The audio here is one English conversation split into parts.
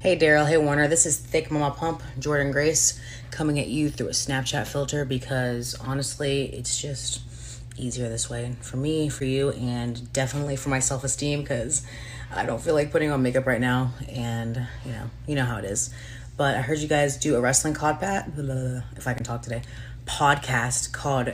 Hey Daryl, hey Warner, this is Thick Mama Pump, Jordan Grace, coming at you through a Snapchat filter because honestly, it's just easier this way for me, for you, and definitely for my self-esteem because I don't feel like putting on makeup right now, and you know how it is. But I heard you guys do a wrestling if I can talk today, podcast called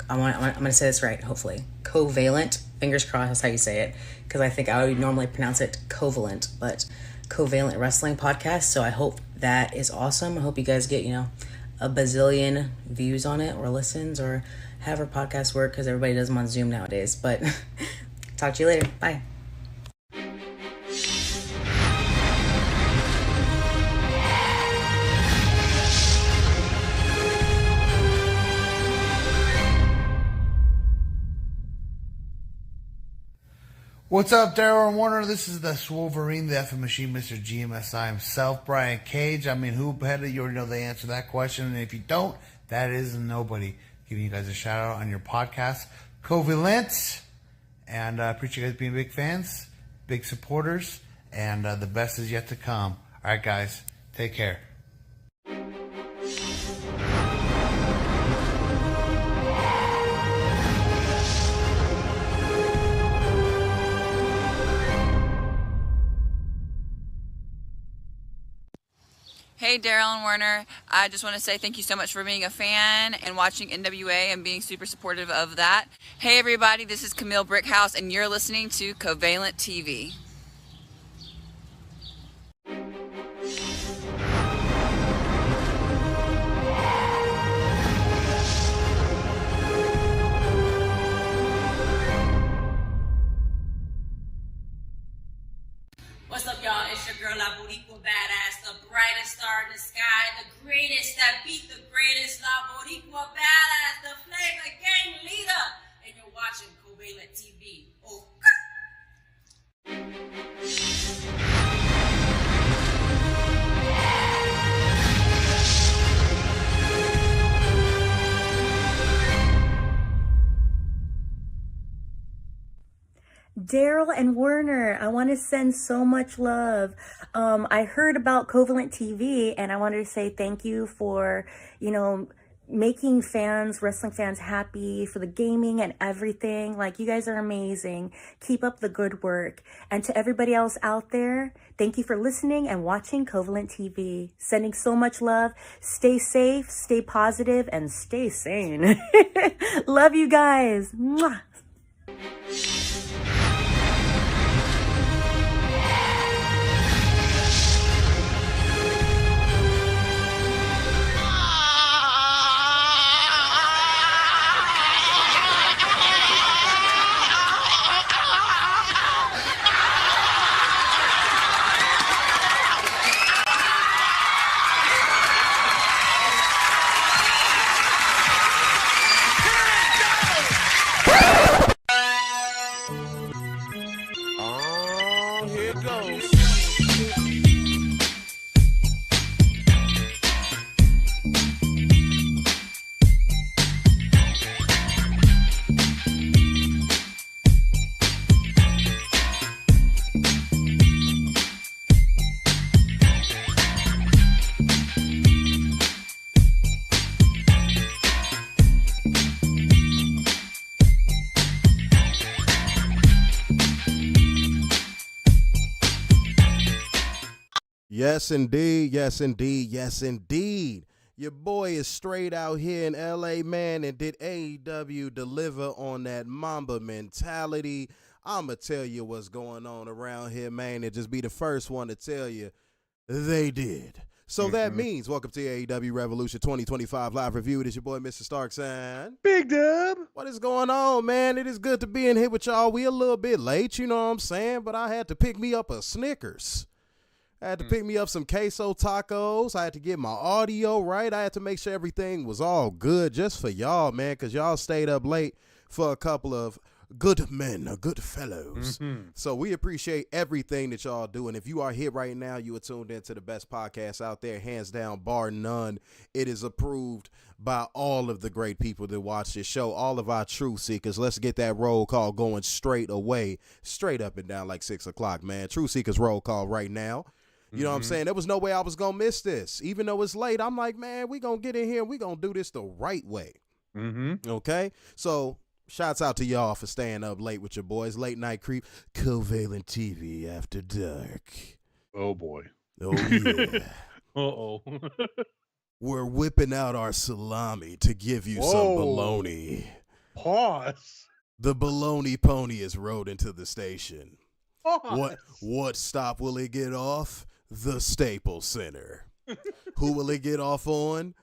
I'm gonna say this right, hopefully. Covalent, fingers crossed, that's how you say it, because I think I would normally pronounce it Covalent, but Covalent Wrestling Podcast. So I hope that is awesome. I hope you guys get, a bazillion views on it or listens or however podcasts work, because everybody does them on Zoom nowadays. But talk to you later. Bye. What's up, Daryl and Warner? This is the Swolverine, the effing machine, Mr. GMSI himself, Brian Cage. I mean, who better? You already know the answer to that question. And if you don't, that is nobody. Giving you guys a shout out on your podcast, Covalent. And I appreciate you guys being big fans, big supporters, and the best is yet to come. All right, guys, take care. Hey, Daryl and Warner. I just want to say thank you so much for being a fan and watching NWA and being super supportive of that. Hey, everybody, this is Camille Brickhouse, and you're listening to Covalent TV. What's up, y'all? It's your girl, La Boricua Badass, the brightest star in the sky, the greatest that beat the greatest, La Boricua Badass, the flavor gang leader, and you're watching Covalent TV. Oh, Daryl and Werner, I want to send so much love. I heard about Covalent TV, and I wanted to say thank you for, making fans, wrestling fans happy, for the gaming and everything. Like, you guys are amazing. Keep up the good work. And to everybody else out there, thank you for listening and watching Covalent TV. Sending so much love. Stay safe, stay positive, and stay sane. Love you guys. Mwah. Yes, indeed. Yes, indeed. Yes, indeed. Your boy is straight out here in L.A., man, and did AEW deliver on that Mamba mentality? I'm going to tell you what's going on around here, man, and just be the first one to tell you they did. So that means, welcome to AEW Revolution 2025 live review. It is your boy, Mr. Starkson. Big Dub. What is going on, man? It is good to be in here with y'all. We a little bit late, you know what I'm saying, but I had to pick me up a Snickers. I had to pick me up some queso tacos. I had to get my audio right. I had to make sure everything was all good just for y'all, man, because y'all stayed up late for a couple of good men, good fellows. So we appreciate everything that y'all do. And if you are here right now, you are tuned into the best podcast out there, hands down, bar none. It is approved by all of the great people that watch this show, all of our truth seekers. Let's get that roll call going straight away, straight up and down like 6 o'clock, man. Truth seekers roll call right now. You know what I'm saying? There was no way I was going to miss this. Even though it's late, I'm like, man, we going to get in here and we going to do this the right way. Okay? So, shouts out to y'all for staying up late with your boys. Late Night Creep, Covalent TV After Dark. Oh, boy. Oh, yeah. Uh-oh. We're whipping out our salami to give you some baloney. Pause. The baloney pony is rode into the station. Pause. What stop will it get off? The Staples Center. Who will it get off on?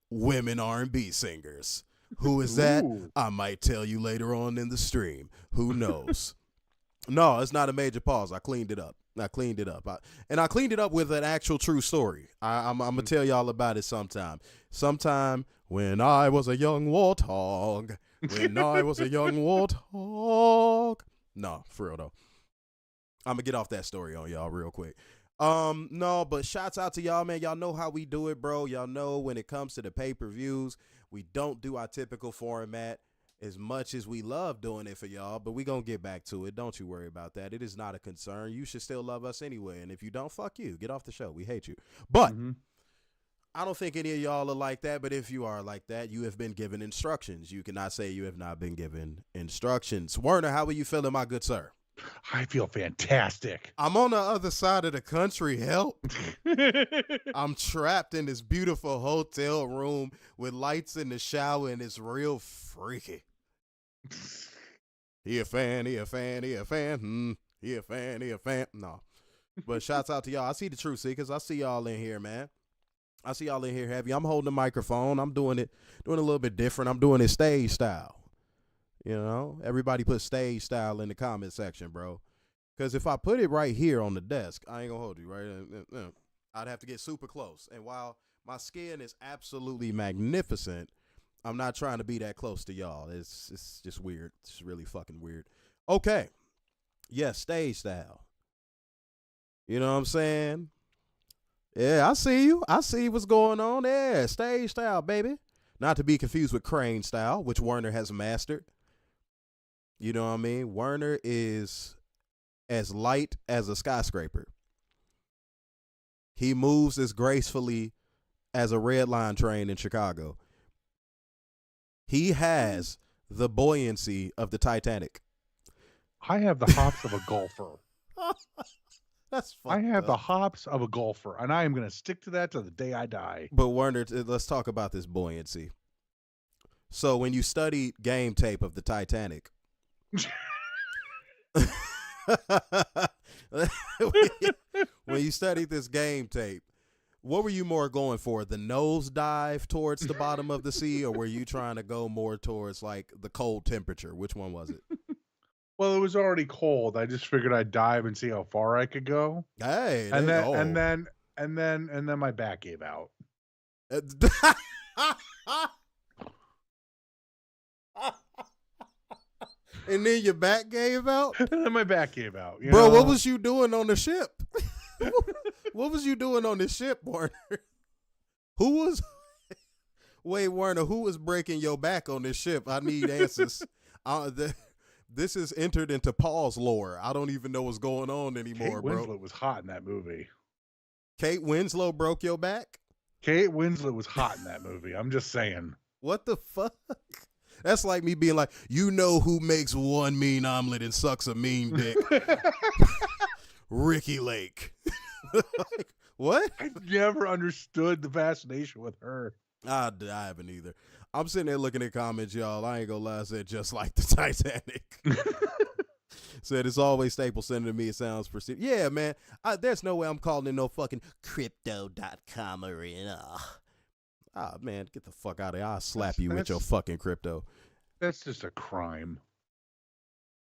Women R&B singers. Who is that? I might tell you later on in the stream. Who knows? No, it's not a major pause. I cleaned it up. I cleaned it up with an actual true story. I'm going to tell y'all about it sometime. Sometime when I was a young warthog. No, for real though. I'm going to get off that story on y'all real quick. No, but shouts out to y'all, man. Y'all know how we do it, bro. Y'all know when it comes to the pay-per-views, we don't do our typical format as much as we love doing it for y'all, but we going to get back to it. Don't you worry about that. It is not a concern. You should still love us anyway, and if you don't, fuck you. Get off the show. We hate you. But I don't think any of y'all are like that, but if you are like that, you have been given instructions. You cannot say you have not been given instructions. Werner, how are you feeling, my good sir? I feel fantastic. I'm on the other side of the country. Help. I'm trapped in this beautiful hotel room with lights in the shower, and it's real freaky. He a fan. He a fan. No. But shouts out to y'all. I see the Truth Seekers. I see y'all in here, man. I see y'all in here heavy. I'm holding the microphone. I'm doing a little bit different. I'm doing it stage style. You know, everybody put stage style in the comment section, bro. Because if I put it right here on the desk, I ain't going to hold you, right? I'd have to get super close. And while my skin is absolutely magnificent, I'm not trying to be that close to y'all. It's just weird. It's really fucking weird. Okay. Yes, stage style. You know what I'm saying? Yeah, I see you. I see what's going on there. Stage style, baby. Not to be confused with crane style, which Werner has mastered. You know what I mean? Werner is as light as a skyscraper. He moves as gracefully as a red line train in Chicago. He has the buoyancy of the Titanic. I have the hops of a golfer. That's I have up. the hops of a golfer, and I am going to stick to that to the day I die. But Werner, let's talk about this buoyancy. So when you studied game tape of the Titanic, when you studied this game tape, what were you more going for? The nose dive towards the bottom of the sea, or were you trying to go more towards like the cold temperature? Which one was it? Well, it was already cold. I just figured I'd dive and see how far I could go. Hey, and then my back gave out. And then your back gave out? And then my back gave out. Bro, what was you doing on the ship? What was you doing on the ship, Werner? Wait, Werner, who was breaking your back on this ship? I need answers. This is entered into Paul's lore. I don't even know what's going on anymore, Kate bro. Winslet was hot in that movie. Kate Winslow broke your back? Kate Winslet was hot in that movie. I'm just saying. What the fuck? That's like me being like, you know who makes one mean omelet and sucks a mean dick? Ricky Lake. Like, what? I never understood the fascination with her. I haven't either. I'm sitting there looking at comments, y'all. I ain't gonna lie, I said just like the Titanic. Said it's always Staples Center to me. It sounds perceived. Yeah, man. There's no way I'm calling it no fucking crypto.com arena. Ah, man, get the fuck out of here. I'll slap you with your fucking crypto. That's just a crime.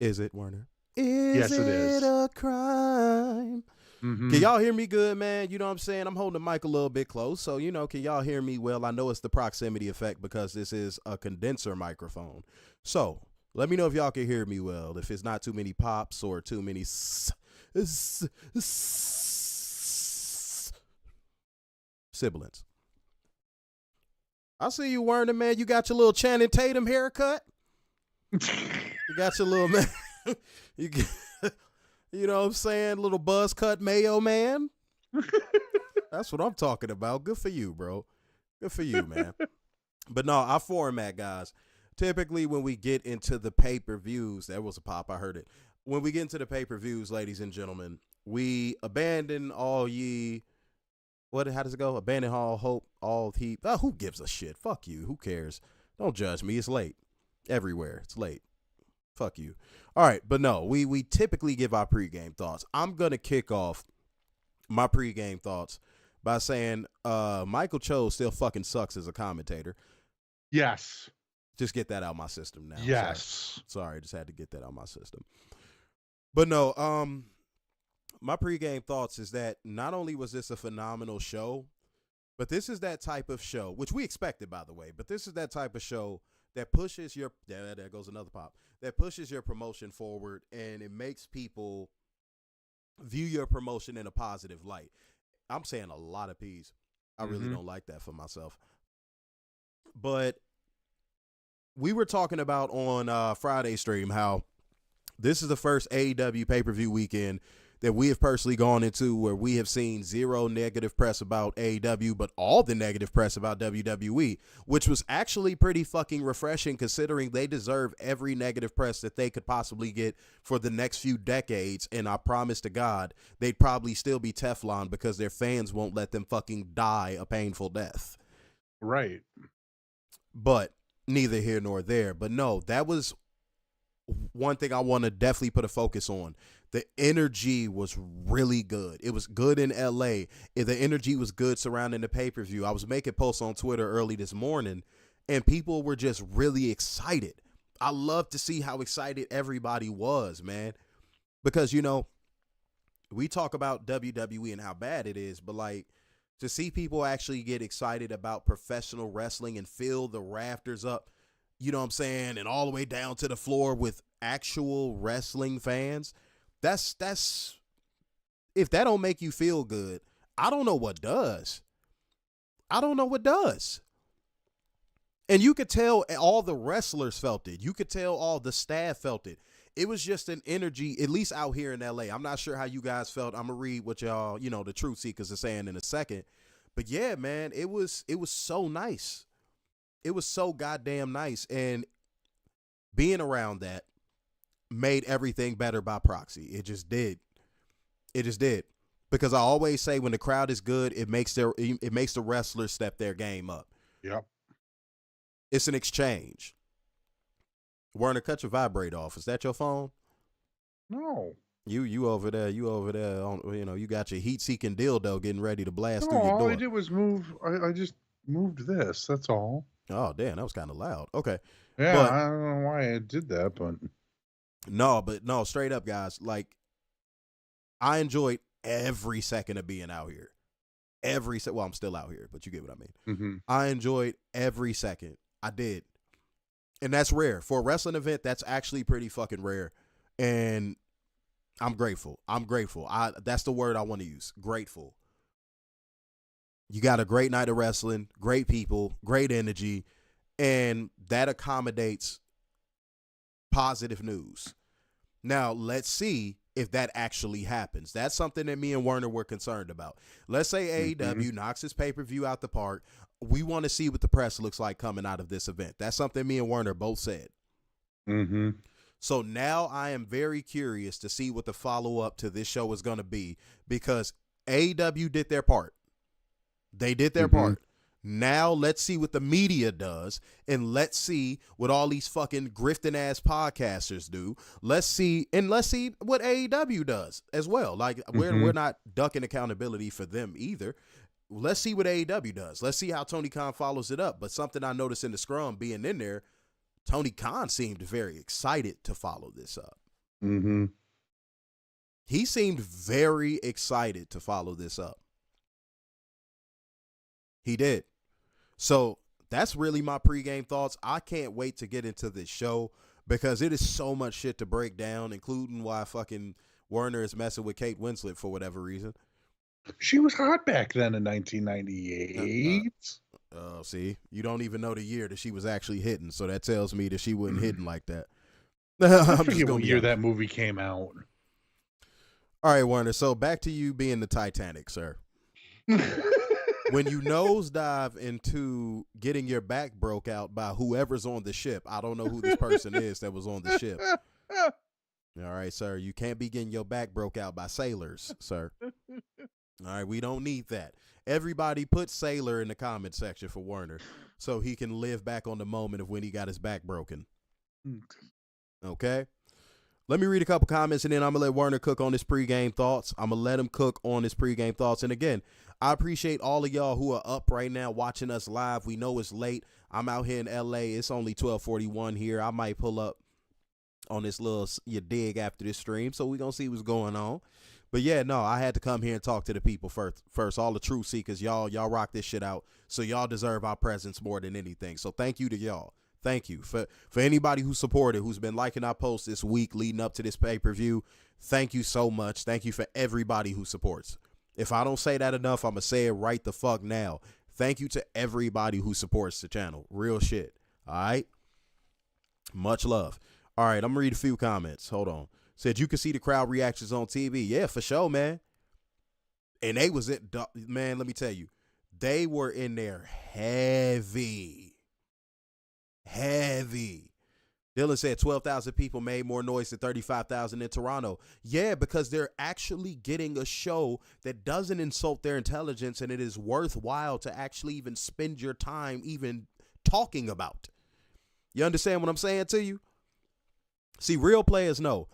Is it, Werner? Yes, it is. A crime? Mm-hmm. Can y'all hear me good, man? You know what I'm saying? I'm holding the mic a little bit close. So, you know, can y'all hear me well? I know it's the proximity effect because this is a condenser microphone. So, let me know if y'all can hear me well. If it's not too many pops or too many sibilants. I see you, Werner, man. You got your little Channing Tatum haircut. You got your little man. You know what I'm saying? Little buzz cut mayo man. That's what I'm talking about. Good for you, bro. Good for you, man. But no, our format, guys. Typically, when we get into the pay-per-views, that was a pop, I heard it. When we get into the pay-per-views, ladies and gentlemen, we abandon all ye. How does it go? Abandon all hope, all heat. Oh, who gives a shit? Fuck you. Who cares? Don't judge me. It's late. Everywhere. It's late. Fuck you. All right, but no, we typically give our pregame thoughts. I'm going to kick off my pregame thoughts by saying Michael Cho still fucking sucks as a commentator. Yes. Just get that out of my system now. Yes. Sorry, just had to get that out of my system. But no, my pregame thoughts is that not only was this a phenomenal show, but this is that type of show, which we expected, by the way, but this is that type of show that pushes your, there goes another pop, that pushes your promotion forward, and it makes people view your promotion in a positive light. I'm saying a lot of P's. I really don't like that for myself. But we were talking about on Friday stream how this is the first AEW pay-per-view weekend that we have personally gone into where we have seen zero negative press about AEW, but all the negative press about WWE, which was actually pretty fucking refreshing considering they deserve every negative press that they could possibly get for the next few decades. And I promise to God, they'd probably still be Teflon because their fans won't let them fucking die a painful death. Right. But neither here nor there. But no, that was one thing I want to definitely put a focus on. The energy was really good. It was good in LA. The energy was good surrounding the pay-per-view. I was making posts on Twitter early this morning, and people were just really excited. I love to see how excited everybody was, man. Because, you know, we talk about WWE and how bad it is, but, like, to see people actually get excited about professional wrestling and fill the rafters up, you know what I'm saying, and all the way down to the floor with actual wrestling fans, that's if that don't make you feel good, I don't know what does. I don't know what does. And you could tell all the wrestlers felt it. You could tell all the staff felt it. It was just an energy, at least out here in LA. I'm not sure how you guys felt. I'm going to read what y'all, you know, the truth seekers are saying in a second. But yeah, man, it was so nice. It was so goddamn nice. And being around that made everything better by proxy. It just did. It just did. Because I always say when the crowd is good, it makes the wrestlers step their game up. Yep. It's an exchange. Werner, cut your vibrate off. Is that your phone? No. You over there. You over there. You know, you got your heat-seeking dildo getting ready to blast No, through your door. all I did was move. I just moved this. That's all. Oh, damn. That was kind of loud. Okay. Yeah, But I don't know why I did that, but no, straight up, guys. Like, I enjoyed every second of being out here. Well, I'm still out here, but you get what I mean. I enjoyed every second. I did. And that's rare. For a wrestling event, that's actually pretty fucking rare. And I'm grateful. That's the word I want to use. Grateful. You got a great night of wrestling, great people, great energy, and that accommodates positive news. Now, let's see if that actually happens. That's something that me and Werner were concerned about. Let's say AEW knocks his pay-per-view out the park. We want to see what the press looks like coming out of this event. That's something me and Werner both said. So now I am very curious to see what the follow-up to this show is going to be, because AEW did their part. They did their part. Now let's see what the media does, and let's see what all these fucking grifting ass podcasters do. Let's see what AEW does as well. Like we're not ducking accountability for them either. Let's see what AEW does. Let's see how Tony Khan follows it up. But something I noticed in the scrum being in there, Tony Khan seemed very excited to follow this up. He seemed very excited to follow this up. He did. So that's really my pregame thoughts. I can't wait to get into this show because it is so much shit to break down, including why fucking Werner is messing with Kate Winslet for whatever reason. She was hot back then in 1998. See, you don't even know the year that she was actually hitting, so that tells me that she wasn't hitting like that. I forget what year that movie came out. All right, Warner. So back to you being the Titanic, sir. When you nosedive into getting your back broke out by whoever's on the ship, I don't know who this person is that was on the ship. All right, sir. You can't be getting your back broke out by sailors, sir. All right, we don't need that. Everybody put sailor in the comment section for Warner so he can live back on the moment of when he got his back broken. Okay? Let me read a couple comments, and then I'm going to let Warner cook on his pregame thoughts. I'm going to let him cook on his pregame thoughts. And again, I appreciate all of y'all who are up right now watching us live. We know it's late. I'm out here in L.A. It's only 12:41 here. I might pull up on this little dig after this stream, so we're going to see what's going on. But yeah, no, I had to come here and talk to the people first. All the truth seekers, y'all rock this shit out. So y'all deserve our presence more than anything. So thank you to y'all. Thank you for anybody who supported, who's been liking our posts this week leading up to this pay-per-view. Thank you so much. Thank you for everybody who supports. If I don't say that enough, I'm going to say it right the fuck now. Thank you to everybody who supports the channel. Real shit. All right? Much love. All right, I'm going to read a few comments. Hold on. Said you can see the crowd reactions on TV. Yeah, for sure, man. And they was it, man, let me tell you. They were in there heavy. Dylan said 12,000 people made more noise than 35,000 in Toronto. Yeah, because they're actually getting a show that doesn't insult their intelligence, and it is worthwhile to actually even spend your time even talking about. You understand what I'm saying to you? See, real players know.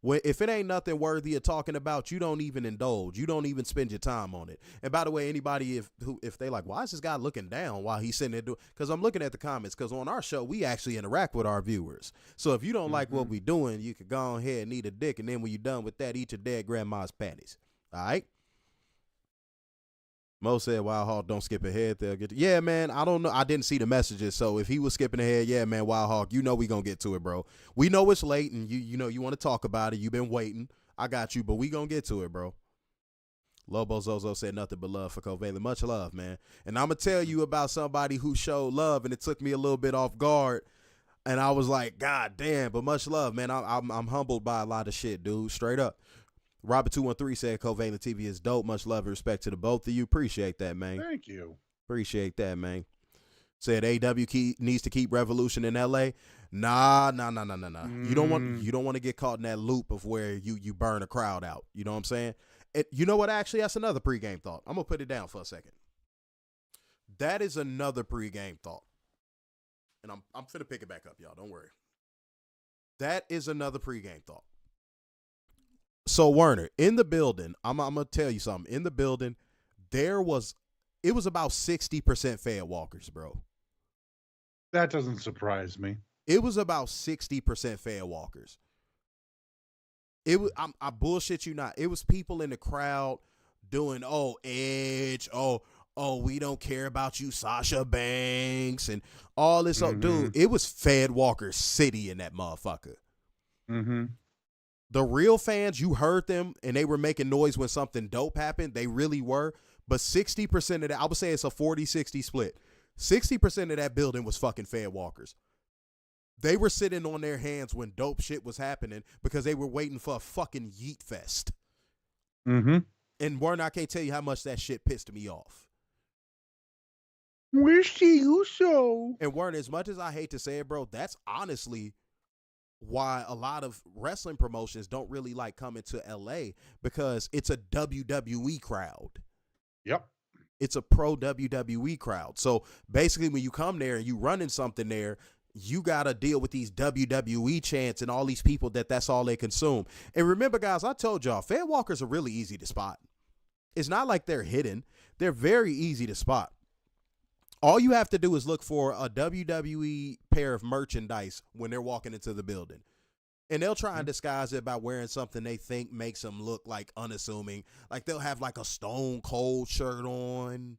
If it ain't nothing worthy of talking about, you don't even indulge. You don't even spend your time on it. And by the way, anybody if they like, why is this guy looking down while he's sitting there doing? Because I'm looking at the comments. Because on our show, we actually interact with our viewers. So if you don't like what we doing, you could go ahead and eat a dick. And then when you're done with that, eat your dead grandma's panties. All right? Mo said, Wild Hawk, don't skip ahead. They'll get to. Yeah, man, I don't know. I didn't see the messages. So if he was skipping ahead, yeah, man, Wild Hawk, you know we going to get to it, bro. We know it's late, and you know you want to talk about it. You've been waiting. I got you, but we going to get to it, bro. Lobo Zozo said nothing but love for Covalent. Much love, man. And I'm going to tell you about somebody who showed love, and it took me a little bit off guard. And I was like, God damn, but much love, man. I'm humbled by a lot of shit, dude. Straight up. Robert213 said Covalent TV is dope. Much love and respect to the both of you. Appreciate that, man. Thank you. Appreciate that, man. Said AEW needs to keep Revolution in LA. Nah. You don't want to get caught in that loop of where you burn a crowd out. You know what I'm saying? You know what? Actually, that's another pregame thought. I'm gonna put it down for a second. That is another pregame thought, and I'm finna pick it back up, y'all. Don't worry. That is another pregame thought. So Werner, in the building, I'm gonna tell you something. In the building, it was about 60% fed walkers, bro. That doesn't surprise me. It was about 60% fed walkers. It was I bullshit you not. It was people in the crowd doing Edge, we don't care about you, Sasha Banks, and all this. Dude, it was fed walkers city in that motherfucker. The real fans, you heard them, and they were making noise when something dope happened. They really were. But 60% of that, I would say it's a 40-60 split. 60% of that building was fucking fed walkers. They were sitting on their hands when dope shit was happening because they were waiting for a fucking yeet fest. And Warren, I can't tell you how much that shit pissed me off. We see you so. And Warren, as much as I hate to say it, bro, that's honestly why a lot of wrestling promotions don't really like coming to LA, because it's a WWE crowd. Yep. It's a pro WWE crowd. So basically when you come there and you running something there, you got to deal with these WWE chants and all these people that's all they consume. And remember, guys, I told y'all, fed walkers are really easy to spot. It's not like they're hidden. They're very easy to spot. All you have to do is look for a WWE pair of merchandise when they're walking into the building. And they'll try and disguise it by wearing something they think makes them look like unassuming. Like they'll have like a Stone Cold shirt on,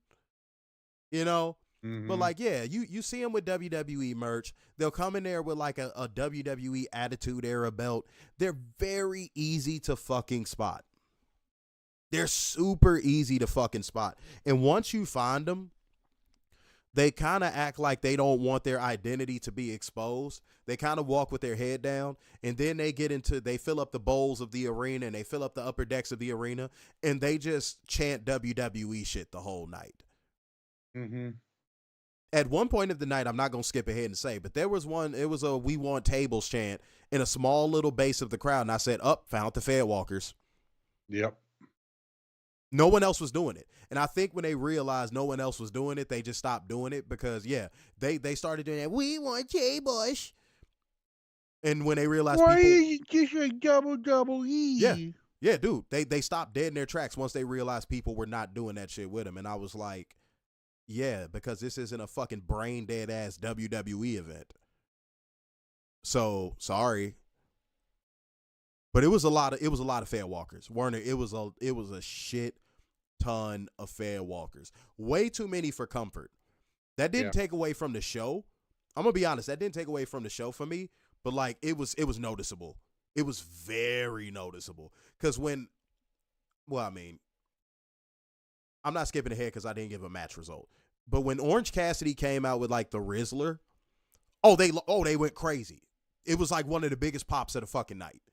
you know? But like, yeah, you see them with WWE merch. They'll come in there with like a WWE Attitude Era belt. They're very easy to fucking spot. They're super easy to fucking spot. And once you find them, they kind of act like they don't want their identity to be exposed. They kind of walk with their head down, and then they fill up the bowls of the arena and they fill up the upper decks of the arena, and they just chant WWE shit the whole night. Mm-hmm. At one point of the night, I'm not going to skip ahead and say, but there was it was a "We Want Tables" chant in a small little base of the crowd, and I said, found the Fed Walkers. Yep. No one else was doing it. And I think when they realized no one else was doing it, they just stopped doing it because, they started doing that, "We want tables." And when they realized why people... you just a double E? Yeah, dude. They stopped dead in their tracks once they realized people were not doing that shit with them. And I was like... Yeah, because this isn't a fucking brain dead ass WWE event. So sorry, but it was a lot of fair walkers. Warner, it was a shit ton of fair walkers. Way too many for comfort. That didn't take away from the show. I'm gonna be honest, that didn't take away from the show for me. But like it was noticeable. It was very noticeable because I'm not skipping ahead because I didn't give a match result. But when Orange Cassidy came out with like the Rizzler, they went crazy. It was like one of the biggest pops of the fucking night.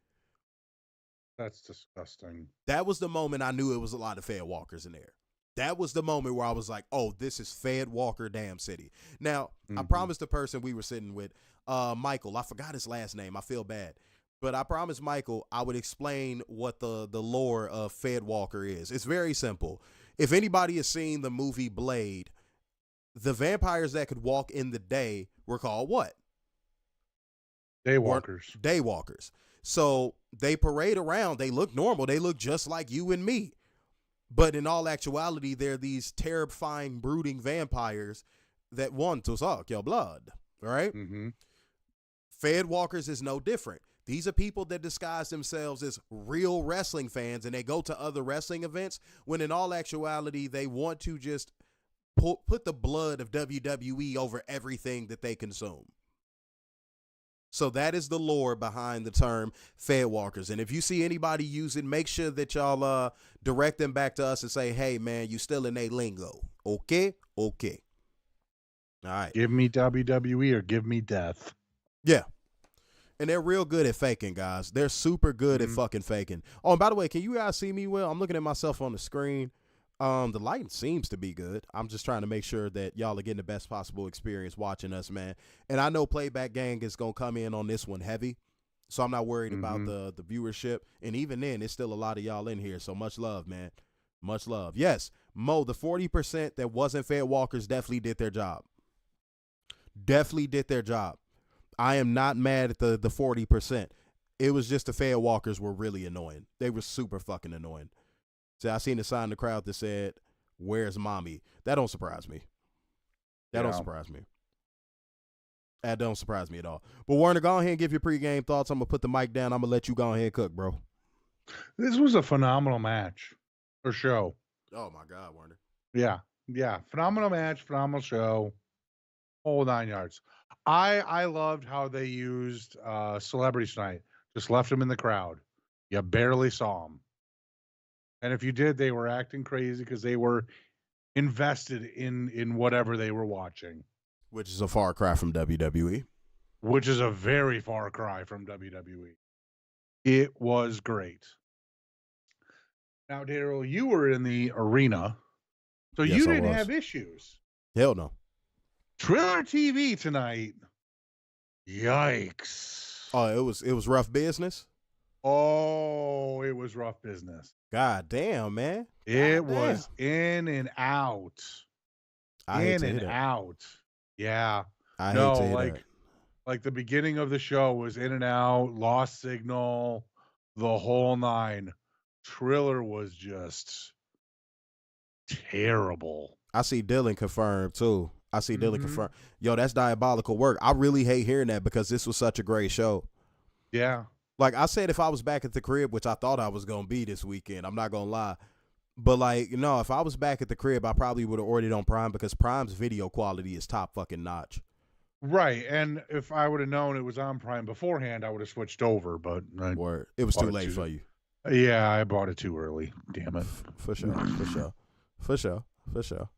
That's disgusting. That was the moment I knew it was a lot of Fed Walkers in there. That was the moment where I was like, oh, this is Fed Walker damn city. Now, I promised the person we were sitting with, Michael, I forgot his last name. I feel bad. But I promised Michael I would explain what the lore of Fed Walker is. It's very simple. If anybody has seen the movie Blade, the vampires that could walk in the day were called what? Daywalkers. Daywalkers. So they parade around. They look normal. They look just like you and me. But in all actuality, they're these terrifying, brooding vampires that want to suck your blood. Right? Mm-hmm. Fed Walkers is no different. These are people that disguise themselves as real wrestling fans, and they go to other wrestling events when in all actuality, they want to just put the blood of WWE over everything that they consume. So that is the lore behind the term Fed Walkers. And if you see anybody use it, make sure that y'all direct them back to us and say, hey, man, you still in a lingo. Okay? Okay. All right. Give me WWE or give me death. Yeah. And they're real good at faking, guys. They're super good at fucking faking. Oh, and by the way, can you guys see me well? I'm looking at myself on the screen. The lighting seems to be good. I'm just trying to make sure that y'all are getting the best possible experience watching us, man. And I know Playback Gang is going to come in on this one heavy, so I'm not worried about the viewership. And even then, it's still a lot of y'all in here, so much love, man. Much love. Yes, Mo, the 40% that wasn't Fed Walkers definitely did their job. Definitely did their job. I am not mad at the 40%. It was just the Fed Walkers were really annoying. They were super fucking annoying. So I seen the sign in the crowd that said, "Where's mommy?" That don't surprise me. That don't surprise me. That don't surprise me at all. But Warner, go ahead and give your pregame thoughts. I'm going to put the mic down. I'm going to let you go ahead and cook, bro. This was a phenomenal match or show. Oh, my God, Warner. Yeah. Yeah. Phenomenal match, phenomenal show. Whole 9 yards. I loved how they used Celebrity Tonight. Just left them in the crowd. You barely saw them. And if you did, they were acting crazy because they were invested in whatever they were watching. Which is a far cry from WWE. Which is a very far cry from WWE. It was great. Now, Daryl, you were in the arena, so Yes, you I didn't was. have issues. Hell no. Triller TV tonight. Yikes. Oh, it was rough business? Oh, it was rough business. God damn, man. It was in and out. I hate In to hear and that. out. Yeah. I hate to hear like that. like the beginning of the show was in and out, lost signal, the whole nine. Triller was just terrible. I see Dylan confirmed, too. I see Dylan confirmed. Yo, that's diabolical work. I really hate hearing that because this was such a great show. Yeah. Like I said, if I was back at the crib, which I thought I was going to be this weekend, I'm not going to lie. But like, no, if I was back at the crib, I probably would have ordered on Prime because Prime's video quality is top fucking notch. Right. And if I would have known it was on Prime beforehand, I would have switched over, but Word. It was too late for you. Yeah, I bought it too early. Damn it. For sure. For sure. For sure. For sure.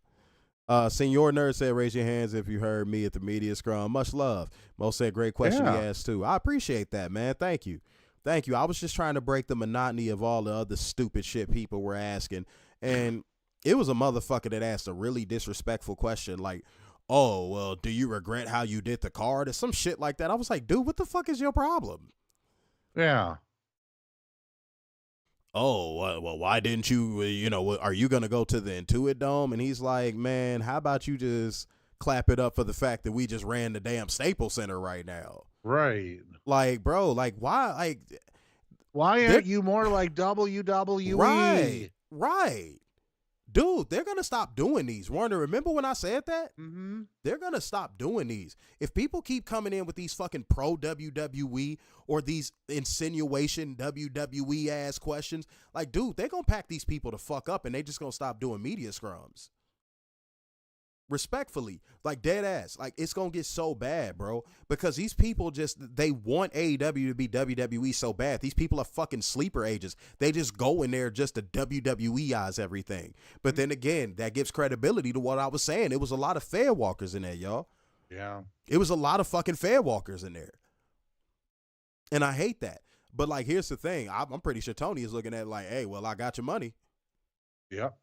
Senor Nerd said, raise your hands if you heard me at the media scrum. Much love. Mo said, great question he asked too. I appreciate that, man. Thank you. Thank you. I was just trying to break the monotony of all the other stupid shit people were asking. And it was a motherfucker that asked a really disrespectful question like, oh, well, do you regret how you did the card? Or some shit like that. I was like, dude, what the fuck is your problem? Yeah. Oh, well, why didn't you, are you going to go to the Intuit Dome? And he's like, man, how about you just clap it up for the fact that we just ran the damn Staples Center right now? Right. Like, bro, like, why? Like, why aren't you more like WWE? Right. Right. Dude, they're going to stop doing these. Warner, remember when I said that? Mm-hmm. They're going to stop doing these. If people keep coming in with these fucking pro WWE or these insinuation WWE ass questions, like, dude, they're going to pack these people to fuck up and they just going to stop doing media scrums. Respectfully, like dead ass, like it's gonna get so bad, bro, because these people they want AEW to be WWE so bad. These people are fucking sleeper agents. They just go in there just to WWEize everything. But then again, that gives credibility to what I was saying. It was a lot of fair walkers in there, y'all. Yeah. It was a lot of fucking fair walkers in there. And I hate that. But like, here's the thing. I'm pretty sure Tony is looking at it like, hey, well, I got your money. Yep.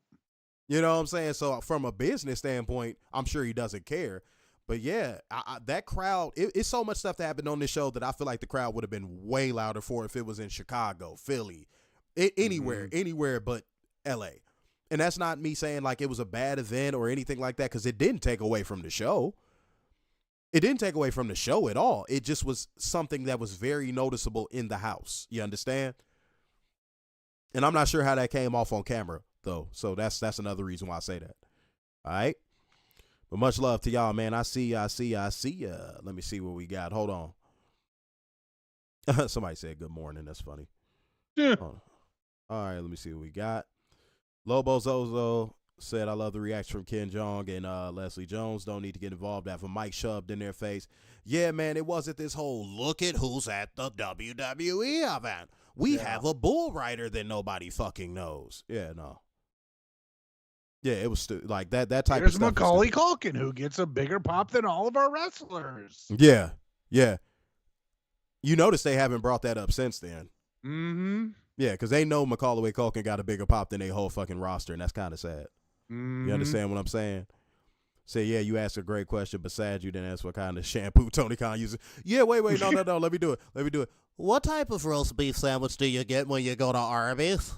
You know what I'm saying? So from a business standpoint, I'm sure he doesn't care. But yeah, that crowd, it's so much stuff that happened on this show that I feel like the crowd would have been way louder for if it was in Chicago, Philly, anywhere but LA. And that's not me saying like it was a bad event or anything like that, because it didn't take away from the show. It didn't take away from the show at all. It just was something that was very noticeable in the house. You understand? And I'm not sure how that came off on camera, though. So that's another reason why I say that. All right. But much love to y'all, man. I see ya. Let me see what we got. Hold on. Somebody said good morning. That's funny. Yeah. All right. Let me see what we got. Lobo Zozo said, I love the reaction from Ken Jeong and Leslie Jones. Don't need to get involved after Mike shoved in their face. Yeah, man, it wasn't this whole look at who's at the WWE event. We have a bull rider that nobody fucking knows. Yeah, no. Yeah, it was like that type of stuff. There's Macaulay Culkin, who gets a bigger pop than all of our wrestlers. Yeah. You notice they haven't brought that up since then. Mm-hmm. Yeah, because they know Macaulay Culkin got a bigger pop than their whole fucking roster, and that's kind of sad. Mm-hmm. You understand what I'm saying? Say, yeah, you asked a great question, but sad you didn't ask what kind of shampoo Tony Khan uses. Yeah, wait, no, let me do it. What type of roast beef sandwich do you get when you go to Arby's?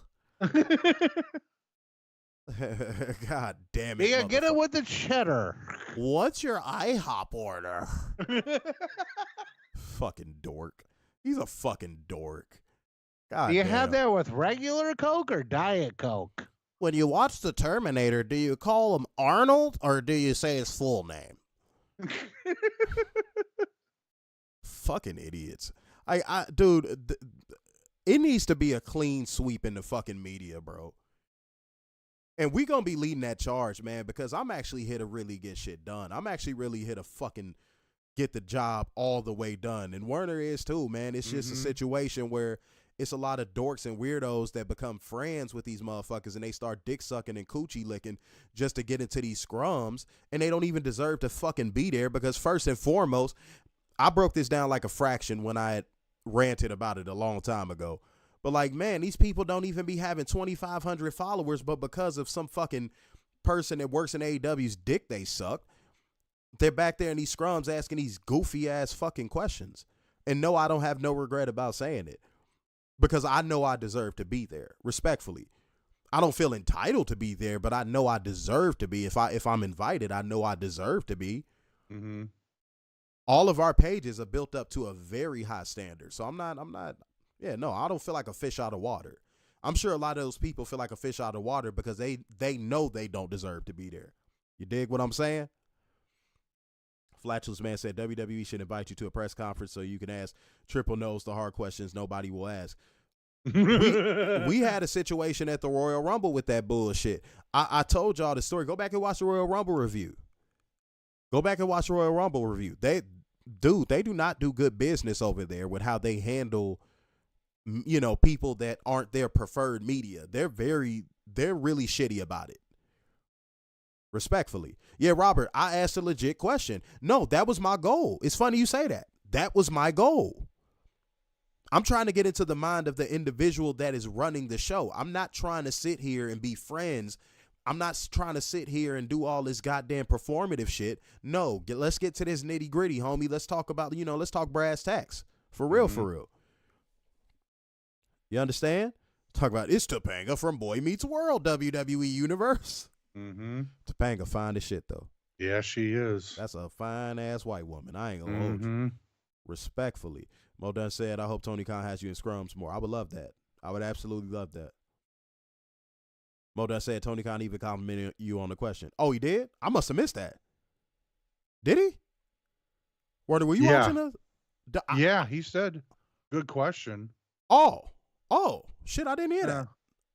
God damn it. Yeah, get it with the cheddar. What's your IHOP order? Fucking dork. He's a fucking dork. God do you damn. have that with regular Coke or Diet Coke? When you watch The Terminator, do you call him Arnold or do you say his full name? Fucking idiots. Dude, it needs to be a clean sweep in the fucking media, bro. And we gonna be leading that charge, man, because I'm actually here to really get shit done. I'm actually really here to fucking get the job all the way done. And Werner is too, man. It's just a situation where it's a lot of dorks and weirdos that become friends with these motherfuckers and they start dick sucking and coochie licking just to get into these scrums, and they don't even deserve to fucking be there because first and foremost, I broke this down like a fraction when I had ranted about it a long time ago. But like, man, these people don't even be having 2,500 followers, but because of some fucking person that works in AEW's dick they suck, they're back there in these scrums asking these goofy ass fucking questions. And no, I don't have no regret about saying it. Because I know I deserve to be there, respectfully. I don't feel entitled to be there, but I know I deserve to be. If I'm invited, I know I deserve to be. Mm-hmm. All of our pages are built up to a very high standard. So I don't feel like a fish out of water. I'm sure a lot of those people feel like a fish out of water because they know they don't deserve to be there. You dig what I'm saying? Flatulous Man said WWE should invite you to a press conference so you can ask triple nose the hard questions nobody will ask. we had a situation at the Royal Rumble with that bullshit. I told y'all the story. Go back and watch the Royal Rumble review. They do not do good business over there with how they handle, people that aren't their preferred media. They're really shitty about it. Respectfully. Yeah, Robert, I asked a legit question. No, that was my goal. It's funny you say that. That was my goal. I'm trying to get into the mind of the individual that is running the show. I'm not trying to sit here and be friends. I'm not trying to sit here and do all this goddamn performative shit. No, let's get to this nitty gritty, homie. Let's talk about, let's talk brass tacks. For real, for real. You understand? Talk about it's Topanga from Boy Meets World, WWE Universe. Topanga fine as shit, though. Yeah, she is. That's a fine-ass white woman. I ain't gonna hold you. Respectfully. Mo Dunn said, I hope Tony Khan has you in scrums more. I would love that. I would absolutely love that. Mo Dunn said, Tony Khan even complimented you on the question. Oh, he did? I must have missed that. Did he? Were you watching us? Yeah, he said, good question. Oh, shit, I didn't hear that.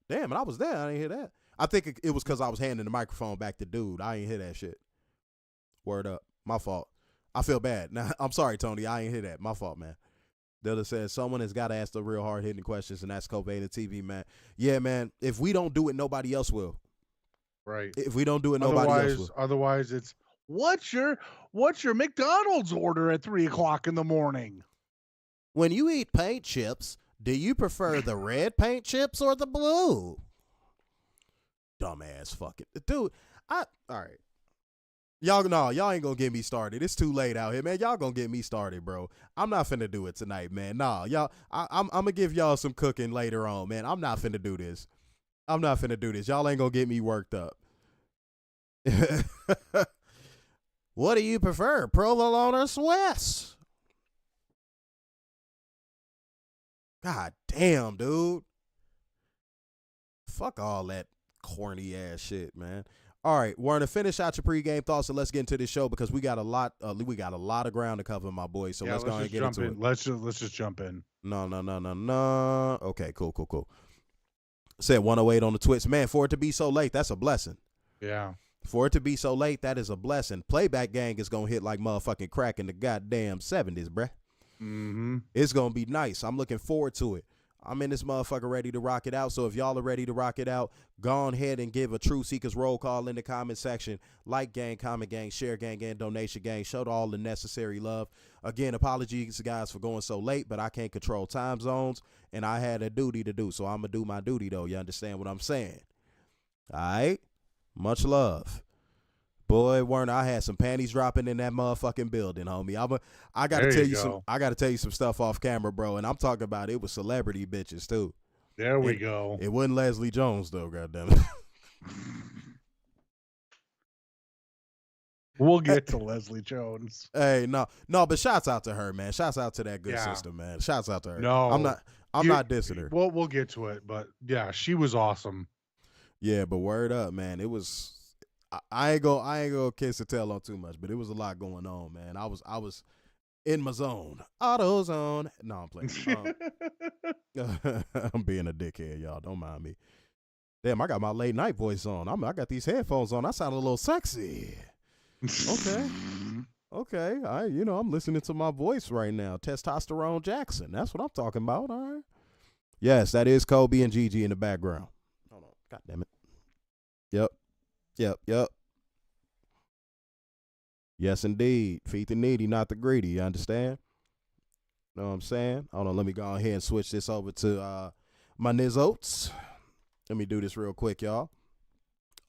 Damn, and I was there. I didn't hear that. I think it was because I was handing the microphone back to dude. I ain't hear that shit. Word up. My fault. I feel bad. Now, I'm sorry, Tony. I ain't hear that. My fault, man. Dilla says, someone has got to ask the real hard-hitting questions, and that's Covalent TV, man. Yeah, man. If we don't do it, nobody else will. Right. If we don't do it, nobody else will. Otherwise, it's, what's your McDonald's order at 3 o'clock in the morning? When you eat paint chips, do you prefer the red paint chips or the blue? Dumbass fucking dude. All right. Y'all ain't gonna get me started. It's too late out here, man. Y'all gonna get me started, bro. I'm not finna do it tonight, man. Nah, y'all. I'm gonna give y'all some cooking later on, man. I'm not finna do this. Y'all ain't gonna get me worked up. What do you prefer, provolone or Swiss? God damn, dude. Fuck all that corny ass shit, man. All right, Warner, finish out your pregame thoughts and let's get into this show because we got a lot of ground to cover, my boy. So let's go ahead and get into it. Let's just jump in. No. Okay, cool. Said 108 on the Twitch. Man, for it to be so late, that's a blessing. Yeah. For it to be so late, that is a blessing. Playback gang is gonna hit like motherfucking crack in the goddamn 70s, bruh. It's gonna be nice. I'm looking forward to it. I'm in this motherfucker ready to rock it out. So if y'all are ready to rock it out, go on ahead and give a True Seekers roll call in the comment section. Like gang, comment gang, share gang, and donation gang. Show all the necessary love. Again, apologies guys for going so late, but I can't control time zones and I had a duty to do. So I'm gonna do my duty though. You understand what I'm saying? All right. Much love. Boy, Werner, I had some panties dropping in that motherfucking building, homie. I gotta tell you some stuff off camera, bro. And I'm talking about it was celebrity bitches too. There we go. It wasn't Leslie Jones though, goddammit. We'll get to Leslie Jones. Hey, no, but shouts out to her, man. Shouts out to that good sister, man. Shouts out to her. No, I'm not dissing her. We'll get to it, but yeah, she was awesome. Yeah, but word up, man. It was. I ain't gonna kiss and tell on too much, but it was a lot going on, man. I was in my zone, auto zone. No, I'm playing. I'm being a dickhead, y'all. Don't mind me. Damn, I got my late night voice on. I got these headphones on. I sound a little sexy. Okay. I'm listening to my voice right now. Testosterone Jackson. That's what I'm talking about. All right. Yes, that is Kobe and Gigi in the background. Hold on. God damn it. Yep. Yes, indeed. Feed the needy, not the greedy. You understand? Know what I'm saying? Hold on. Let me go ahead and switch this over to my Nizotes. Let me do this real quick, y'all.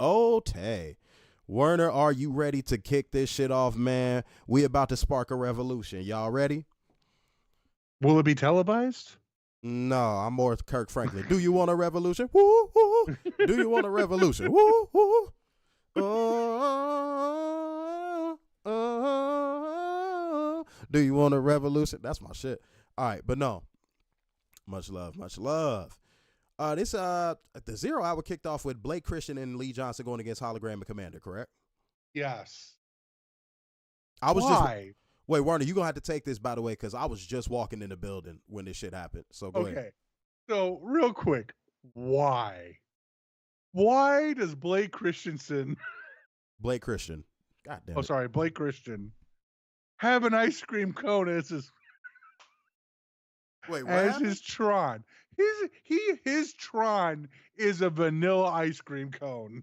Okay. Werner, are you ready to kick this shit off, man? We about to spark a revolution. Y'all ready? Will it be televised? No, I'm more Kirk Franklin. Do you want a revolution? Woo, woo. Do you want a revolution? Woo, woo. Do you want a revolution? That's my shit. All right, but no. Much love. This the 0 Hour kicked off with Blake Christian and Lee Johnson going against Hologram and Commander, correct? Yes. Why? Wait, Warner, you're going to have to take this, by the way, because I was just walking in the building when this shit happened. So go ahead. Okay. So real quick, why? Why does Blake Christian. God damn it. Oh, sorry, Blake Christian have an ice cream cone as his. Wait, what as happened? his Tron. His Tron is a vanilla ice cream cone.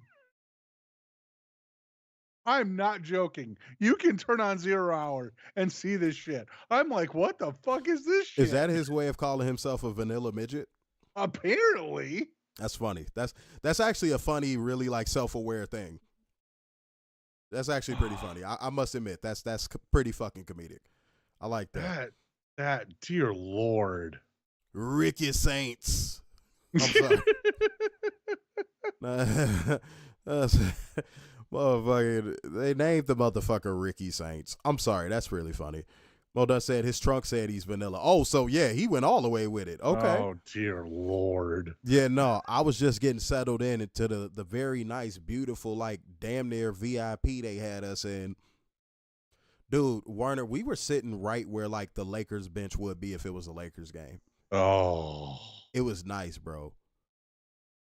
I'm not joking. You can turn on 0 Hour and see this shit. I'm like, what the fuck is this shit? Is that his way of calling himself a vanilla midget? Apparently. That's funny. That's actually a funny, really like self-aware thing. That's actually pretty funny. I must admit, that's pretty fucking comedic. I like that. That dear Lord. Ricky Saints. I'm sorry. Motherfucking, they named the motherfucker Ricky Saints. I'm sorry, that's really funny. Modus said his trunk said he's vanilla. Oh, so yeah, he went all the way with it. Okay. Oh, dear Lord. Yeah, no, I was just getting settled into the very nice, beautiful, like damn near VIP they had us in. Dude, Warner, we were sitting right where like the Lakers bench would be if it was a Lakers game. Oh. It was nice, bro.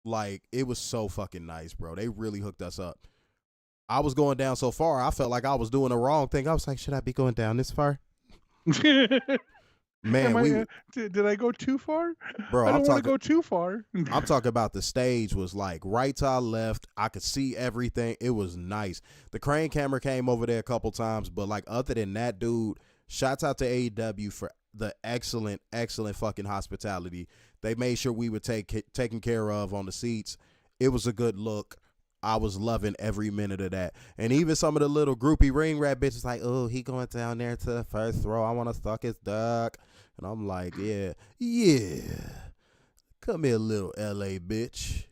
Like, it was so fucking nice, bro. They really hooked us up. I was going down so far, I felt like I was doing the wrong thing. I was like, should I be going down this far? Man, did I go too far? Bro, I don't want to go too far. I'm talking about the stage was like right to our left. I could see everything. It was nice. The crane camera came over there a couple times, but like other than that, dude, shouts out to AEW for the excellent fucking hospitality. They made sure we were taken care of on the seats. It was a good look. I was loving every minute of that. And even some of the little groupie ring rat bitches like, oh, he going down there to the first row. I want to suck his duck. And I'm like, yeah. Come here, little LA bitch.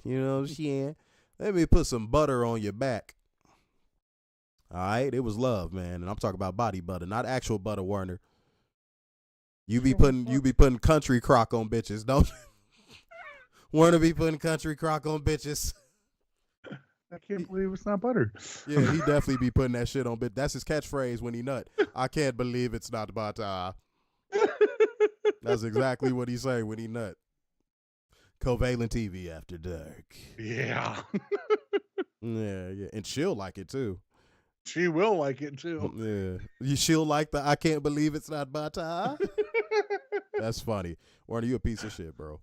You know what I'm saying? Let me put some butter on your back. All right? It was love, man. And I'm talking about body butter, not actual butter, Warner. You be putting country crock on bitches, don't you? Warner be putting country crock on bitches. I can't believe it's not butter. Yeah, he definitely be putting that shit on bitch. That's his catchphrase when he nut. I can't believe it's not butter. That's exactly what he say when he nut. Covalent TV after dark. Yeah. Yeah. And she'll like it too. She will like it too. Yeah. She'll like the I can't believe it's not butter. That's funny. Warner, you a piece of shit, bro.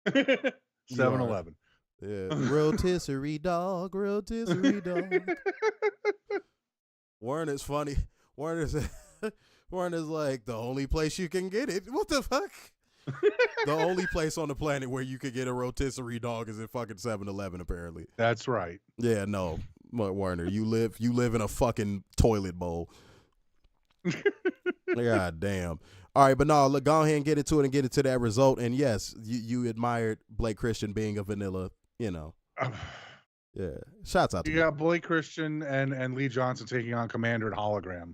7-Eleven. Yeah. Rotisserie dog. Warner's funny. Warner's like, the only place you can get it. What the fuck? The only place on the planet where you could get a rotisserie dog is in fucking 7-Eleven, apparently. That's right. Yeah, no. Warner, you live in a fucking toilet bowl. God damn. All right, but no, look, go ahead and get into it and get into that result. And yes, you admired Blake Christian being a vanilla, you know. Yeah. Shouts out to you. You got Blake Christian and Lee Johnson taking on Commander and Hologram.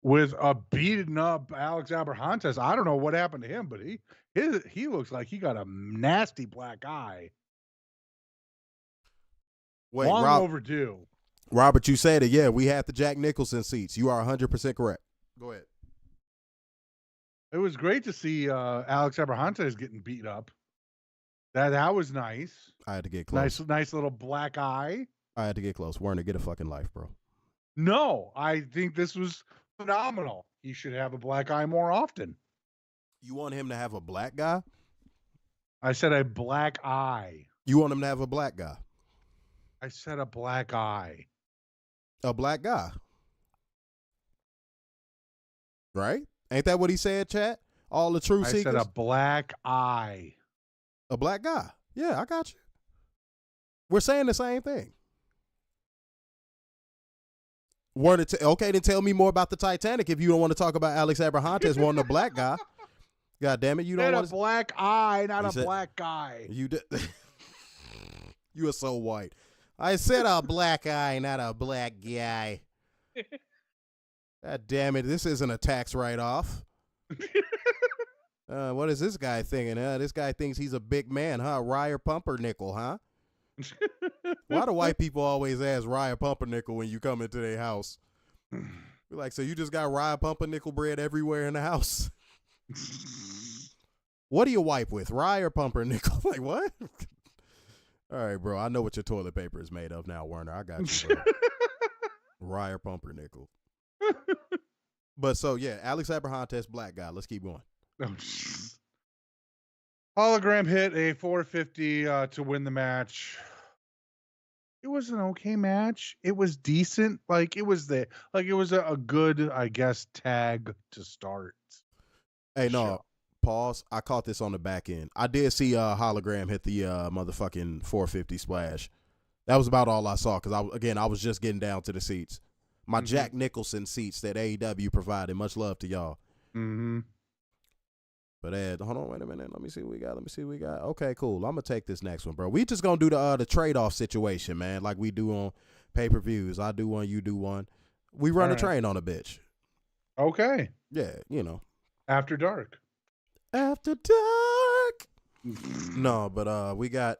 With a beaten up Alex Abrahantes. I don't know what happened to him, but he looks like he got a nasty black eye. Wait, Long overdue. Robert, you said it. Yeah, we had the Jack Nicholson seats. You are 100% correct. Go ahead. It was great to see Alex Abrahantes getting beat up. That was nice. I had to get close. Nice little black eye. I had to get close. Warner, get a fucking life, bro. No, I think this was phenomenal. He should have a black eye more often. You want him to have a black guy? I said a black eye. You want him to have a black guy? I said a black eye. A black guy. Right? Ain't that what he said, chat? All the truth seekers? I said a black eye. A black guy. Yeah, I got you. We're saying the same thing. Okay, then tell me more about the Titanic if you don't want to talk about Alex Abrahantes wanting a black guy. God damn it, you don't want a black eye, not a black guy. You did. You are so white. I said a black eye, not a black guy. God damn it, this isn't a tax write-off. What is this guy thinking? This guy thinks he's a big man, huh? Ryer Pumpernickel, huh? Why do white people always ask Ryer Pumpernickel when you come into their house? We're like, so you just got Ryer Pumpernickel bread everywhere in the house? What do you wipe with, Ryer Pumpernickel? Like, what? All right, bro, I know what your toilet paper is made of now, Werner. I got you, bro. Ryer Pumpernickel. But so, yeah, Alex Abrahantes, black guy. Let's keep going. Hologram hit a 450 to win the match. It was an okay match. It was decent. Like it was a good, I guess, tag to start. Hey, no, show. pause. I caught this on the back end. I did see Hologram hit the motherfucking 450 splash. That was about all I saw because I was just getting down to the seats. My Jack Nicholson seats that AEW provided. Much love to y'all. Mm-hmm. But hold on, wait a minute. Let me see what we got. Okay, cool. I'm gonna take this next one, bro. We just gonna do the trade-off situation, man, like we do on pay-per-views. I do one, you do one. We run a train on a bitch. Okay. Yeah, you know. After dark. After dark. No, but we got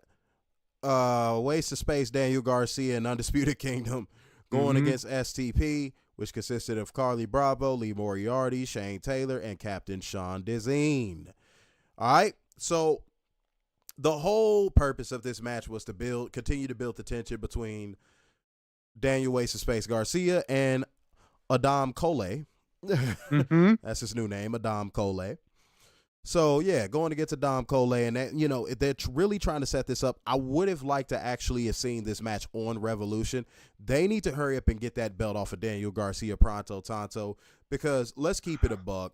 Waste of Space, Daniel Garcia, and Undisputed Kingdom going against STP, which consisted of Carly Bravo, Lee Moriarty, Shane Taylor, and Captain Sean Dezine. All right, so the whole purpose of this match was to continue to build the tension between Daniel Waste of Space Garcia and Adam Cole. That's his new name, Adam Cole. So, yeah, going against Adam Cole, and that, you know, they're really trying to set this up. I would have liked to actually have seen this match on Revolution. They need to hurry up and get that belt off of Daniel Garcia pronto tanto, because let's keep it a buck.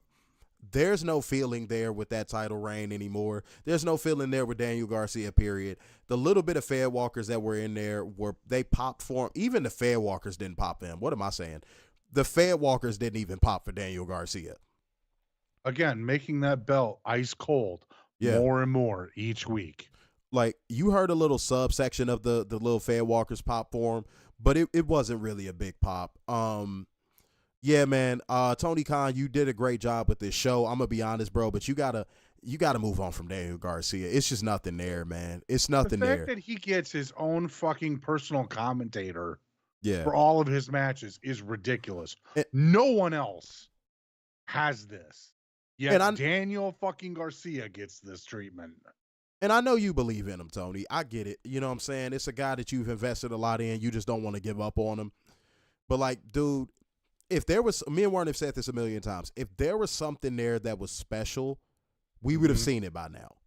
There's no feeling there with that title reign anymore. There's no feeling there with Daniel Garcia, period. The little bit of Fed Walkers that were in there, they popped for him. Even the Fed Walkers didn't pop them. What am I saying? The Fed Walkers didn't even pop for Daniel Garcia. Again, making that belt ice cold more and more each week. Like, you heard a little subsection of the little Fed Walkers pop for him, but it wasn't really a big pop. Yeah, man, Tony Khan, you did a great job with this show. I'm gonna be honest, bro, but you gotta move on from Daniel Garcia. It's just nothing there, man. It's nothing there. The fact that he gets his own fucking personal commentator Yeah. for all of his matches is ridiculous. No one else has this. Yeah, Daniel fucking Garcia gets this treatment. And I know you believe in him, Tony. I get it. You know what I'm saying? It's a guy that you've invested a lot in. You just don't want to give up on him. But, like, dude, if there was, me and Warren have said this a million times, if there was something there that was special, we would have seen it by now.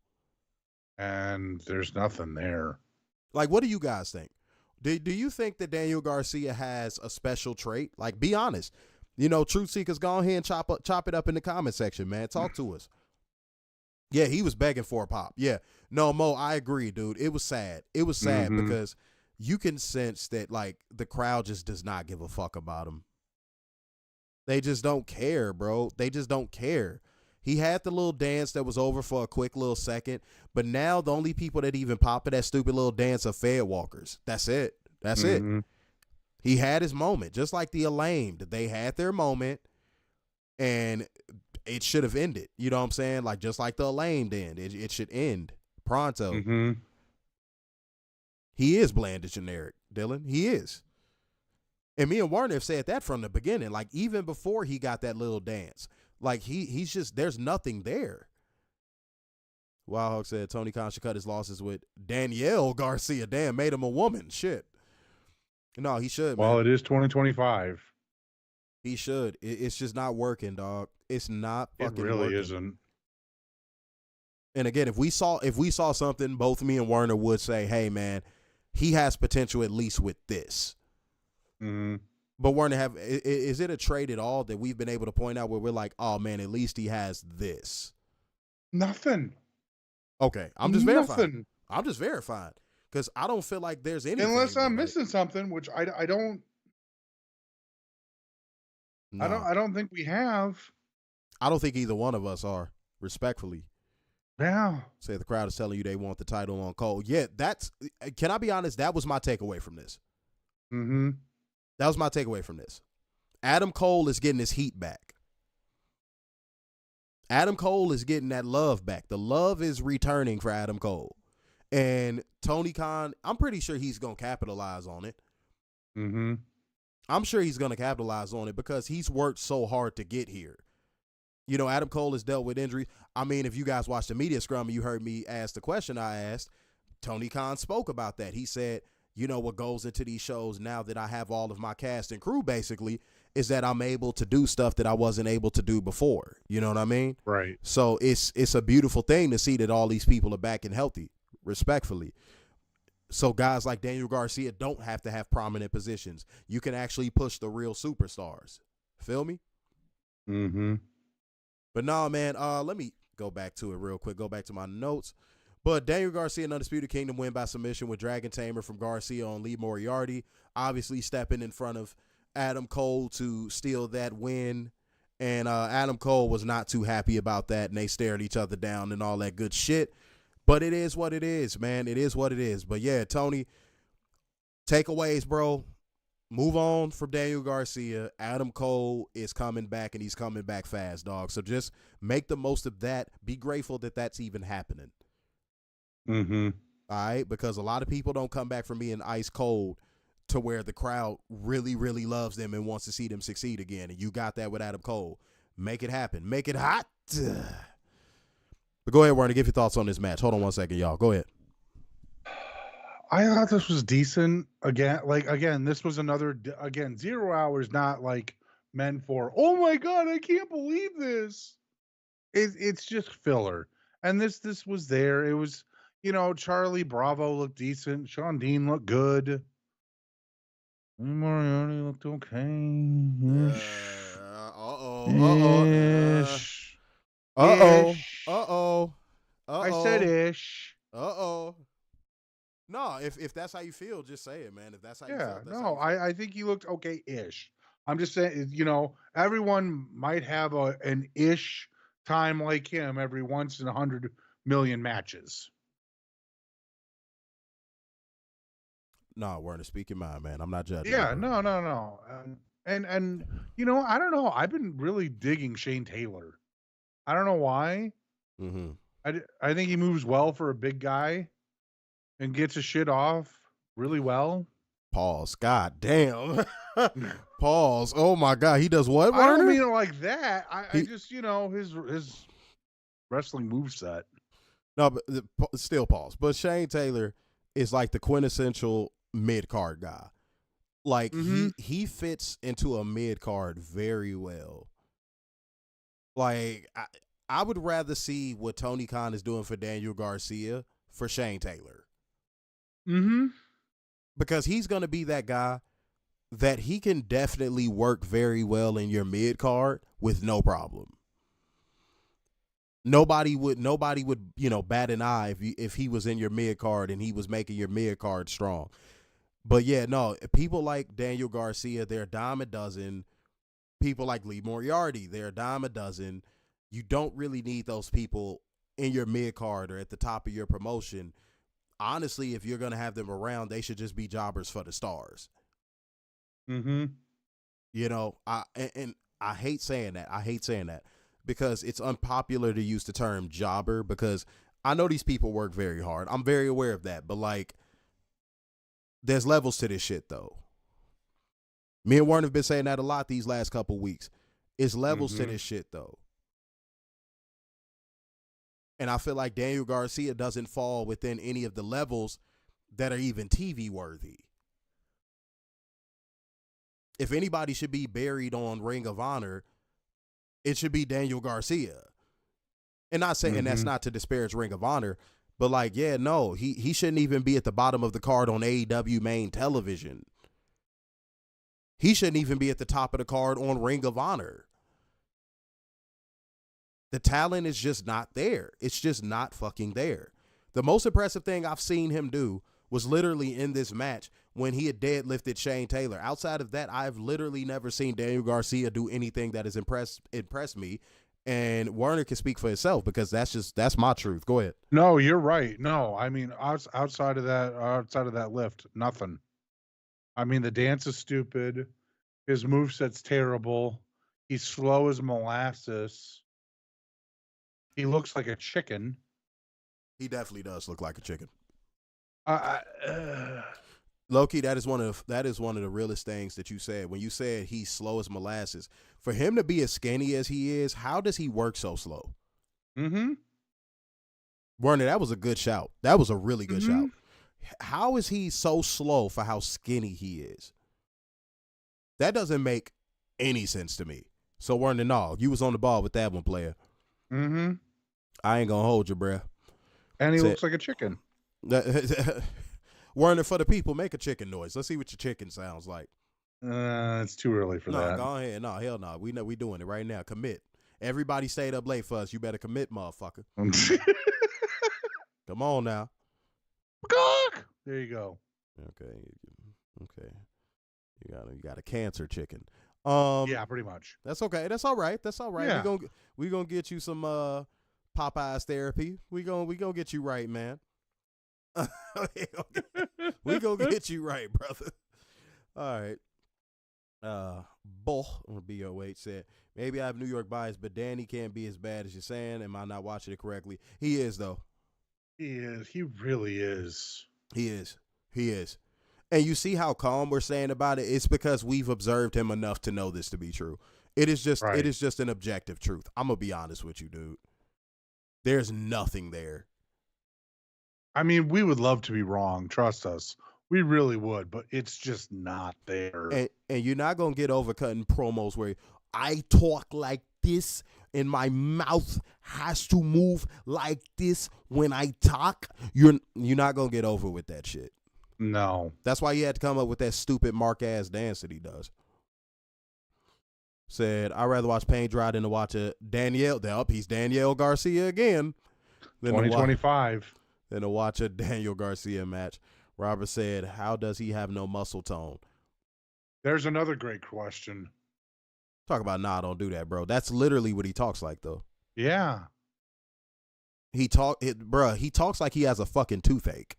And there's nothing there. Like, what do you guys think? Do you think that Daniel Garcia has a special trait? Like, be honest. You know, Truth Seekers, go ahead and chop it up in the comment section, man. Talk to us. Yeah, he was begging for a pop. Yeah. No, Mo, I agree, dude. It was sad. It was sad because you can sense that, like, the crowd just does not give a fuck about him. They just don't care, bro. They just don't care. He had the little dance that was over for a quick little second, but now the only people that even pop at that stupid little dance are Fed Walkers. That's it. That's it. He had his moment, just like the Alamed. They had their moment, and it should have ended. You know what I'm saying? Like, just like the Alamed end. It should end pronto. He is bland and generic, Dylan. He is. And me and Warner have said that from the beginning, like, even before he got that little dance. Like, he's just, there's nothing there. Wild Hawk said Tony Khan should cut his losses with Danielle Garcia. Damn, made him a woman. Shit. No, he should, man. Well, it is 2025. He should. It's just not working, dog. It's not fucking working. It really isn't. And again, if we saw something, both me and Werner would say, hey, man, he has potential at least with this. But Werner, is it a trade at all that we've been able to point out where we're like, oh, man, at least he has this? Nothing. Okay, I'm just verifying. I'm just verifying. Because I don't feel like there's anything. Unless I'm missing something, which I don't. No. I don't think we have. I don't think either one of us are, respectfully. Yeah. Say the crowd is telling you they want the title on Cole. Yeah, can I be honest? That was my takeaway from this. That was my takeaway from this. Adam Cole is getting his heat back. Adam Cole is getting that love back. The love is returning for Adam Cole. And Tony Khan, I'm pretty sure he's going to capitalize on it. I'm sure he's going to capitalize on it because he's worked so hard to get here. You know, Adam Cole has dealt with injuries. I mean, if you guys watched the media scrum and you heard me ask the question I asked, Tony Khan spoke about that. He said, you know, what goes into these shows now that I have all of my cast and crew basically is that I'm able to do stuff that I wasn't able to do before. You know what I mean? Right. So it's a beautiful thing to see that all these people are back and healthy. Respectfully. So guys like Daniel Garcia don't have to have prominent positions. You can actually push the real superstars. Feel me? Mm-hmm. But no, man, let me go back to it real quick. Go back to my notes. But Daniel Garcia and Undisputed Kingdom win by submission with Dragon Tamer from Garcia on Lee Moriarty, obviously stepping in front of Adam Cole to steal that win. And Adam Cole was not too happy about that, and they stared each other down and all that good shit. But it is what it is, man. It is what it is. But yeah, Tony, takeaways, bro. Move on from Daniel Garcia. Adam Cole is coming back, and he's coming back fast, dog. So just make the most of that. Be grateful that that's even happening. Mm-hmm. All right? Because a lot of people don't come back from being ice cold to where the crowd really, really loves them and wants to see them succeed again. And you got that with Adam Cole. Make it happen. Make it hot. But go ahead, Werner. Give your thoughts on this match. Hold on one second, y'all. Go ahead. I thought this was decent. Again, this was another, 0 hours, not like meant for, oh my God, I can't believe this. It's just filler. And this was there. It was, Charlie Bravo looked decent. Sean Dean looked good. Moriarty looked okay. I said ish. No, if that's how you feel, just say it, man. If that's how you Yeah, feel. no, I think he looked okay-ish. I'm just saying, everyone might have an ish time like him every once in 100 million matches. No, Werner, speak your mind, man. I'm not judging. Yeah, no. And I don't know. I've been really digging Shane Taylor. I don't know why. Mm-hmm. I think he moves well for a big guy and gets his shit off really well. Pause. God damn. Pause. Oh my God. He does what, Werner? I don't mean it like that. I just, his wrestling moveset. No, but still pause. But Shane Taylor is like the quintessential mid-card guy. Like, he fits into a mid-card very well. Like, I would rather see what Tony Khan is doing for Daniel Garcia for Shane Taylor. Mm-hmm. Because he's going to be that guy that he can definitely work very well in your mid-card with no problem. Nobody would, bat an eye if he was in your mid-card and he was making your mid-card strong. But yeah, no, people like Daniel Garcia, they're a dime a dozen. People like Lee Moriarty, they're a dime a dozen. You don't really need those people in your mid-card or at the top of your promotion. Honestly, if you're going to have them around, they should just be jobbers for the stars. Mm-hmm. I hate saying that. Because it's unpopular to use the term jobber, because I know these people work very hard. I'm very aware of that. But, like, there's levels to this shit, though. Me and Warren have been saying that a lot these last couple weeks. It's levels to this shit, though. And I feel like Daniel Garcia doesn't fall within any of the levels that are even TV worthy. If anybody should be buried on Ring of Honor, it should be Daniel Garcia. And not saying that's not to disparage Ring of Honor, but like, yeah, no, he shouldn't even be at the bottom of the card on AEW main television. He shouldn't even be at the top of the card on Ring of Honor. The talent is just not there. It's just not fucking there. The most impressive thing I've seen him do was literally in this match when he had deadlifted Shane Taylor. Outside of that, I've literally never seen Daniel Garcia do anything that has impressed me. And Werner can speak for himself because that's my truth. Go ahead. No, you're right. No, I mean, outside of that lift, nothing. I mean, the dance is stupid. His moveset's terrible. He's slow as molasses. He looks like a chicken. He definitely does look like a chicken. Low-key, that is one of the realest things that you said. When you said he's slow as molasses, for him to be as skinny as he is, how does he work so slow? Mm-hmm. Werner, that was a good shout. That was a really good shout. How is he so slow for how skinny he is? That doesn't make any sense to me. So, Werner, no, you was on the ball with that one, player. Mm-hmm. I ain't gonna hold you, bruh. And he looks like a chicken. Warner, for the people, make a chicken noise. Let's see what your chicken sounds like. It's too early for that. No, go ahead. No, hell no. We know we doing it right now. Commit. Everybody stayed up late for us. You better commit, motherfucker. Come on now. There you go. Okay. You got a cancer chicken. Yeah, pretty much. That's okay. That's all right. Yeah. We gonna get you some Popeyes therapy. We gonna get you right, man. we gonna get you right, brother. All right. BOH said, maybe I have New York bias, but Danny can't be as bad as you're saying. Am I not watching it correctly? He is, though. He is. He really is. He is. And you see how calm we're saying about it? It's because we've observed him enough to know this to be true. It is just an objective truth. I'm going to be honest with you, dude. There's nothing there. I mean, we would love to be wrong. Trust us. We really would, but it's just not there. And you're not going to get overcutting promos where I talk like this and my mouth has to move like this when I talk. You're not going to get over with that shit. No. That's why you had to come up with that stupid mark-ass dance that he does. Said, I'd rather watch paint dry than to watch a Danielle. He's Danielle Garcia again. 2025. Than to watch a Daniel Garcia match. Robert said, how does he have no muscle tone? There's another great question. Talk about, don't do that, bro. That's literally what he talks like, though. Yeah. He talks like he has a fucking toothache.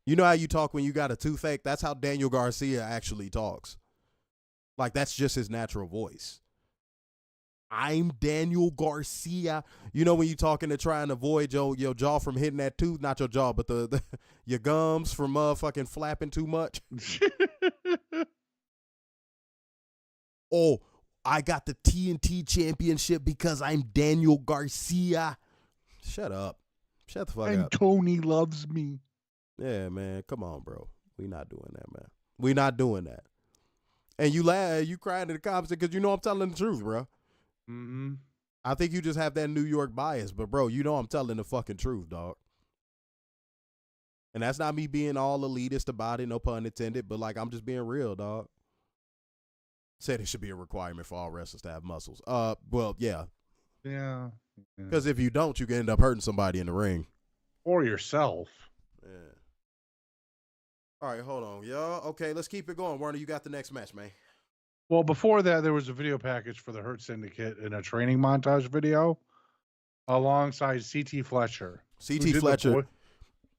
You know how you talk when you got a toothache? That's how Daniel Garcia actually talks. Like, that's just his natural voice. I'm Daniel Garcia. You know when you talking to try and avoid your jaw from hitting that tooth, not your jaw, but your gums from motherfucking flapping too much. Oh, I got the TNT championship because I'm Daniel Garcia. Shut up. Shut the fuck up. And Toni loves me. Yeah, man. Come on, bro. We not doing that, man. We not doing that. And you laugh, you crying in the comments because you know I'm telling the truth, bro. Mm-hmm. I think you just have that New York bias, but bro, you know I'm telling the fucking truth, dog. And that's not me being all elitist about it, no pun intended, but like I'm just being real, dog. Said it should be a requirement for all wrestlers to have muscles. Well, yeah. Yeah. Because if you don't, you can end up hurting somebody in the ring. Or yourself. Yeah. All right, hold on, y'all. Okay, let's keep it going. Warner, you got the next match, man. Well, before that, there was a video package for the Hurt Syndicate and a training montage video alongside CT Fletcher. CT Fletcher.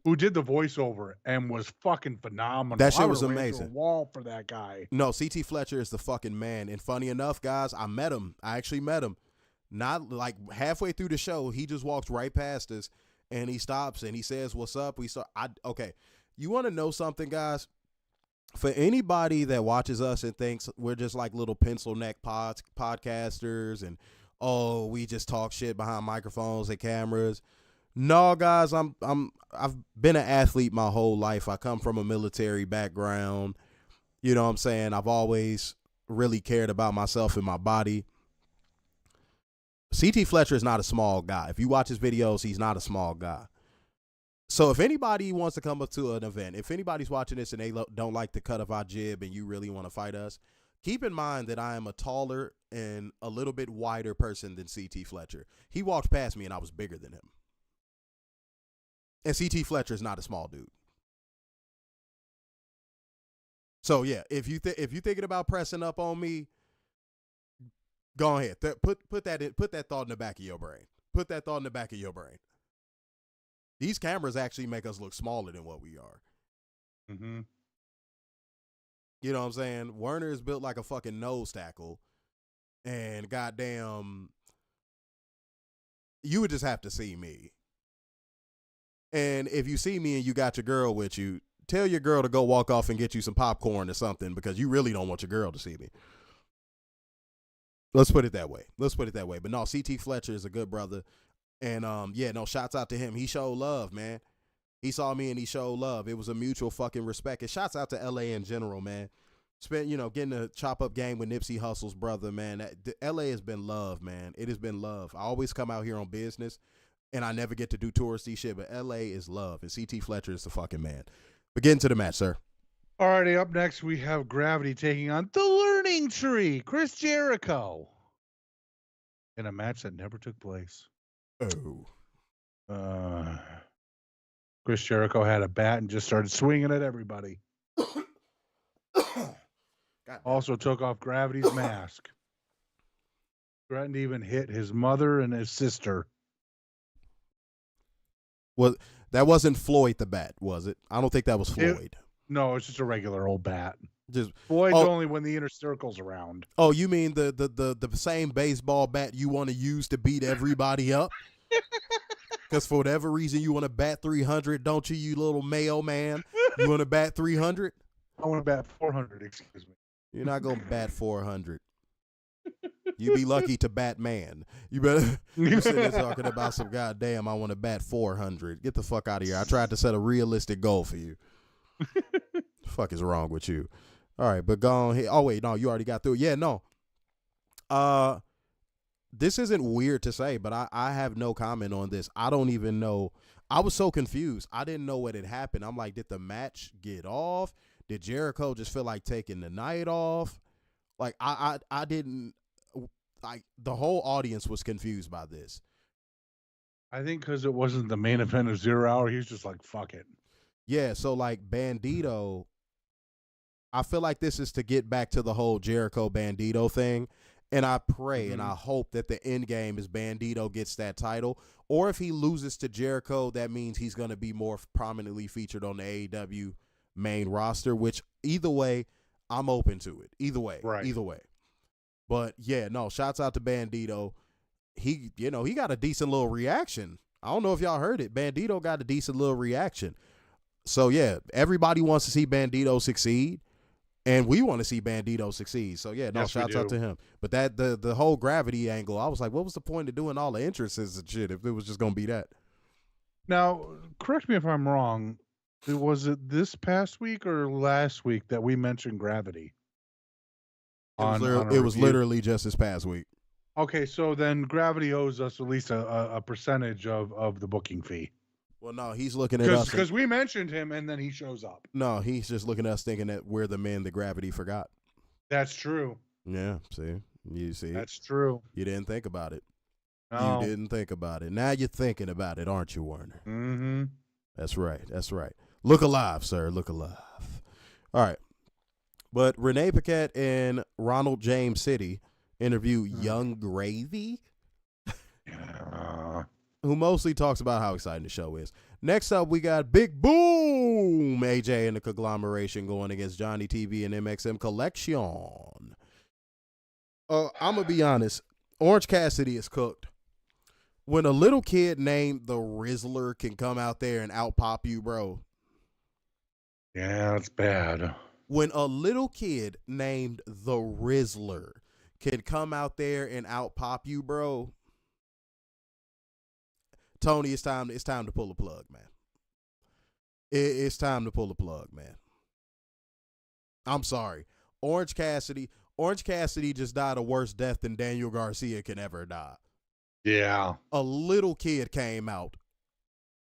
Who did the voiceover and was fucking phenomenal. That shit was amazing. A wall for that guy. No, CT Fletcher is the fucking man. And funny enough, guys, I met him. I actually met him. Not like halfway through the show, he just walks right past us and he stops and he says, "What's up?" Okay. You want to know something, guys? For anybody that watches us and thinks we're just like little pencil neck podcasters and we just talk shit behind microphones and cameras. No, guys, I've been an athlete my whole life. I come from a military background. You know what I'm saying? I've always really cared about myself and my body. CT Fletcher is not a small guy. If you watch his videos, he's not a small guy. So if anybody wants to come up to an event, if anybody's watching this and they don't like the cut of our jib and you really want to fight us, keep in mind that I am a taller and a little bit wider person than CT Fletcher. He walked past me and I was bigger than him. And CT Fletcher is not a small dude. So yeah, if you're thinking about pressing up on me, go ahead. Put that thought in the back of your brain. Put that thought in the back of your brain. These cameras actually make us look smaller than what we are. Mm-hmm. You know what I'm saying? Werner is built like a fucking nose tackle. And goddamn, you would just have to see me. And if you see me and you got your girl with you, tell your girl to go walk off and get you some popcorn or something because you really don't want your girl to see me. Let's put it that way. But no, CT Fletcher is a good brother. And, shouts out to him. He showed love, man. He saw me and he showed love. It was a mutual fucking respect. And shouts out to LA in general, man. Getting a chop up game with Nipsey Hussle's brother, man. LA has been love, man. It has been love. I always come out here on business. and I never get to do touristy shit, but LA is love, and CT Fletcher is the fucking man. But get into the match, sir. Alrighty, up next we have Gravity taking on the Learning Tree, Chris Jericho, in a match that never took place. Chris Jericho had a bat and just started swinging at everybody. Also took off Gravity's mask. Threatened to even hit his mother and his sister. Well, that wasn't Floyd the bat, was it? I don't think that was Floyd. No, it's just a regular old bat. Just Floyd's only when the inner circle's around. Oh, you mean the same baseball bat you want to use to beat everybody up? Because for whatever reason you want to bat 300, don't you, you little mailman? You want to bat 300? I want to bat 400, excuse me. You're not going to bat 400. You be lucky to bat man. You better. You sitting there talking about some goddamn, I want to bat 400. Get the fuck out of here. I tried to set a realistic goal for you. The fuck is wrong with you? All right, but go on here. Oh, wait, no, you already got through. Yeah, no. This isn't weird to say, but I have no comment on this. I don't even know. I was so confused. I didn't know what had happened. I'm like, did the match get off? Did Jericho just feel like taking the night off? Like, I didn't. Like, the whole audience was confused by this. I think because it wasn't the main event of 0 Hour, he was just like, fuck it. Yeah, so like Bandito, I feel like this is to get back to the whole Jericho Bandito thing. And I pray and I hope that the end game is Bandito gets that title. Or if he loses to Jericho, that means he's going to be more prominently featured on the AEW main roster, which either way, I'm open to it. Either way. Right. Either way. But yeah, no, shouts out to Bandito. He got a decent little reaction. I don't know if y'all heard it. Bandito got a decent little reaction. So yeah, everybody wants to see Bandito succeed. And we want to see Bandito succeed. So, yeah, no, yes, shouts out to him. But that the whole Gravity angle, I was like, what was the point of doing all the entrances and shit if it was just going to be that? Now, correct me if I'm wrong. Was it this past week or last week that we mentioned Gravity? It was literally just this past week. Okay, so then Gravity owes us at least a percentage of the booking fee. Well, no, he's looking at us. Because we mentioned him, and then he shows up. No, he's just looking at us thinking that we're the men that Gravity forgot. That's true. Yeah, see? You see? That's true. You didn't think about it. No. You didn't think about it. Now you're thinking about it, aren't you, Werner? Mm-hmm. That's right. That's right. Look alive, sir. Look alive. All right. But Renee Paquette and Ronald James City interview Young Gravy. Who mostly talks about how exciting the show is. Next up, we got Big Boom AJ and the conglomeration going against Johnny TV and MXM Collection. I'm going to be honest. Orange Cassidy is cooked. When a little kid named the Rizzler can come out there and out-pop you, bro. Yeah, that's bad. When a little kid named the Rizzler can come out there and out-pop you, bro. Tony, it's time to pull the plug, man. It's time to pull the plug, man. I'm sorry. Orange Cassidy just died a worse death than Daniel Garcia can ever die. Yeah. A little kid came out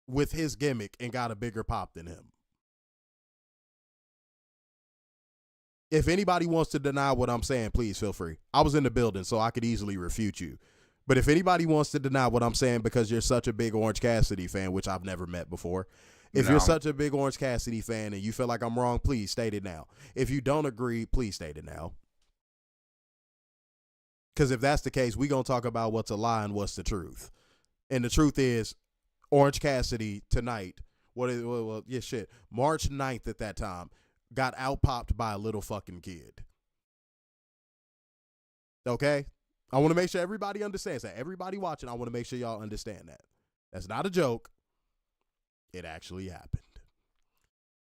with his gimmick and got a bigger pop than him. If anybody wants to deny what I'm saying, please feel free. I was in the building, so I could easily refute you. But if anybody wants to deny what I'm saying because you're such a big Orange Cassidy fan, which I've never met before, if you're such a big Orange Cassidy fan and you feel like I'm wrong, please state it now. If you don't agree, please state it now. Because if that's the case, we're going to talk about what's a lie and what's the truth. And the truth is, Orange Cassidy tonight, March 9th at that time, got out-popped by a little fucking kid. Okay? I want to make sure everybody understands that. Everybody watching, I want to make sure y'all understand that. That's not a joke. It actually happened.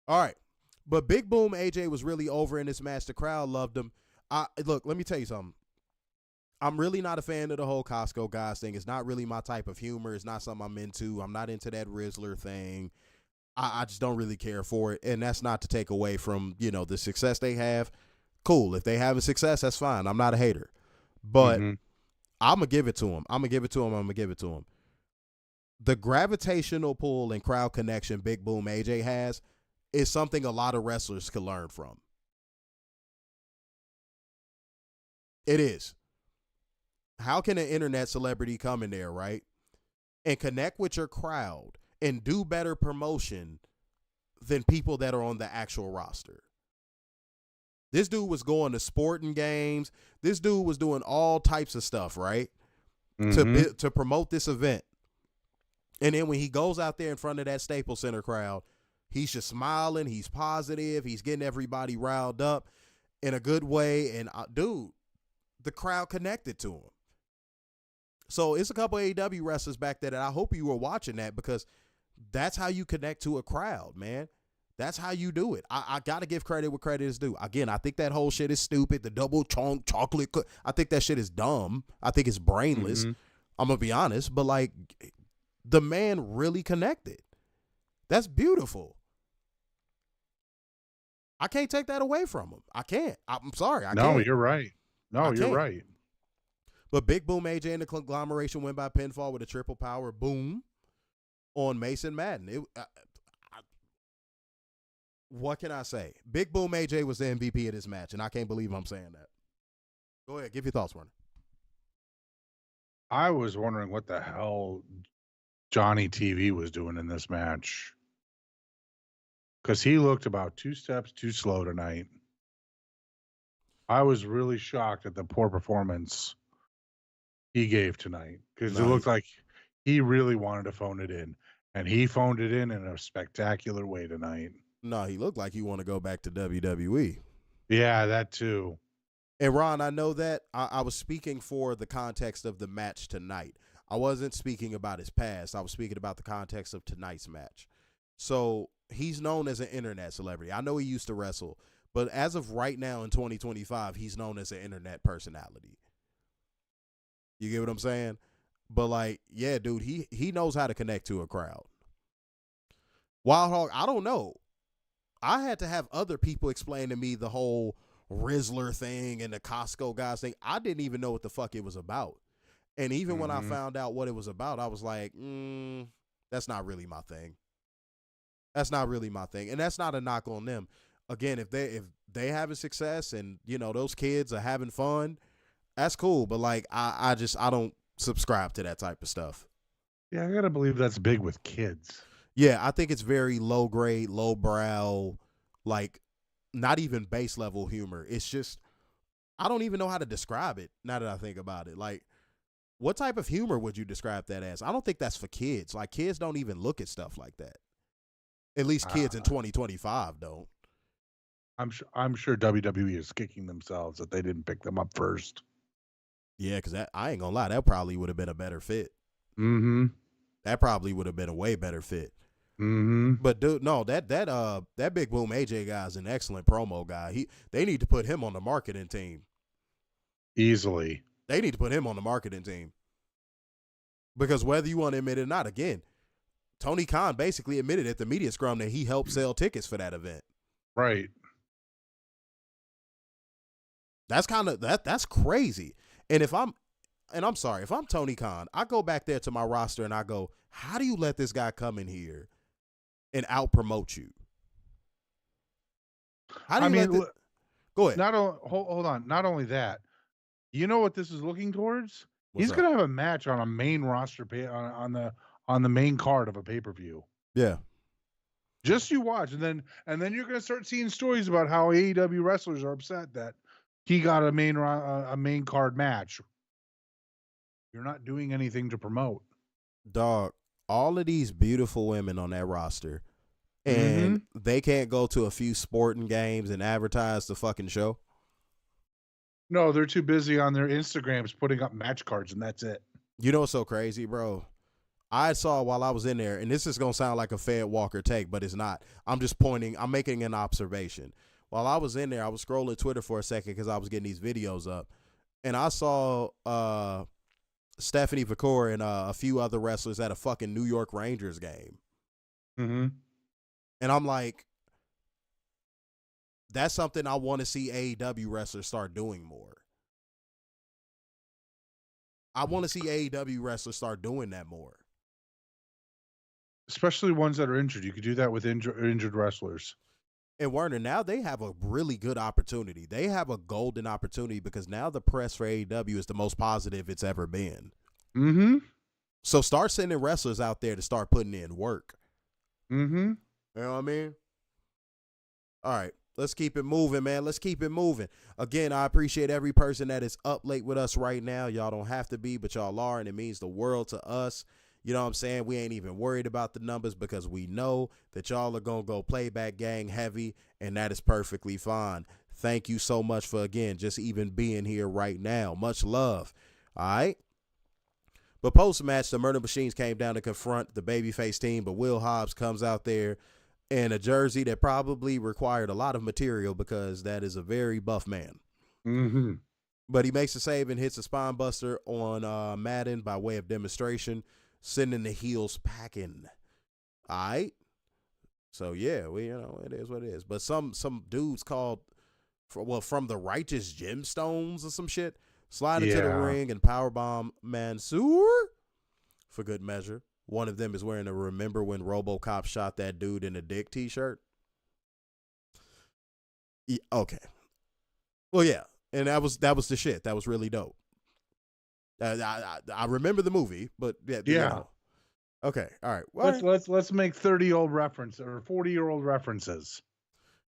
All right. But Big Boom AJ was really over in this match. The crowd loved him. Look, let me tell you something. I'm really not a fan of the whole Costco guys thing. It's not really my type of humor. It's not something I'm into. I'm not into that Rizzler thing. I just don't really care for it. And that's not to take away from, the success they have. Cool. If they have a success, that's fine. I'm not a hater. But I'm going to give it to him. the gravitational pull and crowd connection Big Boom AJ has is something a lot of wrestlers can learn from. It is. How can an internet celebrity come in there, right, and connect with your crowd and do better promotion than people that are on the actual roster? This dude was going to sporting games. This dude was doing all types of stuff, right, to promote this event. And then when he goes out there in front of that Staples Center crowd, he's just smiling. He's positive. He's getting everybody riled up in a good way. And, dude, the crowd connected to him. So it's a couple AEW wrestlers back there that I hope you were watching that, because that's how you connect to a crowd, man. That's how you do it. I got to give credit where credit is due. Again, I think that whole shit is stupid. The double chocolate. I think that shit is dumb. I think it's brainless. I'm going to be honest. But, like, the man really connected. That's beautiful. I can't take that away from him. I can't. I'm sorry. I can't. No, you're right. No, you're right. But Big Boom AJ and the conglomeration went by pinfall with a triple power boom on Mason Madden. What can I say? Big Boom AJ was the MVP of this match, and I can't believe I'm saying that. Go ahead. Give your thoughts, Werner. I was wondering what the hell Johnny TV was doing in this match, because he looked about 2 steps too slow tonight. I was really shocked at the poor performance he gave tonight, because it looked like he really wanted to phone it in, and he phoned it in a spectacular way tonight. No, he looked like he want to go back to WWE. Yeah, that too. And Ron, I know that I was speaking for the context of the match tonight. I wasn't speaking about his past. I was speaking about the context of tonight's match. So he's known as an internet celebrity. I know he used to wrestle, but as of right now in 2025, he's known as an internet personality. You get what I'm saying? But, like, yeah, dude, he knows how to connect to a crowd. Wild Hog, I don't know. I had to have other people explain to me the whole Rizzler thing and the Costco guys thing. I didn't even know what the fuck it was about. And even when I found out what it was about, I was like, that's not really my thing. That's not really my thing. And that's not a knock on them. Again, if they having success and, you know, those kids are having fun, that's cool. But, like, I don't subscribe to that type of stuff. Yeah, I gotta believe that's big with kids. Yeah, I think it's very low grade, low brow, like not even base level humor. It's just, I don't even know how to describe it now that I think about it. Like, what type of humor would you describe that as? I don't think that's for kids. Like, kids don't even look at stuff like that. At least kids in 2025 don't. I'm sure WWE is kicking themselves that they didn't pick them up first. Yeah, because I ain't gonna lie, that probably would have been a better fit. That probably would have been a way better fit. But dude, no, that Big Boom AJ guy is an excellent promo guy. They need to put him on the marketing team. Easily. They need to put him on the marketing team. Because whether you want to admit it or not, again, Tony Khan basically admitted at the media scrum that he helped sell tickets for that event. Right. That's that's crazy. And I'm sorry, if I'm Tony Khan, I go back there to my roster and I go, how do you let this guy come in here and out promote you? How do you go ahead. Hold on. Not only that, you know what this is looking towards? He's going to have a match on a main roster on the main card of a pay-per-view. Yeah. Just you watch, and then you're going to start seeing stories about how AEW wrestlers are upset that he got a main card match. You're not doing anything to promote. Dog, all of these beautiful women on that roster, and they can't go to a few sporting games and advertise the fucking show? No, they're too busy on their Instagrams putting up match cards, and that's it. You know what's so crazy, bro? I saw while I was in there, and this is going to sound like a Fed Walker take, but it's not. I'm making an observation. While I was in there, I was scrolling Twitter for a second because I was getting these videos up, and I saw Stephanie Vicor and a few other wrestlers at a fucking New York Rangers game. And I'm like, that's something I want to see AEW wrestlers start doing more. I want to see AEW wrestlers start doing that more. especially ones that are injured. You could do that with injured wrestlers. And Werner, now they have a really good opportunity. They have a golden opportunity because now the press for AEW is the most positive it's ever been. Mm-hmm. So start sending wrestlers out there to start putting in work. Mm-hmm. You know what I mean? All right. Let's keep it moving, man. Let's keep it moving. Again, I appreciate every person that is up late with us right now. Y'all don't have to be, but y'all are, and it means the world to us. You know what I'm saying? We ain't even worried about the numbers because we know that y'all are going to go playback gang heavy, and that is perfectly fine. Thank you so much for, again, just even being here right now. Much love. All right? But post-match, the Murder Machines came down to confront the babyface team, but Will Hobbs comes out there in a jersey that probably required a lot of material because that is a very buff man. Mm-hmm. But he makes a save and hits a spine buster on Madden by way of demonstration, sending the heels packing. All right? So, yeah, it is what it is. But some dudes called, from the Righteous Gemstones or some shit, slide into the ring and powerbomb Mansoor for good measure. One of them is wearing a Remember When RoboCop Shot That Dude in a Dick t-shirt. Yeah, okay. Well, yeah. And that was the shit. That was really dope. I remember the movie, but yeah. You know. Okay. All right. Well, let's make 30-year-old reference or 40-year-old references.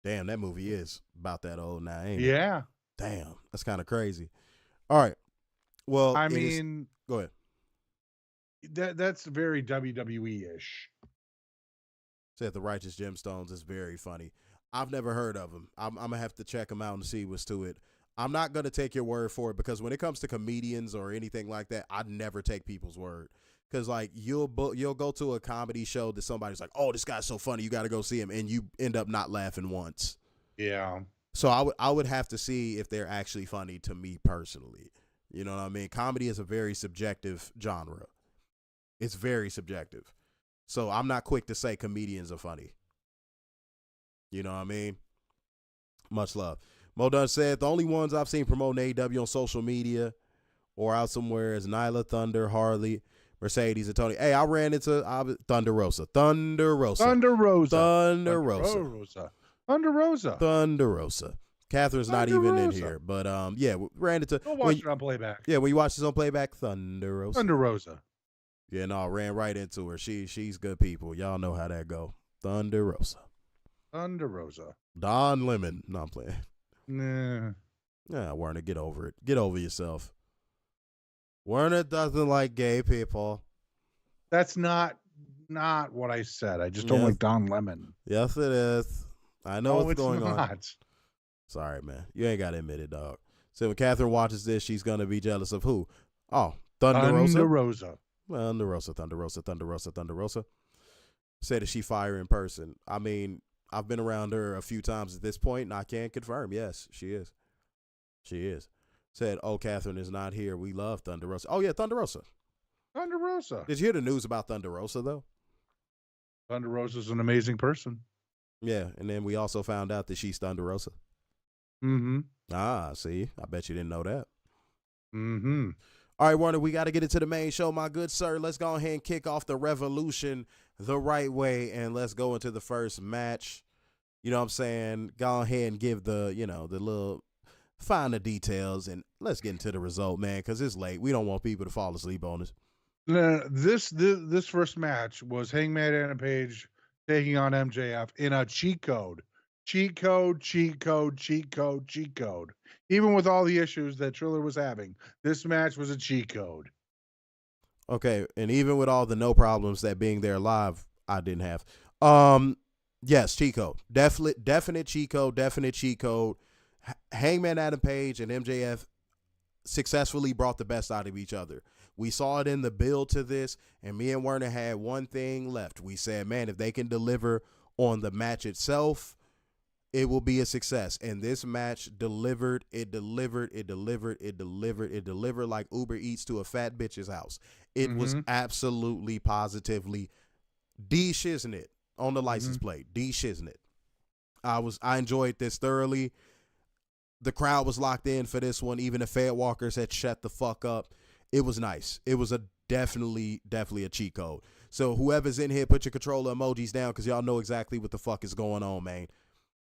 Damn, that movie is about that old now, ain't it? Yeah. Damn, that's kind of crazy. All right. Well, I mean, go ahead. That's very WWE-ish. Said the Righteous Gemstones is very funny. I've never heard of them. I'm gonna have to check them out and see what's to it. I'm not gonna take your word for it because when it comes to comedians or anything like that, I never take people's word. Because like you'll go to a comedy show that somebody's like, oh, this guy's so funny, you got to go see him, and you end up not laughing once. Yeah. So I would have to see if they're actually funny to me personally. You know what I mean? Comedy is a very subjective genre. It's very subjective. So I'm not quick to say comedians are funny. You know what I mean? Much love. Mo Dunn said, the only ones I've seen promoting AEW on social media or out somewhere is Nyla, Thunder, Harley, Mercedes, and Toni. Hey, I ran into Thunder Rosa. Catherine's not even in here. But, yeah, we ran into. Go watch it on playback. Yeah, when you watch this on playback, Thunder Rosa. Yeah, no, ran right into her. She's good people. Y'all know how that go. Thunder Rosa. Don Lemon. No, I'm playing. Nah. Yeah, Werner, get over it. Get over yourself. Werner doesn't like gay people. That's not what I said. I just don't like Don Lemon. Yes, it is. I know what's going on. Not. Sorry, man. You ain't got to admit it, dog. So when Catherine watches this, she's going to be jealous of who? Oh, Thunder Rosa. Well, Thunder Rosa. Said that she fire in person. I mean, I've been around her a few times at this point, and I can confirm, yes, she is. She is. Said, oh, Catherine is not here. We love Thunder Rosa. Oh, yeah, Thunder Rosa. Did you hear the news about Thunder Rosa, though? Thunder Rosa's an amazing person. Yeah, and then we also found out that she's Thunder Rosa. Mm-hmm. Ah, see? I bet you didn't know that. Mm-hmm. All right, Warner, we got to get into the main show, my good sir. Let's go ahead and kick off the Revolution the right way, and let's go into the first match. You know what I'm saying? Go ahead and give the little finer details, and let's get into the result, man, because it's late. We don't want people to fall asleep on us. This first match was Hangman Adam Page taking on MJF in a cheat code. Cheat code. Even with all the issues that Triller was having, this match was a cheat code. Okay, and even with all the no problems that being there live, I didn't have. Yes, cheat code. Definite cheat code. Hangman Adam Page and MJF successfully brought the best out of each other. We saw it in the build to this, and me and Werner had one thing left. We said, man, if they can deliver on the match itself, it will be a success. And this match delivered. It delivered like Uber Eats to a fat bitch's house. It was absolutely, positively D-shiznit on the license plate. D-shiznit. I enjoyed this thoroughly. The crowd was locked in for this one. Even the Fed Walkers had shut the fuck up. It was nice. It was definitely a cheat code. So whoever's in here, put your controller emojis down because y'all know exactly what the fuck is going on, man.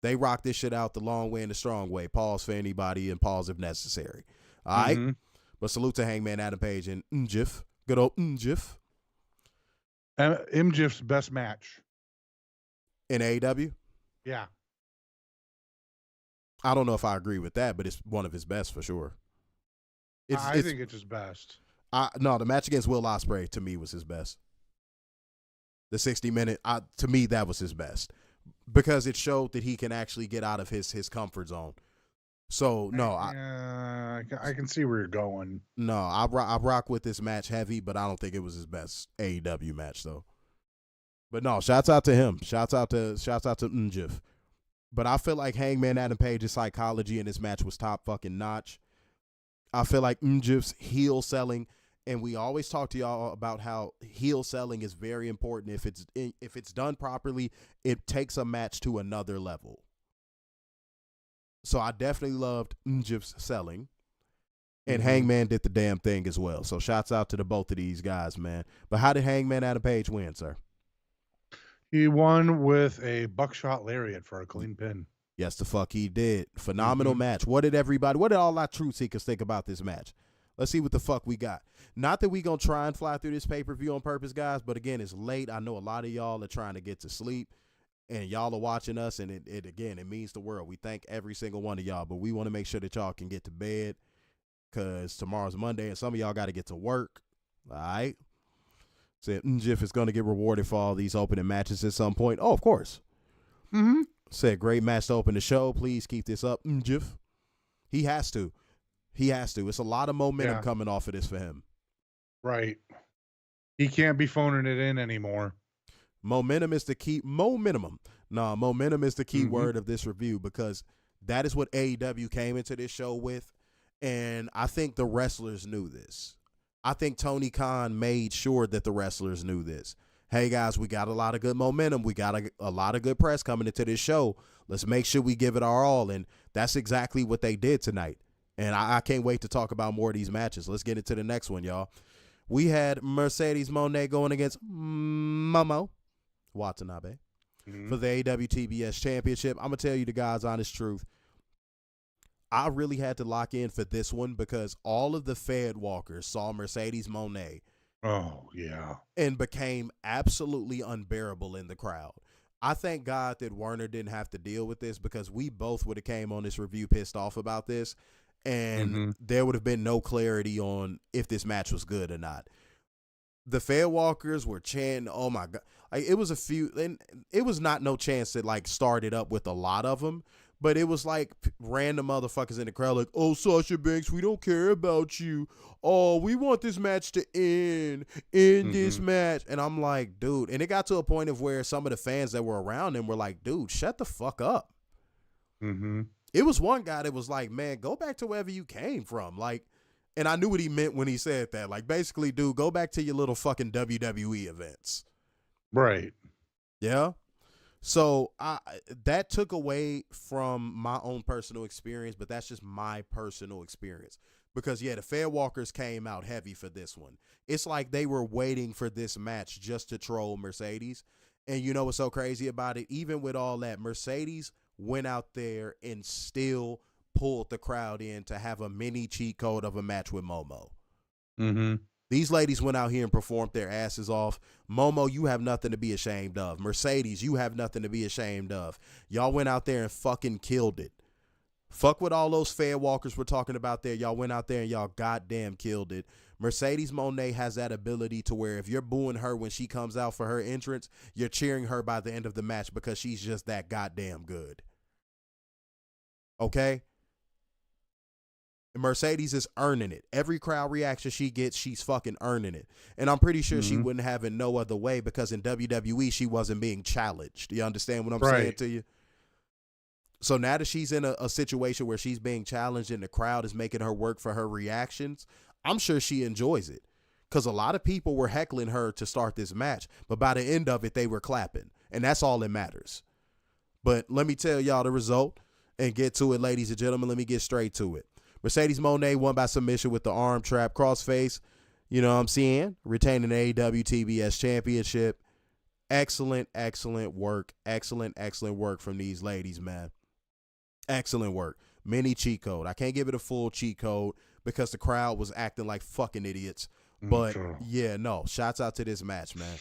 They rock this shit out the long way and the strong way. Pause for anybody and pause if necessary. All right? But salute to Hangman Adam Page and MJF. Good old MJF. MJF's best match. In AEW? Yeah. I don't know if I agree with that, but it's one of his best for sure. I think it's his best. No, the match against Will Ospreay to me was his best. The 60-minute, to me, that was his best. Because it showed that he can actually get out of his comfort zone. So, no. I can see where you're going. No, I rock with this match heavy, but I don't think it was his best AEW match, though. But no, shouts out to him. Shouts out to MJF. But I feel like Hangman Adam Page's psychology in this match was top fucking notch. I feel like MJF's heel selling, and we always talk to y'all about how heel selling is very important. If it's done properly, it takes a match to another level. So I definitely loved MJF's selling, and Hangman did the damn thing as well. So shouts out to the both of these guys, man. But how did Hangman Adam Page win, sir? He won with a buckshot lariat for a clean pin. Yes, the fuck he did. Phenomenal match. What did all our truth seekers think about this match? Let's see what the fuck we got. Not that we gonna try and fly through this pay-per-view on purpose, guys, but again, it's late. I know a lot of y'all are trying to get to sleep, and y'all are watching us, and it means the world. We thank every single one of y'all, but we want to make sure that y'all can get to bed because tomorrow's Monday, and some of y'all got to get to work. All right? Said MJF is going to get rewarded for all these opening matches at some point. Oh, of course. Said great match to open the show. Please keep this up, MJF. He has to. It's a lot of momentum coming off of this for him. Right. He can't be phoning it in anymore. Momentum is the key. Momentum is the key word of this review because that is what AEW came into this show with, and I think the wrestlers knew this. I think Tony Khan made sure that the wrestlers knew this. Hey, guys, we got a lot of good momentum. We got a lot of good press coming into this show. Let's make sure we give it our all, and that's exactly what they did tonight. And I can't wait to talk about more of these matches. Let's get into the next one, y'all. We had Mercedes Moné going against Momo Watanabe for the AEW TBS Championship. I'm going to tell you the guys' honest truth. I really had to lock in for this one because all of the Fed walkers saw Mercedes Moné. Oh, yeah. And became absolutely unbearable in the crowd. I thank God that Werner didn't have to deal with this because we both would have came on this review pissed off about this. And there would have been no clarity on if this match was good or not. The Fair Walkers were chanting, oh my God. Like, it was a few, and it was not no chance that like started up with a lot of them, but it was like random motherfuckers in the crowd like, oh, Sasha Banks, we don't care about you. Oh, we want this match to end this match. And I'm like, dude, and it got to a point of where some of the fans that were around him were like, dude, shut the fuck up. It was one guy that was like, man, go back to wherever you came from. Like, and I knew what he meant when he said that. Like, basically, dude, go back to your little fucking WWE events. Right. Yeah. So that took away from my own personal experience, but that's just my personal experience. Because, yeah, the Fair Walkers came out heavy for this one. It's like they were waiting for this match just to troll Mercedes. And you know what's so crazy about it? Even with all that, Mercedes went out there and still pulled the crowd in to have a mini cheat code of a match with Momo. These ladies went out here and performed their asses off. Momo, you have nothing to be ashamed of. Mercedes, you have nothing to be ashamed of. Y'all went out there and fucking killed it. Fuck what all those Fair Walkers were talking about there. Y'all went out there and y'all goddamn killed it. Mercedes Moné has that ability to where if you're booing her when she comes out for her entrance, you're cheering her by the end of the match because she's just that goddamn good. Okay? Mercedes is earning it. Every crowd reaction she gets, she's fucking earning it. And I'm pretty sure she wouldn't have it no other way because in WWE, she wasn't being challenged. You understand what I'm saying to you? So now that she's in a situation where she's being challenged and the crowd is making her work for her reactions, I'm sure she enjoys it. Because a lot of people were heckling her to start this match, but by the end of it, they were clapping. And that's all that matters. But let me tell y'all the result and get to it, ladies and gentlemen. Let me get straight to it. Mercedes Moné won by submission with the arm trap crossface. You know what I'm saying? Retaining the AEW TBS Championship. Excellent work. Excellent work from these ladies, man. Excellent work. Mini cheat code. I can't give it a full cheat code because the crowd was acting like fucking idiots. But yeah, no. Shouts out to this match, man.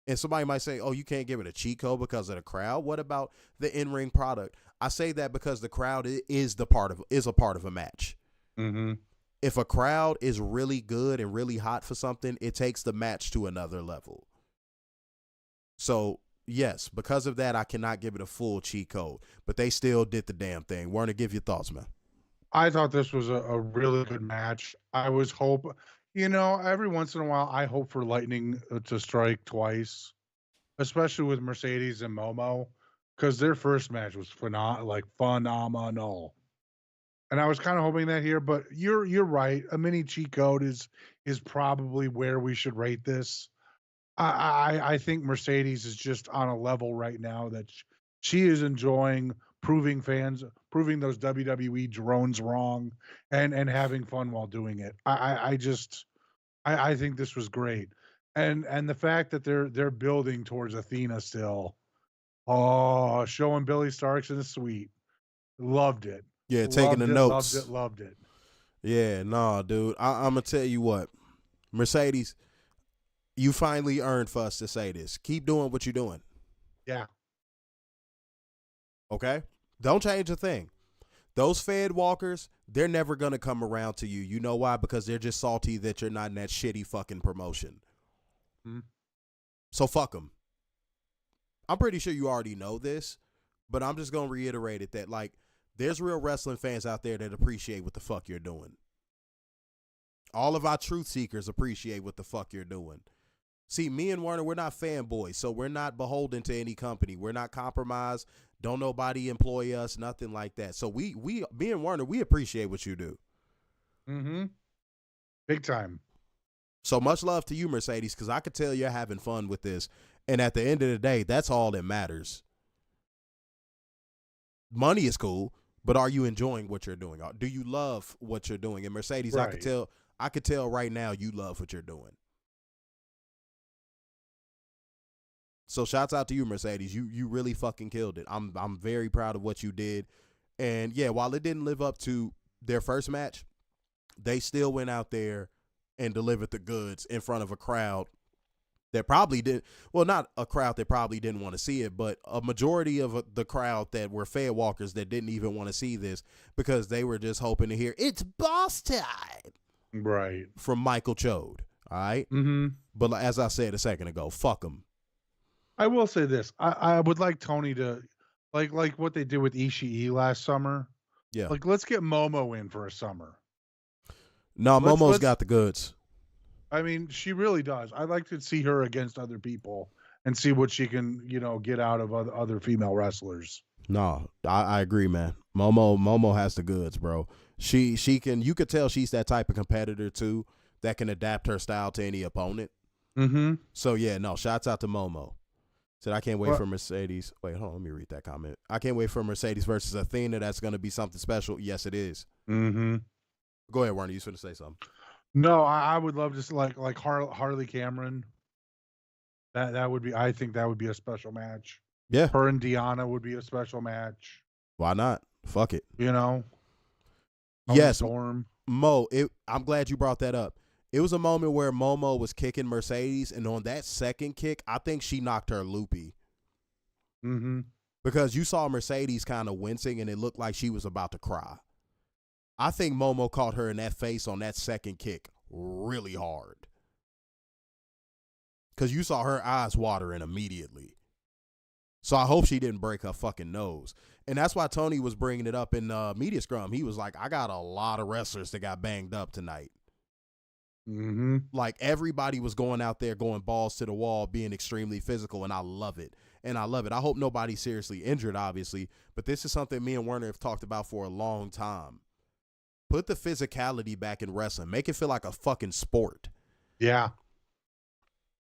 And somebody might say, oh, you can't give it a cheat code because of the crowd. What about the in-ring product? I say that because the crowd is a part of a match. Mm-hmm. If a crowd is really good and really hot for something, it takes the match to another level. So, yes, because of that, I cannot give it a full cheat code. But they still did the damn thing. Werner, give your thoughts, man. I thought this was a really good match. I was every once in a while, I hope for Lightning to strike twice, especially with Mercedes and Momo, because their first match was phenomenal. And I was kind of hoping that here, but you're right. A mini cheat code is probably where we should rate this. I think Mercedes is just on a level right now that she is enjoying proving those WWE drones wrong and having fun while doing it. I think this was great. And the fact that they're building towards Athena still. Oh, showing Billy Starks in the suite. Loved it. Yeah, taking the notes. Loved it. Yeah, nah, dude. I'm going to tell you what. Mercedes, you finally earned for us to say this. Keep doing what you're doing. Yeah. Okay? Don't change a thing. Those Fed walkers, they're never going to come around to you. You know why? Because they're just salty that you're not in that shitty fucking promotion. Mm-hmm. So fuck them. I'm pretty sure you already know this, but I'm just going to reiterate it that, like, there's real wrestling fans out there that appreciate what the fuck you're doing. All of our truth seekers appreciate what the fuck you're doing. See, me and Werner, we're not fanboys, so we're not beholden to any company. We're not compromised. Don't nobody employ us, nothing like that. So me and Werner, we appreciate what you do. Mm-hmm. Big time. So much love to you, Mercedes, because I could tell you're having fun with this. And at the end of the day, that's all that matters. Money is cool, but are you enjoying what you're doing? Do you love what you're doing? And Mercedes, right. I could tell right now you love what you're doing. So shouts out to you, Mercedes. You really fucking killed it. I'm very proud of what you did. And yeah, while it didn't live up to their first match, they still went out there and delivered the goods in front of a crowd that probably did, well, not a crowd that probably didn't want to see it, but a majority of the crowd that were Fed walkers that didn't even want to see this because they were just hoping to hear, it's boss time. Right. From Michael Chode. All right. Mm-hmm. But as I said a second ago, fuck them. I will say this. I would like Toni to, like what they did with Ishii last summer. Yeah. Like, let's get Momo in for a summer. No, Momo's got the goods. I mean, she really does. I'd like to see her against other people and see what she can, get out of other female wrestlers. No, I agree, man. Momo has the goods, bro. She can, you could tell she's that type of competitor too that can adapt her style to any opponent. Mm-hmm. So yeah, no, shouts out to Momo. Said I can't wait for Mercedes. Wait, hold on, let me read that comment. I can't wait for Mercedes versus Athena. That's going to be something special. Yes, it is. Mm-hmm. Go ahead, Warner. You was going to say something. No, I would love to see like Harley Cameron. That would be. I think that would be a special match. Yeah, her and Deanna would be a special match. Why not? Fuck it. Yes, Storm. Mo. I'm glad you brought that up. It was a moment where Momo was kicking Mercedes, and on that second kick, I think she knocked her loopy. Mm-hmm. Because you saw Mercedes kind of wincing, and it looked like she was about to cry. I think Momo caught her in that face on that second kick really hard. Because you saw her eyes watering immediately. So I hope she didn't break her fucking nose. And that's why Toni was bringing it up in Media Scrum. He was like, I got a lot of wrestlers that got banged up tonight. Mm-hmm. Like, everybody was going out there going balls to the wall, being extremely physical, and I love it. I hope nobody's seriously injured, obviously, but this is something me and Werner have talked about for a long time. Put the physicality back in wrestling. Make it feel like a fucking sport. Yeah.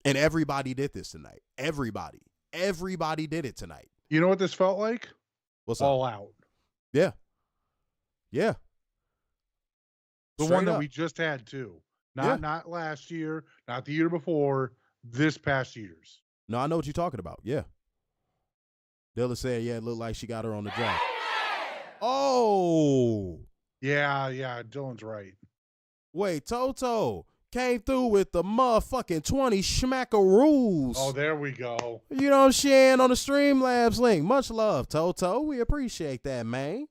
And everybody did this tonight. Everybody did it tonight. You know what this felt like? What's All up? Out. Yeah. Yeah. The Straight one that up. we just had too. Not last year, not the year before, this past year's. No, I know what you're talking about. Yeah. Dilla said, yeah, it looked like she got her on the job. Oh. Yeah, Dylan's right. Wait, Toto came through with the motherfucking 20 schmackaroos. Oh, there we go. You know what I'm saying? On the Streamlabs link. Much love, Toto. We appreciate that, man.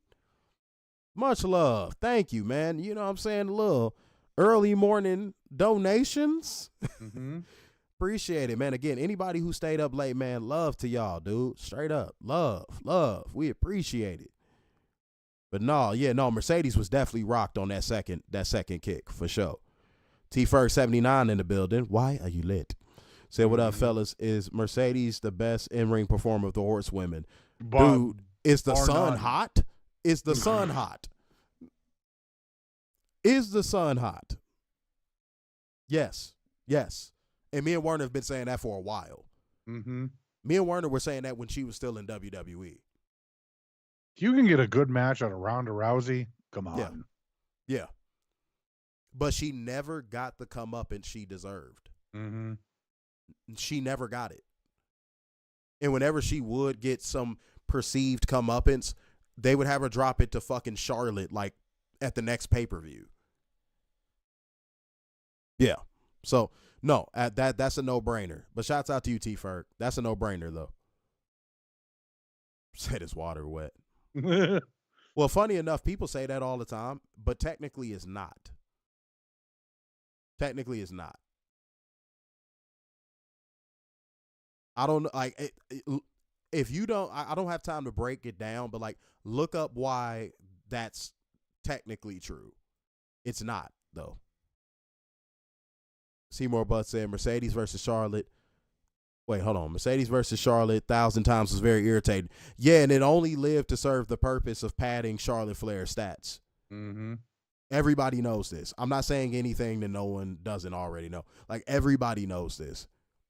Much love. Thank you, man. You know what I'm saying? A little early morning donations. Mm-hmm. Appreciate it, man. Again, anybody who stayed up late, man, love to y'all, dude. Straight up. Love. We appreciate it. But no, Mercedes was definitely rocked on that second kick for sure. T-Ferg 79 in the building. Why are you lit? Said, what up, fellas? Is Mercedes the best in-ring performer of the horsewomen? Dude, is the sun hot? Is the sun hot? Is the sun hot? Yes. And me and Werner have been saying that for a while. Mm-hmm. Me and Werner were saying that when she was still in WWE. You can get a good match out of Ronda Rousey. Come on. Yeah. But she never got the comeuppance she deserved. Mm-hmm. She never got it. And whenever she would get some perceived comeuppance, they would have her drop it to fucking Charlotte, like, at the next pay-per-view. Yeah. So, no, that's a no-brainer. But shouts out to you, T-Ferg. That's a no-brainer, though. Said his water wet. Well, funny enough, people say that all the time, but technically it's not. Technically it's not. I don't like if you don't. I don't have time to break it down, but like look up why that's technically true. It's not though. Seymour Butt said Mercedes versus Charlotte. Wait, hold on. Mercedes versus Charlotte 1,000 times was very irritating. Yeah, and it only lived to serve the purpose of padding Charlotte Flair's stats. Mm-hmm. Everybody knows this. I'm not saying anything that no one doesn't already know. Like, everybody knows this.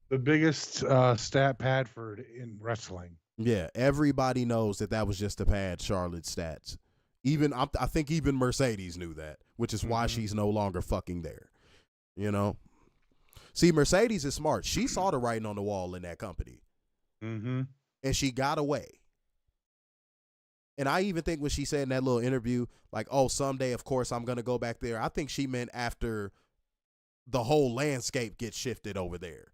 The biggest stat Padford in wrestling. Yeah, everybody knows that was just to pad Charlotte's stats. I think even Mercedes knew that, which is why she's no longer fucking there. You know? See, Mercedes is smart. She saw the writing on the wall in that company. Mm-hmm. And she got away. And I even think when she said in that little interview, like, oh, someday, of course, I'm going to go back there. I think she meant after the whole landscape gets shifted over there.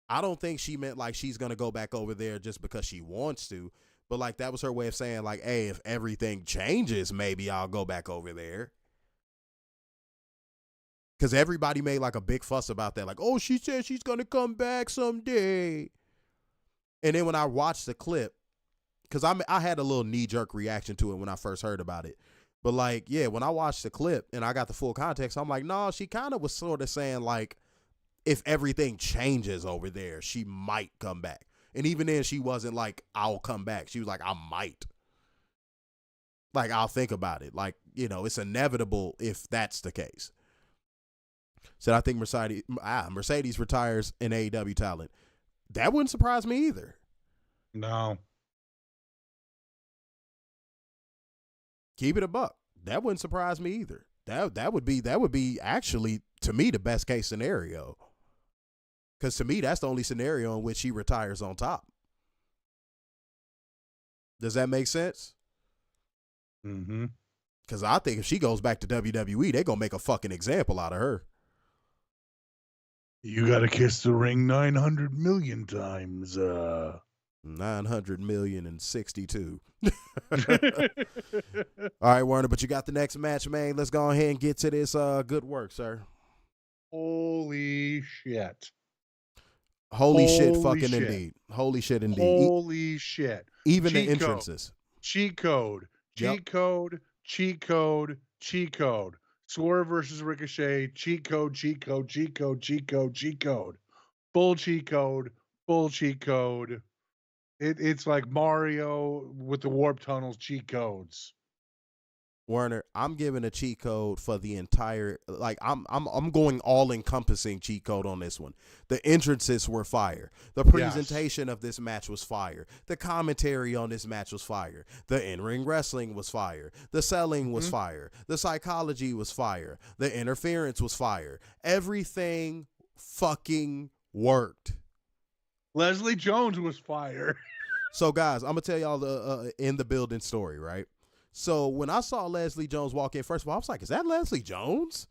I don't think she meant like she's going to go back over there just because she wants to. But like that was her way of saying like, hey, if everything changes, maybe I'll go back over there. Because everybody made like a big fuss about that. Like, oh, she said she's going to come back someday. And then when I watched the clip, because I had a little knee-jerk reaction to it when I first heard about it. But like, yeah, when I watched the clip and I got the full context, I'm like, no, she kind of was sort of saying like, if everything changes over there, she might come back. And even then, she wasn't like, I'll come back. She was like, I might. Like, I'll think about it. Like, you know, it's inevitable if that's the case. Said, I think Mercedes retires in AEW talent. That wouldn't surprise me either. No. Keep it a buck. That wouldn't surprise me either. That would be actually, to me, the best case scenario. Because to me, that's the only scenario in which she retires on top. Does that make sense? Mm-hmm. Because I think if she goes back to WWE, they're going to make a fucking example out of her. You got to kiss the ring 900 million times. 900,062. All right, Werner, but you got the next match, man. Let's go ahead and get to this good work, sir. Holy shit. Holy shit fucking shit. Indeed. Holy shit indeed. Holy shit. Even cheat the entrances. Cheat code. Cheat code. Cheat code. Cheat code. Swerve versus Ricochet. Cheat code. Cheat code. Cheat code. Cheat code. Cheat code. Full cheat code. Full cheat code. It's like Mario with the warp tunnels cheat codes. Werner, I'm giving a cheat code for the entire, like, I'm going all encompassing cheat code on this one. The entrances were fire. The presentation of this match was fire. The commentary on this match was fire. The in-ring wrestling was fire. The selling was fire. The psychology was fire. The interference was fire. Everything fucking worked. Leslie Jones was fire. So guys, I'm gonna tell y'all the in the building story, right? So when I saw Leslie Jones walk in, first of all, I was like, is that Leslie Jones?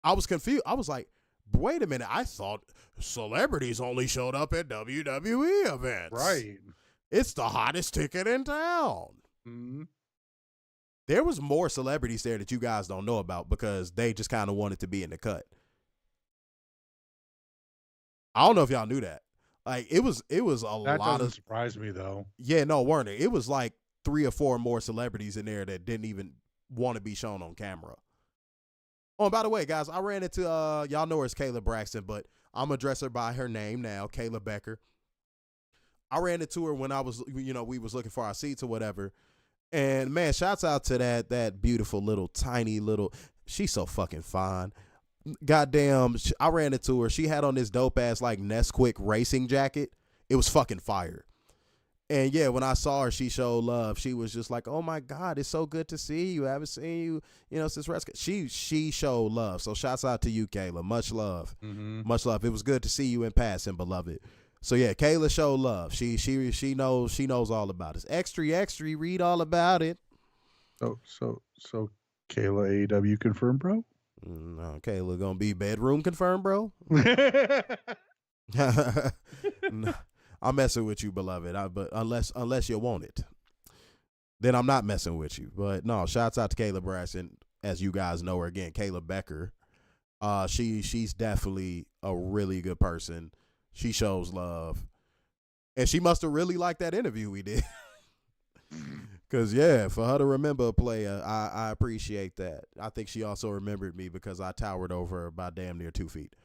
I was confused. I was like, wait a minute. I thought celebrities only showed up at WWE events. Right. It's the hottest ticket in town. Mm-hmm. There was more celebrities there that you guys don't know about because they just kind of wanted to be in the cut. I don't know if y'all knew that. Like, it was a lot That doesn't of surprise me, though. Yeah, no, Werner. It was like 3 or 4 more celebrities in there that didn't even want to be shown on camera. Oh, and by the way, guys, I ran into y'all know her as Kayla Braxton, but I'm gonna address her by her name now, Kayla Becker. I ran into her when I was, we was looking for our seats or whatever. And man, shouts out to that beautiful little tiny little. She's so fucking fine. Goddamn, I ran into her. She had on this dope ass like Nesquik racing jacket. It was fucking fire. And yeah, when I saw her, she showed love. She was just like, "Oh my God, it's so good to see you. I haven't seen you, since Rescue." She showed love. So shouts out to you, Kayla. Much love, much love. It was good to see you in passing, beloved. So yeah, Kayla showed love. She knows all about it. Extra, read all about it. So Kayla AEW confirmed, bro. No, Kayla gonna be bedroom confirmed, bro. No, I'm messing with you, beloved. But unless you want it, then I'm not messing with you. But no, shouts out to Kayla Braxton, as you guys know her again, Kayla Becker. She's definitely a really good person. She shows love, and she must have really liked that interview we did. Cause yeah, for her to remember a player, I appreciate that. I think she also remembered me because I towered over her by damn near 2 feet.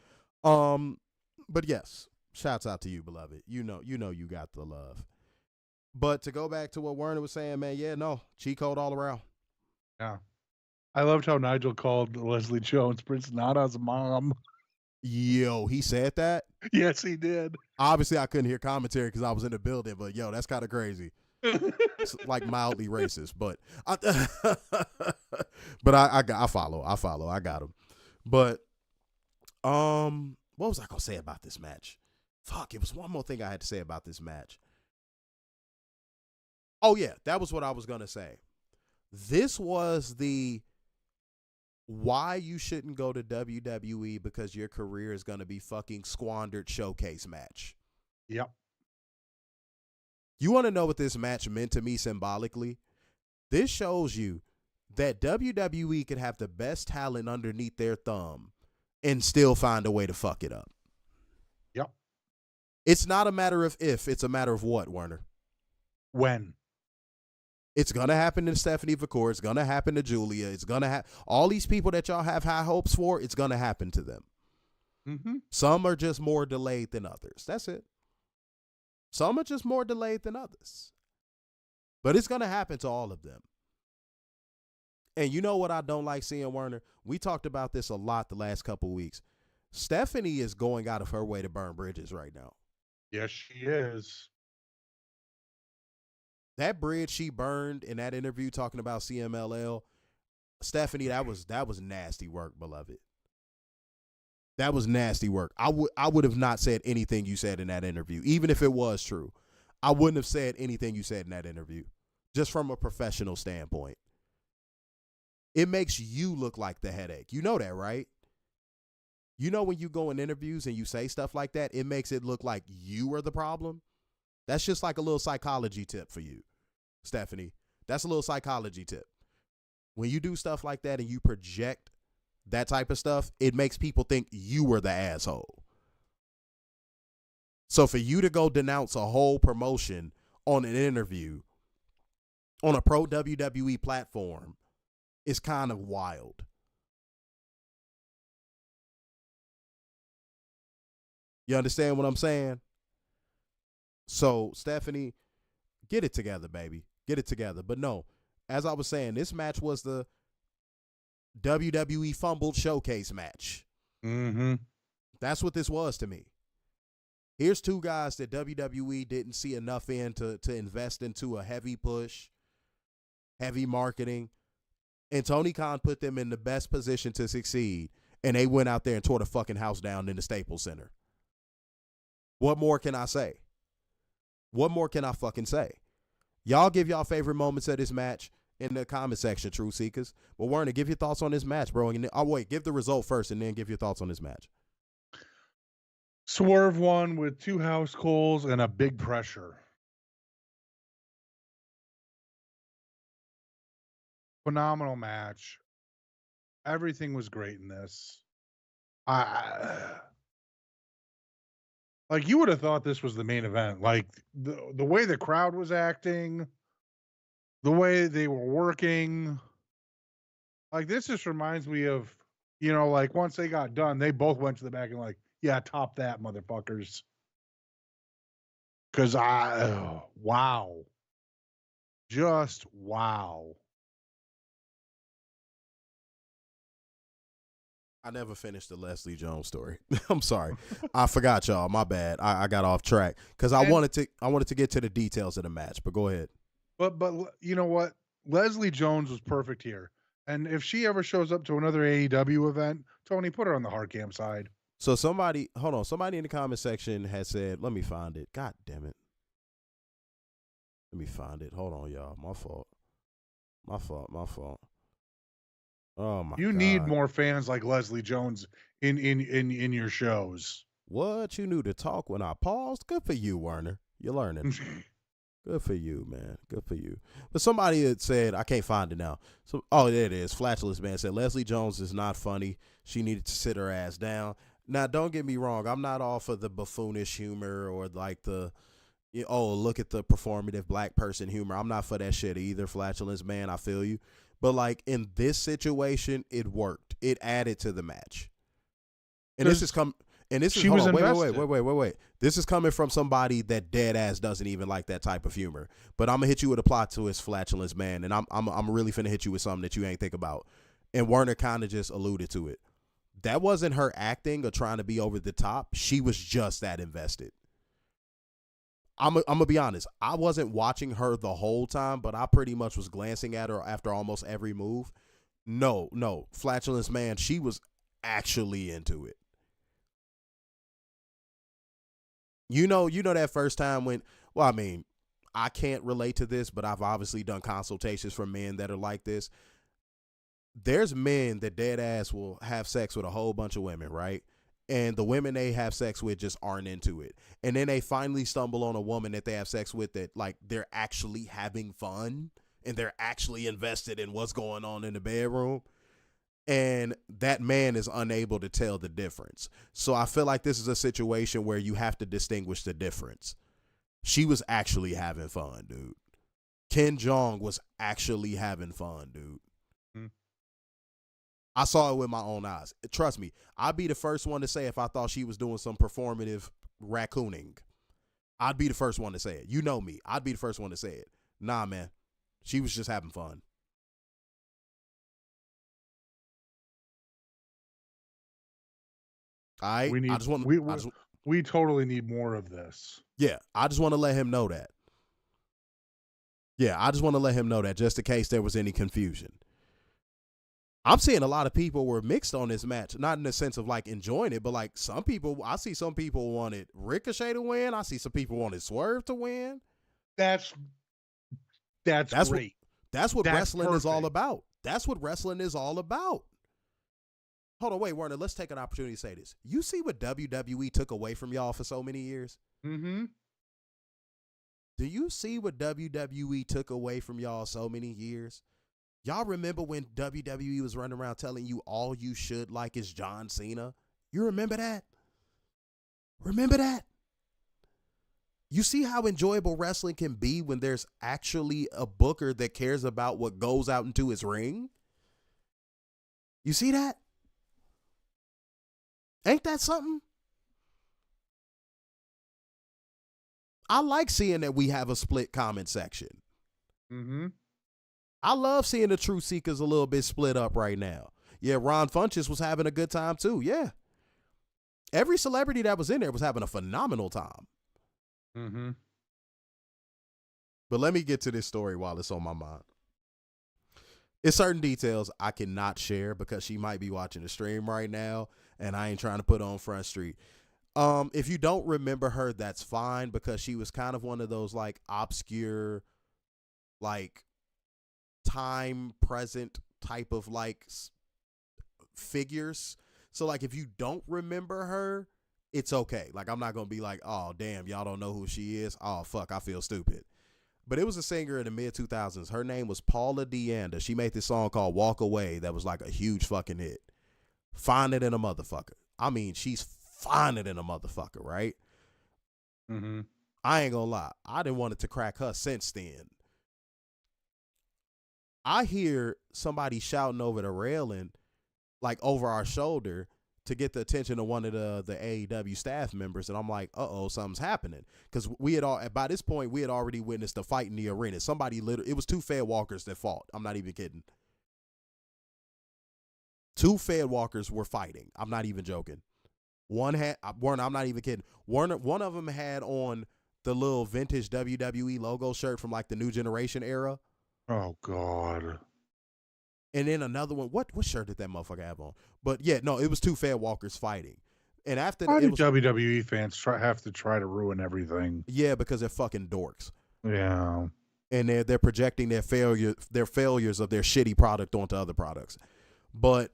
But yes, shouts out to you, beloved. You know you got the love. But to go back to what Werner was saying, man, yeah, no, cheat code all around. Yeah, I loved how Nigel called Leslie Jones Prince Nana's mom. Yo, he said that? Yes, he did. Obviously, I couldn't hear commentary because I was in the building, but yo, that's kind of crazy. It's like mildly racist, but I follow. I got him. But what was I gonna say about this match? Fuck, it was one more thing I had to say about this match. Oh yeah, that was what I was gonna say. This was the why you shouldn't go to WWE because your career is gonna be fucking squandered showcase match. Yep. You want to know what this match meant to me symbolically? This shows you that WWE could have the best talent underneath their thumb and still find a way to fuck it up. Yep. It's not a matter of if, it's a matter of what, Werner? When? It's going to happen to Stephanie Vacour. It's going to happen to Julia. It's going to happen. All these people that y'all have high hopes for, it's going to happen to them. Mm-hmm. Some are just more delayed than others. That's it. Some are just more delayed than others. But it's going to happen to all of them. And you know what I don't like seeing, Werner? We talked about this a lot the last couple weeks. Stephanie is going out of her way to burn bridges right now. Yes, she is. That bridge she burned in that interview talking about CMLL, Stephanie, that was nasty work, beloved. That was nasty work. I would have not said anything you said in that interview, even if it was true. I wouldn't have said anything you said in that interview, just from a professional standpoint. It makes you look like the headache. You know that, right? You know when you go in interviews and you say stuff like that, it makes it look like you are the problem. That's just like a little psychology tip for you, Stephanie. That's a little psychology tip. When you do stuff like that and you project that type of stuff, it makes people think you were the asshole. So for you to go denounce a whole promotion on an interview on a pro WWE platform is kind of wild. You understand what I'm saying? So, Stephanie, get it together, baby. Get it together. But no, as I was saying, this match was the WWE fumbled showcase match. Mm-hmm. That's what this was to me. Here's two guys that WWE didn't see enough in to invest into a heavy push, heavy marketing, and Tony Khan put them in the best position to succeed, and they went out there and tore the fucking house down in the Staples Center. What more can I say? What more can I fucking say? Y'all give y'all favorite moments of this match in the comment section, True Seekers. But Werner, give your thoughts on this match, bro. And wait, give the result first and then give your thoughts on this match. Swerve won with 2 house calls and a big pressure. Phenomenal match. Everything was great in this. Like, you would have thought this was the main event. Like, the way the crowd was acting, the way they were working. Like, this just reminds me of, like, once they got done, they both went to the back and like, yeah, top that, motherfuckers. Because wow. Just wow. I never finished the Leslie Jones story. I'm sorry. I forgot, y'all. My bad. I got off track because I wanted to get to the details of the match, but go ahead. But you know what? Leslie Jones was perfect here. And if she ever shows up to another AEW event, Tony, put her on the hard cam side. So somebody in the comment section has said, let me find it. God damn it. Let me find it. Hold on, y'all. My fault. Oh my God. You need more fans like Leslie Jones in your shows. What? You knew to talk when I paused? Good for you, Werner. You're learning. Good for you, man. Good for you. But somebody had said, I can't find it now. So, there it is. Flatulence Man said, Leslie Jones is not funny. She needed to sit her ass down. Now, don't get me wrong. I'm not all for the buffoonish humor or like the, look at the performative black person humor. I'm not for that shit either, Flatulence Man. I feel you. But like in this situation, it worked. It added to the match. And this is wait. This is coming from somebody that dead ass doesn't even like that type of humor. But I'm gonna hit you with a plot twist, Flatulence Man, and I'm really finna hit you with something that you ain't think about. And Werner kind of just alluded to it. That wasn't her acting or trying to be over the top. She was just that invested. I'm gonna be honest. I wasn't watching her the whole time, but I pretty much was glancing at her after almost every move. No, Flatulence Man, she was actually into it. You know that first time when, well, I mean, I can't relate to this, but I've obviously done consultations for men that are like this. There's men that dead ass will have sex with a whole bunch of women, right? And the women they have sex with just aren't into it. And then they finally stumble on a woman that they have sex with that, like, they're actually having fun and they're actually invested in what's going on in the bedroom. And that man is unable to tell the difference. So I feel like this is a situation where you have to distinguish the difference. She was actually having fun, dude. Ken Jeong was actually having fun, dude. I saw it with my own eyes. Trust me, I'd be the first one to say if I thought she was doing some performative raccooning. I'd be the first one to say it. You know me. I'd be the first one to say it. Nah, man. She was just having fun. All right? We totally need more of this. Yeah, I just want to let him know that. Yeah, I just want to let him know that just in case there was any confusion. I'm seeing a lot of people were mixed on this match, not in the sense of like enjoying it, but like I see some people wanted Ricochet to win. I see some people wanted Swerve to win. That's great. That's what wrestling is all about. That's what wrestling is all about. Hold on, wait, Werner, let's take an opportunity to say this. You see what WWE took away from y'all for so many years? Mm-hmm. Do you see what WWE took away from y'all so many years? Y'all remember when WWE was running around telling you all you should like is John Cena? You remember that? Remember that? You see how enjoyable wrestling can be when there's actually a booker that cares about what goes out into his ring? You see that? Ain't that something? I like seeing that we have a split comment section. Mm-hmm. I love seeing the Truth Seekers a little bit split up right now. Yeah, Ron Funches was having a good time too. Yeah. Every celebrity that was in there was having a phenomenal time. Mm-hmm. But let me get to this story while it's on my mind. It's certain details I cannot share because she might be watching the stream right now, and I ain't trying to put on Front Street. If you don't remember her, that's fine, because she was kind of one of those like obscure, like time present type of like figures. So like if you don't remember her, it's okay. Like I'm not gonna be like, oh damn, y'all don't know who she is. Oh fuck, I feel stupid. But it was a singer in the mid 2000s. Her name was Paula Deanda. She made this song called Walk Away that was like a huge fucking hit. Finer than a motherfucker. I mean, she's finer than a motherfucker, right? Mm-hmm. I ain't gonna lie. I didn't want it to crack her since then. I hear somebody shouting over the railing, like over our shoulder, to get the attention of one of the AEW staff members, and I'm like, uh-oh, something's happening. Because by this point, we had already witnessed a fight in the arena. It was two Fed Walkers that fought. I'm not even kidding. Two Fed Walkers were fighting. I'm not even joking. I'm not even kidding. One of them had on the little vintage WWE logo shirt from like the New Generation era. Oh, God. And then another one, what shirt did that motherfucker have on? But yeah, no, it was two Fed Walkers fighting. And after Why do WWE fans have to try to ruin everything? Yeah, because they're fucking dorks. Yeah. And they're projecting their failures of their shitty product onto other products. But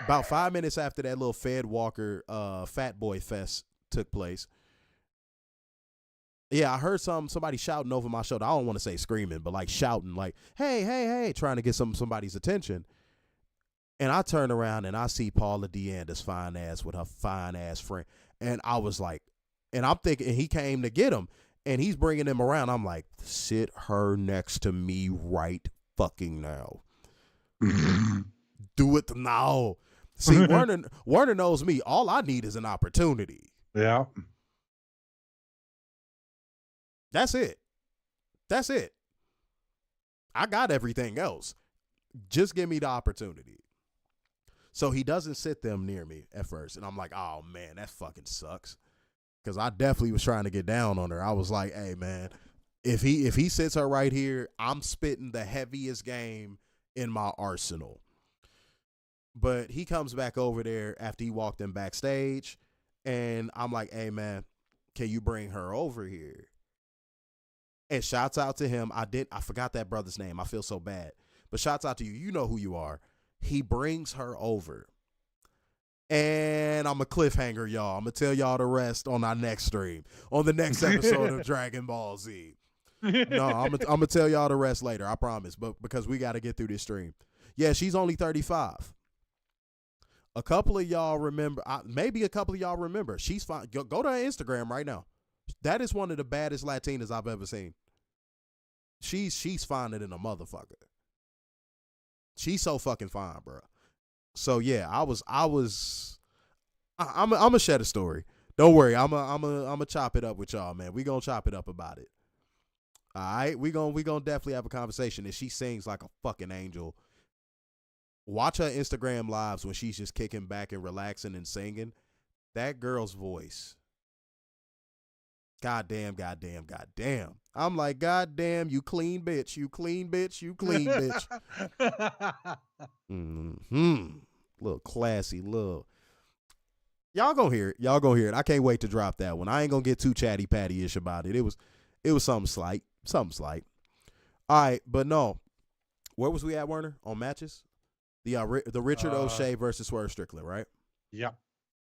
about 5 minutes after that little Fed Walker Fat Boy Fest took place, yeah, I heard somebody shouting over my shoulder. I don't want to say screaming, but like shouting, like, hey, hey, hey, trying to get somebody's attention. And I turn around and I see Paula Deanda's fine ass with her fine ass friend. And I was like, and I'm thinking, he came to get him and he's bringing him around. I'm like, sit her next to me right fucking now. Do it now. See, Warner knows me. All I need is an opportunity. Yeah. That's it. That's it. I got everything else. Just give me the opportunity. So he doesn't sit them near me at first. And I'm like, oh, man, that fucking sucks. Because I definitely was trying to get down on her. I was like, hey, man, if he sits her right here, I'm spitting the heaviest game in my arsenal. But he comes back over there after he walked in backstage. And I'm like, hey, man, can you bring her over here? And shouts out to him. I forgot that brother's name. I feel so bad. But shouts out to you. You know who you are. He brings her over. And I'm a cliffhanger, y'all. I'm going to tell y'all the rest on our next stream. On the next episode of Dragon Ball Z. No, I'm going to tell y'all the rest later. I promise. But because we got to get through this stream. Yeah, she's only 35. A couple of y'all remember. Maybe a couple of y'all remember. She's fine. Go to her Instagram right now. That is one of the baddest Latinas I've ever seen. She's finer than a motherfucker. She's so fucking fine, bro. So yeah, I'm gonna share the story. Don't worry, I'm gonna chop it up with y'all, man. We gonna chop it up about it. All right, we gonna definitely have a conversation. And she sings like a fucking angel. Watch her Instagram lives when she's just kicking back and relaxing and singing. That girl's voice. Goddamn. I'm like, goddamn, you clean bitch. Little classy, little. Y'all gonna hear it. I can't wait to drop that one. I ain't gonna get too chatty patty-ish about it. It was something slight. All right, but no. Where was we at, Werner? On matches? The Richard O'Shea versus Swerve Strickland, right? Yep.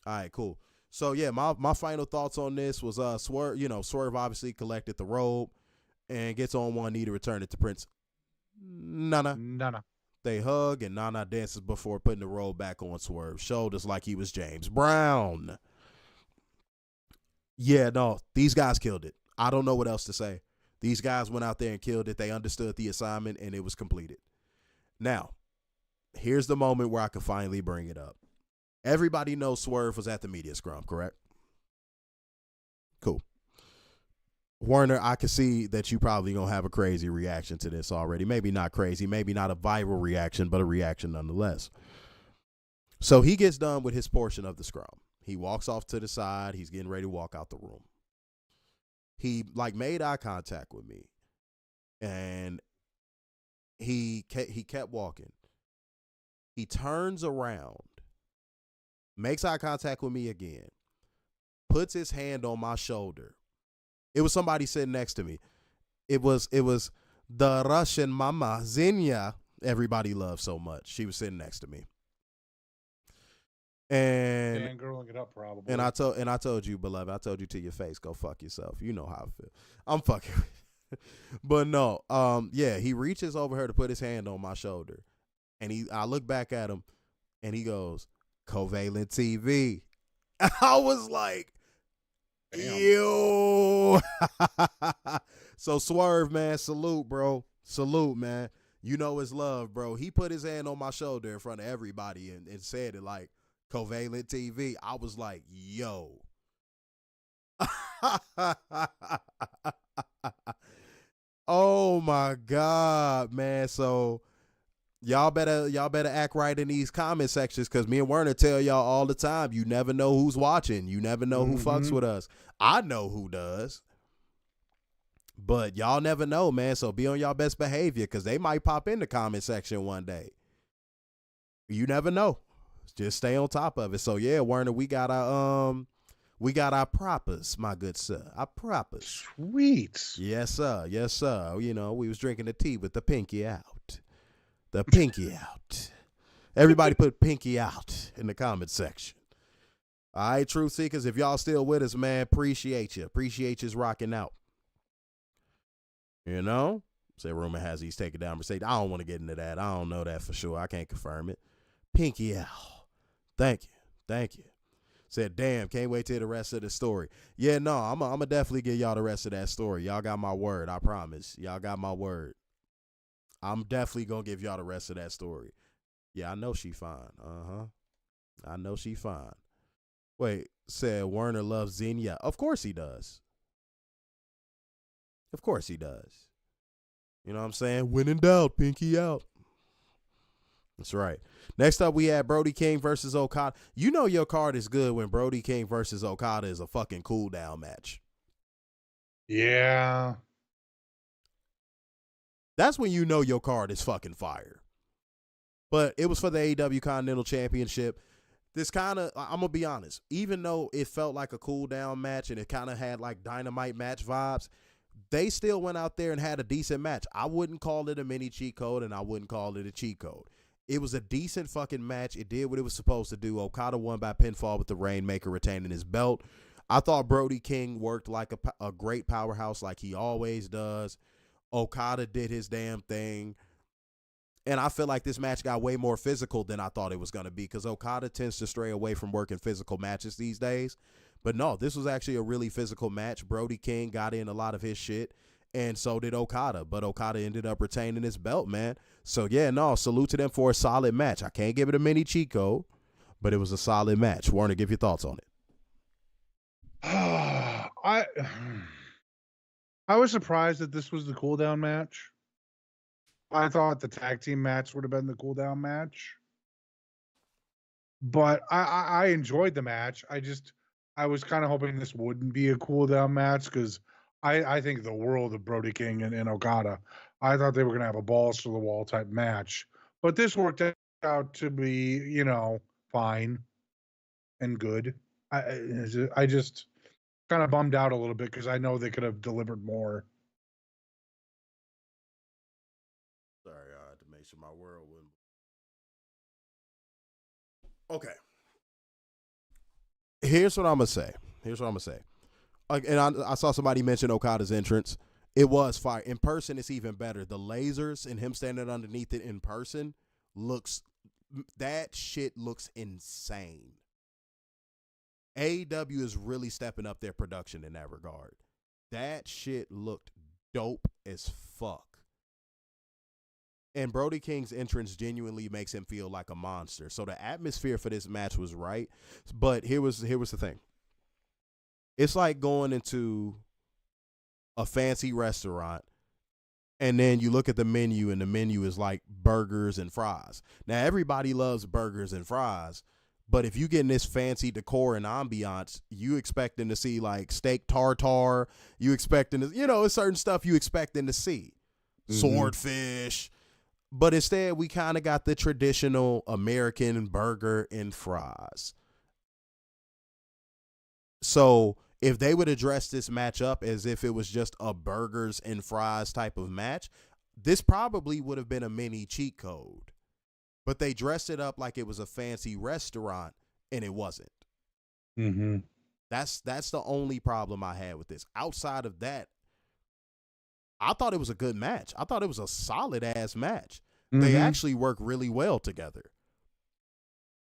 All right, cool. So yeah, my final thoughts on this was Swerve obviously collected the robe and gets on one knee to return it to Prince Nana. They hug and Nana dances before putting the robe back on Swerve. Shoulders like he was James Brown. Yeah, no, these guys killed it. I don't know what else to say. These guys went out there and killed it. They understood the assignment and it was completed. Now, here's the moment where I can finally bring it up. Everybody knows Swerve was at the media scrum, correct? Cool. Werner, I can see that you probably gonna have a crazy reaction to this already. Maybe not crazy, maybe not a viral reaction, but a reaction nonetheless. So he gets done with his portion of the scrum. He walks off to the side. He's getting ready to walk out the room. He made eye contact with me, and he kept walking. He turns around, makes eye contact with me again, puts his hand on my shoulder. It was somebody sitting next to me. It was the Russian mama, Xenia, everybody loves so much. She was sitting next to me. And girling it up probably. And I told you, beloved, I told you to your face, go fuck yourself. You know how I feel. I'm fucking but no, yeah, he reaches over her to put his hand on my shoulder. And I look back at him and he goes, Covalent TV. I was like, damn. Yo. So Swerve, man, salute, bro. Salute, man. You know it's love, bro. He put his hand on my shoulder in front of everybody and said it like Covalent TV. I was like, yo. Oh my God, man. So y'all better act right in these comment sections, because me and Werner tell y'all all the time, you never know who's watching. You never know who fucks with us. I know who does. But y'all never know, man. So be on y'all best behavior, because they might pop in the comment section one day. You never know. Just stay on top of it. So yeah, Werner, we got our proppers, my good sir. Our proppers. Sweet. Yes, sir. Yes, sir. You know, we was drinking the tea with the pinky out. The pinky out. Everybody put pinky out in the comment section. All right, Truth Seekers, if y'all still with us, man, appreciate you. Appreciate you's rocking out. You know? Say rumor has he's taking down Mercedes. I don't want to get into that. I don't know that for sure. I can't confirm it. Pinky out. Thank you. Thank you. Said, damn, can't wait to hear the rest of the story. Yeah, no, I'm going to definitely give y'all the rest of that story. Y'all got my word. I promise. Y'all got my word. I'm definitely going to give y'all the rest of that story. Yeah, I know she fine. I know she fine. Wait, said Werner loves Xenia. Of course he does. Of course he does. You know what I'm saying? When in doubt, pinky out. That's right. Next up, we had Brody King versus Okada. You know your card is good when Brody King versus Okada is a fucking cool down match. Yeah. That's when you know your card is fucking fire. But it was for the AEW Continental Championship. This kind of, I'm going to be honest, even though it felt like a cool down match and it kind of had like Dynamite match vibes, they still went out there and had a decent match. I wouldn't call it a mini cheat code, and I wouldn't call it a cheat code. It was a decent fucking match. It did what it was supposed to do. Okada won by pinfall with the Rainmaker retaining his belt. I thought Brody King worked like a great powerhouse like he always does. Okada did his damn thing. And I feel like this match got way more physical than I thought it was going to be, because Okada tends to stray away from working physical matches these days. But no, this was actually a really physical match. Brody King got in a lot of his shit, and so did Okada. But Okada ended up retaining his belt, man. So yeah, no, salute to them for a solid match. I can't give it a mini cheat code, but it was a solid match. Warner, give your thoughts on it. I was surprised that this was the cool down match. I thought the tag team match would have been the cool down match. But I enjoyed the match. I was kind of hoping this wouldn't be a cool down match, because I think the world of Brody King and Okada. I thought they were going to have a balls to the wall type match. But this worked out to be, fine and good. I just kind of bummed out a little bit, because I know they could have delivered more. Sorry, I had to make sure my world wouldn't. Okay. Here's what I'm going to say. And I saw somebody mention Okada's entrance. It was fire. In person, it's even better. The lasers and him standing underneath it in person that shit looks insane. AEW is really stepping up their production in that regard. That shit looked dope as fuck. And Brody King's entrance genuinely makes him feel like a monster. So the atmosphere for this match was right. But here was the thing. It's like going into a fancy restaurant, and then you look at the menu, and the menu is like burgers and fries. Now, everybody loves burgers and fries, but if you get in this fancy decor and ambiance, you expecting to see like steak tartare, you expecting to, it's certain stuff you expecting to see. Swordfish. But instead, we kind of got the traditional American burger and fries. So if they would address this matchup as if it was just a burgers and fries type of match, this probably would have been a mini cheat code. But they dressed it up like it was a fancy restaurant, and it wasn't. Mm-hmm. That's the only problem I had with this. Outside of that, I thought it was a good match. I thought it was a solid ass match. Mm-hmm. They actually work really well together.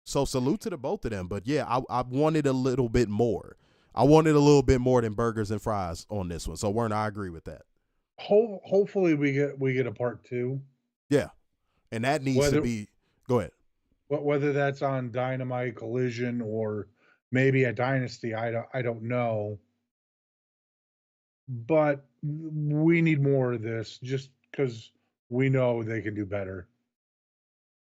So salute to the both of them. But yeah, I wanted a little bit more. I wanted a little bit more than burgers and fries on this one. So Werner, I agree with that. Hopefully we get a part 2. Yeah. And that needs to be, go ahead. Whether that's on Dynamite, Collision, or maybe a Dynasty, I don't know. But we need more of this just because we know they can do better.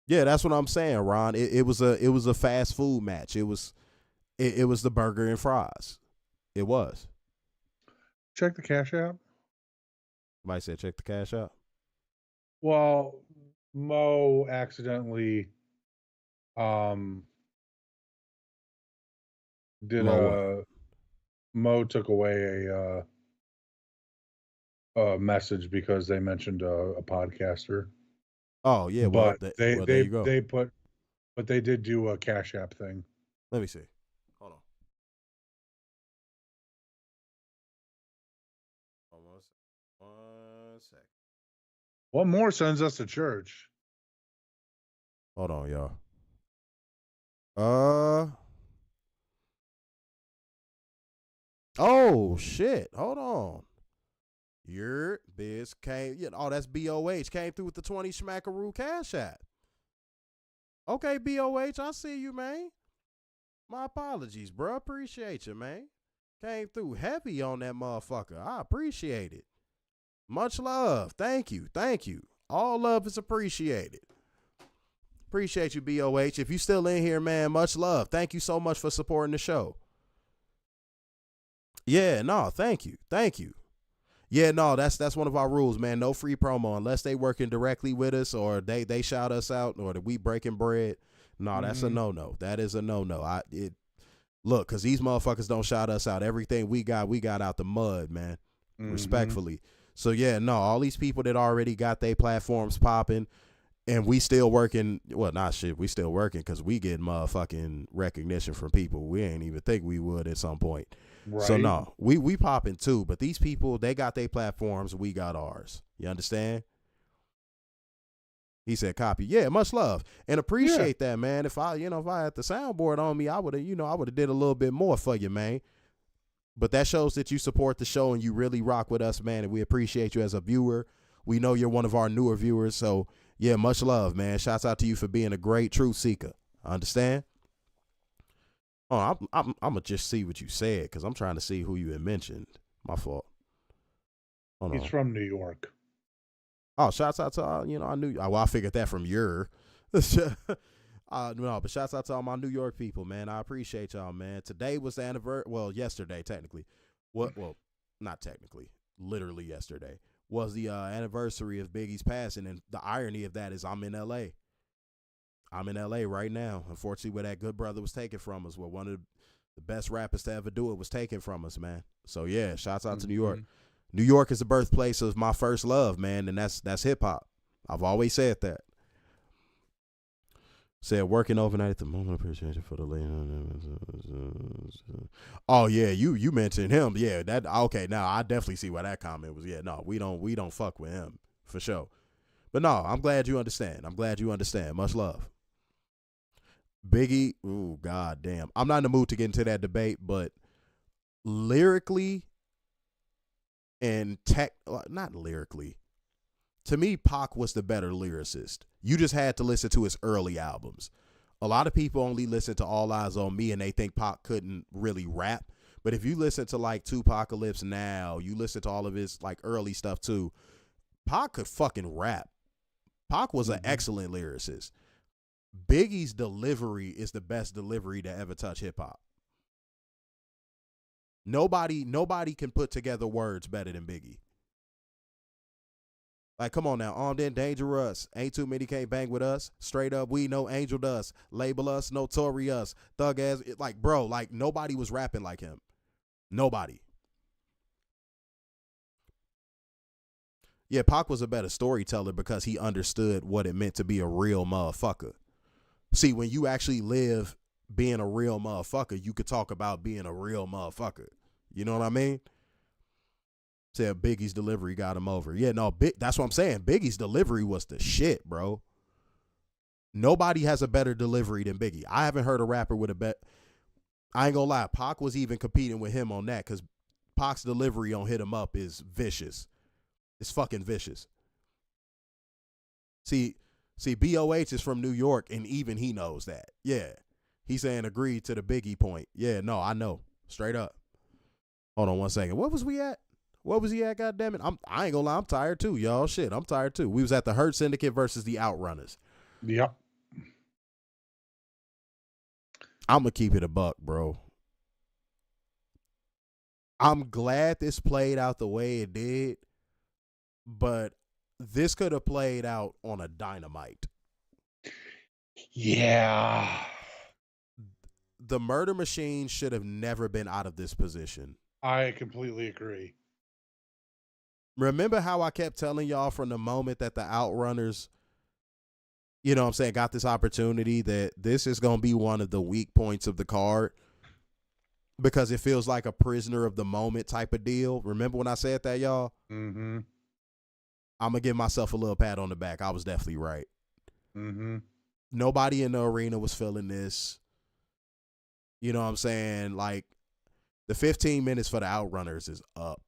Yeah, that's what I'm saying, Ron. It was a fast food match. It was the burger and fries. It was. Check the Cash App. Somebody said check the Cash App. Well, Mo accidentally Mo took away a message because they mentioned a podcaster. Oh yeah, well, but there you go. They did do a Cash App thing. Let me see. Hold on. Almost 1 second. What more sends us to church? Hold on, y'all. Oh shit! Hold on. Your biz came. Oh, that's BOH came through with the 20 Schmackaroo Cash App. Okay, BOH, I see you, man. My apologies, bro. Appreciate you, man. Came through heavy on that motherfucker. I appreciate it. Much love. Thank you. All love is appreciated. Appreciate you, BOH. If you still in here, man, much love. Thank you so much for supporting the show. Yeah, no, thank you. Yeah, no, that's one of our rules, man. No free promo unless they working directly with us or they shout us out or we breaking bread. No, that's a no-no. That is a no-no. Look, because these motherfuckers don't shout us out. Everything we got out the mud, man. Respectfully. So, yeah, no, all these people that already got their platforms popping and we still working. Well, not shit. We still working because we get motherfucking recognition from people we ain't even think we would at some point. Right. So no, we popping too, but these people, they got their platforms, we got ours. You understand? He said copy. Yeah, much love. And appreciate that, man. If I had the soundboard on me, I would have did a little bit more for you, man. But that shows that you support the show and you really rock with us, man, and we appreciate you as a viewer. We know you're one of our newer viewers, so yeah, much love, man. Shouts out to you for being a great truth seeker. Understand? Oh, I'm gonna just see what you said because I'm trying to see who you had mentioned. My fault. Hold on. He's from New York. Oh, shouts out to I knew. Well, I figured that from your. No, but shouts out to all my New York people, man. I appreciate y'all, man. Today was the anniversary. Well, yesterday technically. Well, not technically. Literally yesterday was the anniversary of Biggie's passing, and the irony of that is I'm in LA. I'm in LA right now. Unfortunately, where that good brother was taken from us, where one of the best rappers to ever do it was taken from us, man. So yeah, shouts out to New York. New York is the birthplace of my first love, man, and that's hip hop. I've always said that. Said working overnight at the moment. Appreciation for the late. Oh yeah, you mentioned him. Yeah, that okay. Now I definitely see why that comment was. Yeah, no, we don't fuck with him for sure. But no, I'm glad you understand. Much love. Biggie, ooh, god damn. I'm not in the mood to get into that debate, but lyrically and not lyrically. To me, Pac was the better lyricist. You just had to listen to his early albums. A lot of people only listen to All Eyes on Me and they think Pac couldn't really rap, But if you listen to like Tupacalypse Now, you listen to all of his like early stuff too, Pac could fucking rap. Pac was an excellent lyricist. Biggie's delivery is the best delivery to ever touch hip hop. Nobody can put together words better than Biggie. Like, come on now. Armed and dangerous. Ain't too many can't bang with us. Straight up, we know angel dust. Label us notorious. Thug ass. Like, bro, like, nobody was rapping like him. Nobody. Yeah, Pac was a better storyteller because he understood what it meant to be a real motherfucker. See, when you actually live being a real motherfucker, you could talk about being a real motherfucker. You know what I mean? Said Biggie's delivery got him over. Yeah, no, that's what I'm saying. Biggie's delivery was the shit, bro. Nobody has a better delivery than Biggie. I haven't heard a rapper with a bet. I ain't gonna lie. Pac was even competing with him on that because Pac's delivery on Hit 'Em Up is vicious. It's fucking vicious. See, BOH is from New York, and even he knows that. Yeah. He's saying agreed to the Biggie point. Yeah, no, I know. Straight up. Hold on one second. What was we at? What was he at, goddammit? I ain't gonna lie, I'm tired too, y'all. Shit, I'm tired too. We was at the Hurt Syndicate versus the Outrunners. Yep. I'm gonna keep it a buck, bro. I'm glad this played out the way it did, but this could have played out on a Dynamite. Yeah. The Murder Machine should have never been out of this position. I completely agree. Remember how I kept telling y'all from the moment that the Outrunners, you know what I'm saying, got this opportunity that this is going to be one of the weak points of the card because it feels like a prisoner of the moment type of deal. Remember when I said that, y'all? Mm-hmm. I'm going to give myself a little pat on the back. I was definitely right. Mm-hmm. Nobody in the arena was feeling this. You know what I'm saying? Like, the 15 minutes for the Outrunners is up.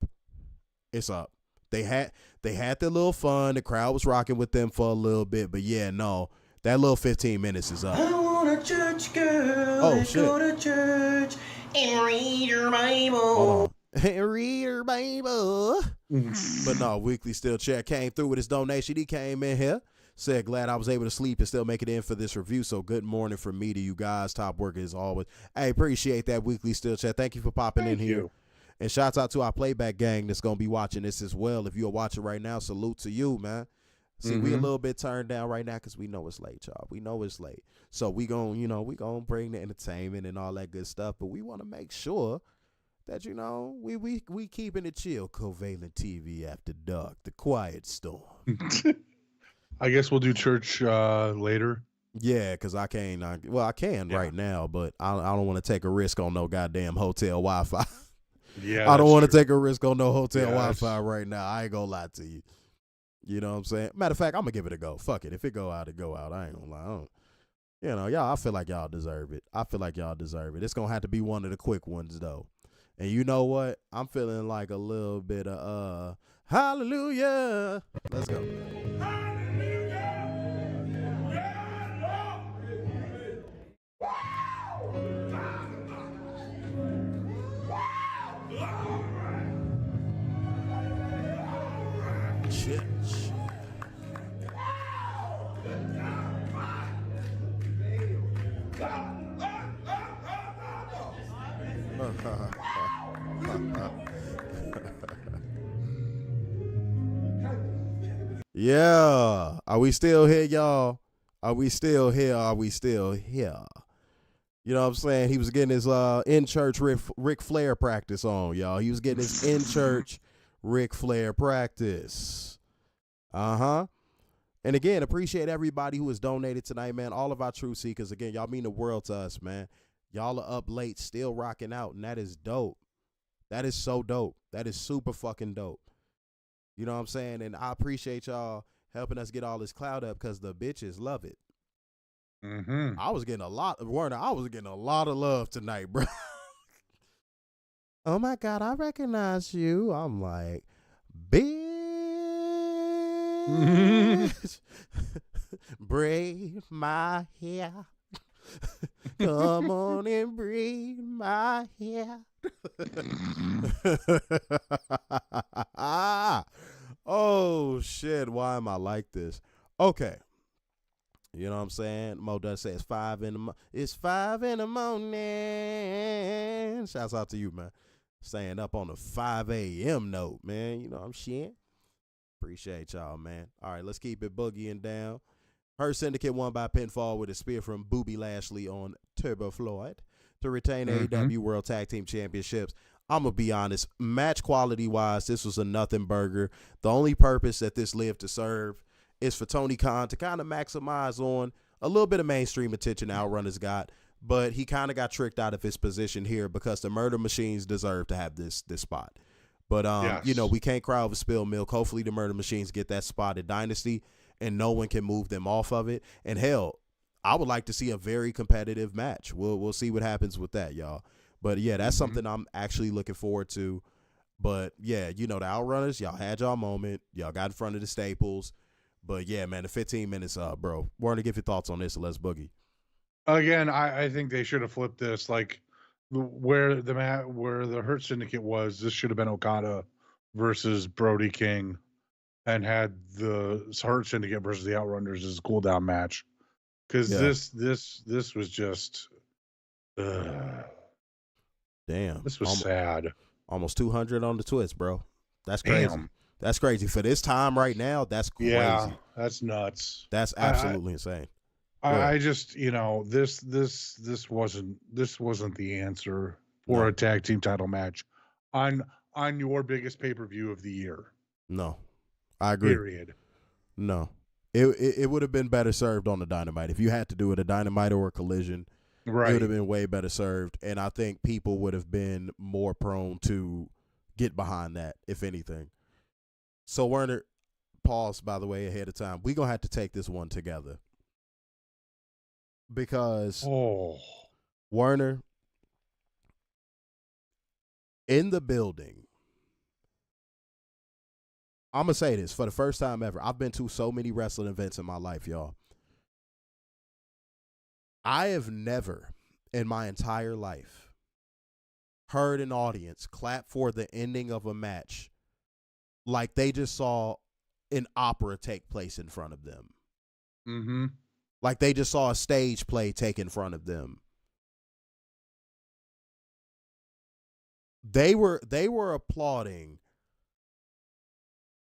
It's up. They had their little fun. The crowd was rocking with them for a little bit, but yeah, no, that little 15 minutes is up. I want a church girl. Oh shit! Go to church and read your Bible. Hold on. And read your Bible. But no, Weekly Still Chat came through with his donation. He came in here, said, glad I was able to sleep and still make it in for this review. So good morning from me to you guys. Top work as always. Hey, appreciate that, Weekly Still Chat. Thank you for popping in here. And shouts out to our playback gang that's going to be watching this as well. If you're watching right now, salute to you, man. See, we a little bit turned down right now because we know it's late, y'all. We know it's late. So we going to bring the entertainment and all that good stuff. But we want to make sure that, we keeping it chill. Covalent TV After Dark, The Quiet Storm. I guess we'll do church later. Yeah, because I can right now, but I don't want to take a risk on no goddamn hotel Wi-Fi. Yeah, I don't want to take a risk on no hotel Wi-Fi right now. I ain't gonna lie to you. You know what I'm saying? Matter of fact, I'm gonna give it a go. Fuck it. If it go out, it go out. I ain't gonna lie. Y'all, I feel like y'all deserve it. It's gonna have to be one of the quick ones though. And you know what? I'm feeling like a little bit of hallelujah. Let's go. Yeah. Are we still here, y'all? Are we still here? You know what I'm saying? He was getting his in-church Ric Flair practice on, y'all. He was getting his in-church Ric Flair practice. Uh-huh. And again, appreciate everybody who has donated tonight, man. All of our truth seekers. Again, y'all mean the world to us, man. Y'all are up late, still rocking out, and that is dope. That is so dope. That is super fucking dope. You know what I'm saying? And I appreciate y'all helping us get all this clout up because the bitches love it. Mm-hmm. I was getting a lot of love tonight, bro. Oh my God, I recognize you. I'm like, bitch, braid my hair. Come on and braid my hair. Oh shit, why am I like this? Okay. You know what I'm saying? Mo does say it's 5 in the morning. Shouts out to you, man. Staying up on the 5 a.m. note, man. You know what I'm saying? Appreciate y'all, man. All right, let's keep it boogieing down. Her Syndicate won by pinfall with a spear from Booby Lashley on Turbo Floyd to retain AEW World Tag Team Championships. I'm going to be honest, match quality-wise, this was a nothing burger. The only purpose that this lived to serve is for Tony Khan to kind of maximize on a little bit of mainstream attention Outrunners got, but he kind of got tricked out of his position here because the Murder Machines deserve to have this spot. But, Yes. you know, we can't cry over spilled milk. Hopefully the Murder Machines get that spot at Dynasty and no one can move them off of it. And hell, I would like to see a very competitive match. We'll see what happens with that, y'all. But yeah, that's something I'm actually looking forward to. But yeah, you know, the Outrunners, y'all had y'all moment. Y'all got in front of the staples. But yeah, man, the 15 minutes, bro. Warner, give your thoughts on this and let's boogie. Again, I think they should have flipped this. Like where the Hurt Syndicate was, this should have been Okada versus Brody King, and had the Hurt Syndicate versus the Outrunners as a cool down match. Because this was just, damn, this was sad. Almost 200 on the twist, bro. That's crazy. Damn. That's crazy for this time right now. That's crazy. Yeah, that's nuts. That's absolutely insane. I just, you know, this wasn't the answer for a tag team title match on your biggest pay-per-view of the year. No, I agree. Period. No, it would have been better served on the Dynamite if you had to do it a Dynamite or a Collision. Right, it would have been way better served, and I think people would have been more prone to get behind that, if anything. So Werner, pause by the way ahead of time. We're gonna have to take this one together. Because Werner, in the building, I'm going to say this for the first time ever. I've been to so many wrestling events in my life, y'all. I have never in my entire life heard an audience clap for the ending of a match like they just saw an opera take place in front of them. Mm-hmm. Like they just saw a stage play take in front of them. They were applauding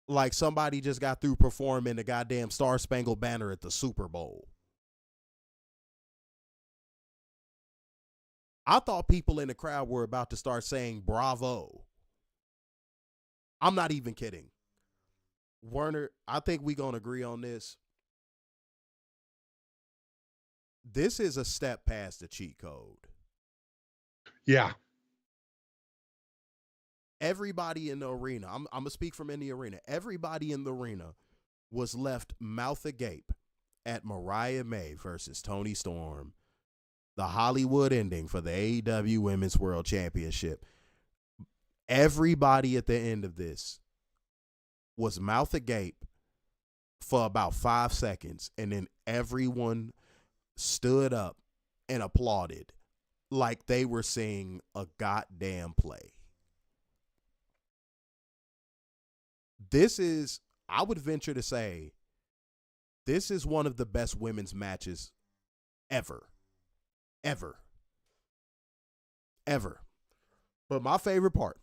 like somebody just got through performing the goddamn Star Spangled Banner at the Super Bowl. I thought people in the crowd were about to start saying bravo. I'm not even kidding. Werner, I think we're going to agree on this. This is a step past the cheat code. Yeah. Everybody in the arena, I'm going to speak from in the arena. Everybody in the arena was left mouth agape at Mariah May versus Toni Storm, the Hollywood ending for the AEW Women's World Championship. Everybody at the end of this was mouth agape for about 5 seconds, and then everyone stood up and applauded like they were seeing a goddamn play. This is, I would venture to say, this is one of the best women's matches ever. Ever. Ever. But my favorite part,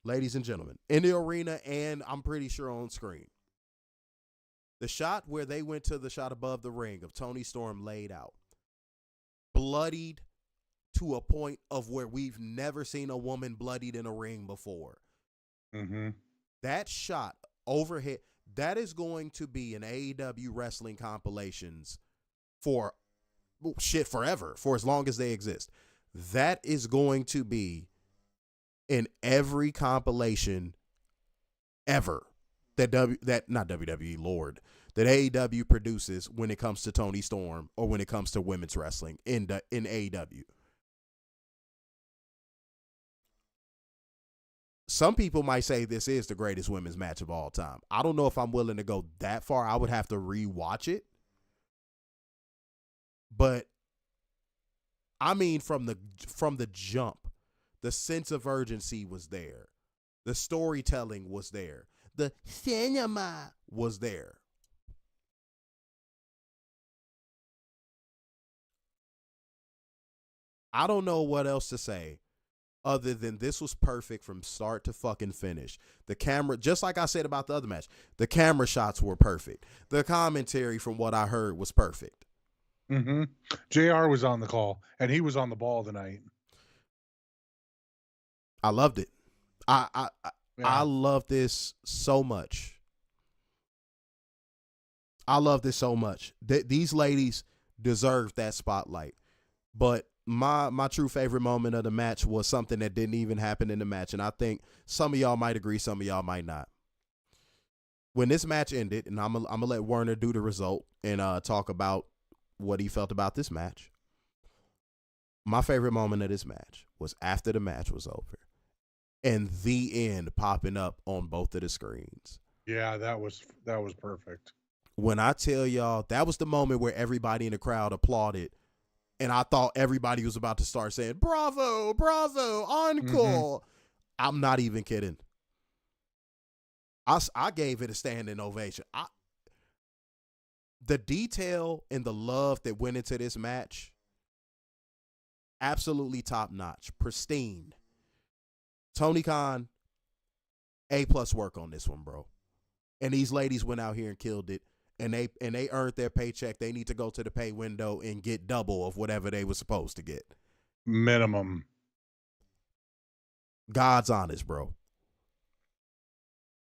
ladies and gentlemen, in the arena and I'm pretty sure on screen, the shot where they went to the shot above the ring of Toni Storm laid out, bloodied to a point of where we've never seen a woman bloodied in a ring before. Mm-hmm. That shot overhead, that is going to be in AEW wrestling compilations for forever, for as long as they exist. That is going to be in every compilation ever that AEW produces when it comes to Toni Storm or when it comes to women's wrestling in AEW. Some people might say this is the greatest women's match of all time. I don't know if I'm willing to go that far. I would have to rewatch it. But I mean, from the jump, The sense of urgency was there. The storytelling was there. The cinema was there. I don't know what else to say other than this was perfect from start to fucking finish. The camera, just like I said about the other match, the camera shots were perfect. The commentary, from what I heard, was perfect. Mm-hmm. JR was on the call, and he was on the ball tonight. I loved it. I love this so much. I love this so much. These ladies deserve that spotlight. But my true favorite moment of the match was something that didn't even happen in the match, and I think some of y'all might agree, some of y'all might not. When this match ended, and I'm gonna let Werner do the result and talk about what he felt about this match. My favorite moment of this match was after the match was over and the end popping up on both of the screens. Yeah, that was perfect. When I tell y'all, that was the moment where everybody in the crowd applauded, and I thought everybody was about to start saying, bravo, bravo, encore. I'm not even kidding. I gave it a standing ovation. The detail and the love that went into this match, absolutely top notch, pristine. Tony Khan, A+ work on this one, bro. And these ladies went out here and killed it, and they earned their paycheck. They need to go to the pay window and get double of whatever they were supposed to get. Minimum. God's honest, bro.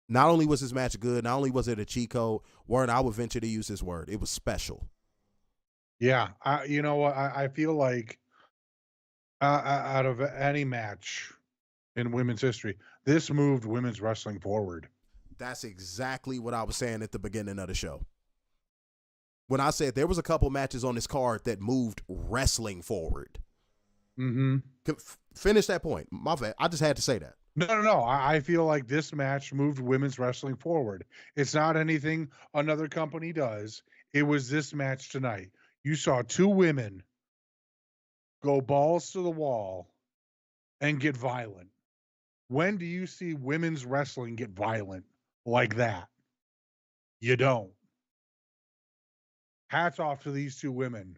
Not only was this match good, not only was it a cheat code, Warren, I would venture to use this word. It was special. Yeah, you know what? I feel like out of any match in women's history, this moved women's wrestling forward. That's exactly what I was saying at the beginning of the show. When I said there was a couple matches on this card that moved wrestling forward. Mm-hmm. Finish that point. My bad. I just had to say that. No. I feel like this match moved women's wrestling forward. It's not anything another company does. It was this match tonight. You saw two women go balls to the wall and get violent. When do you see women's wrestling get violent like that? You don't. Hats off to these two women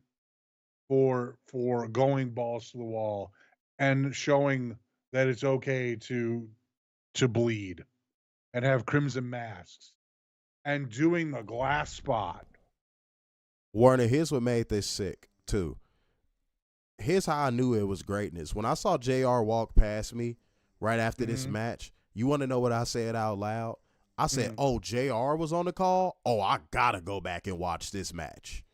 for going balls to the wall and showing that it's okay to bleed and have crimson masks and doing the glass spot. Warner, here's what made this sick too. Here's how I knew it was greatness. When I saw JR walk past me right after this match, you want to know what I said out loud? I said, oh, JR was on the call? Oh, I gotta go back and watch this match.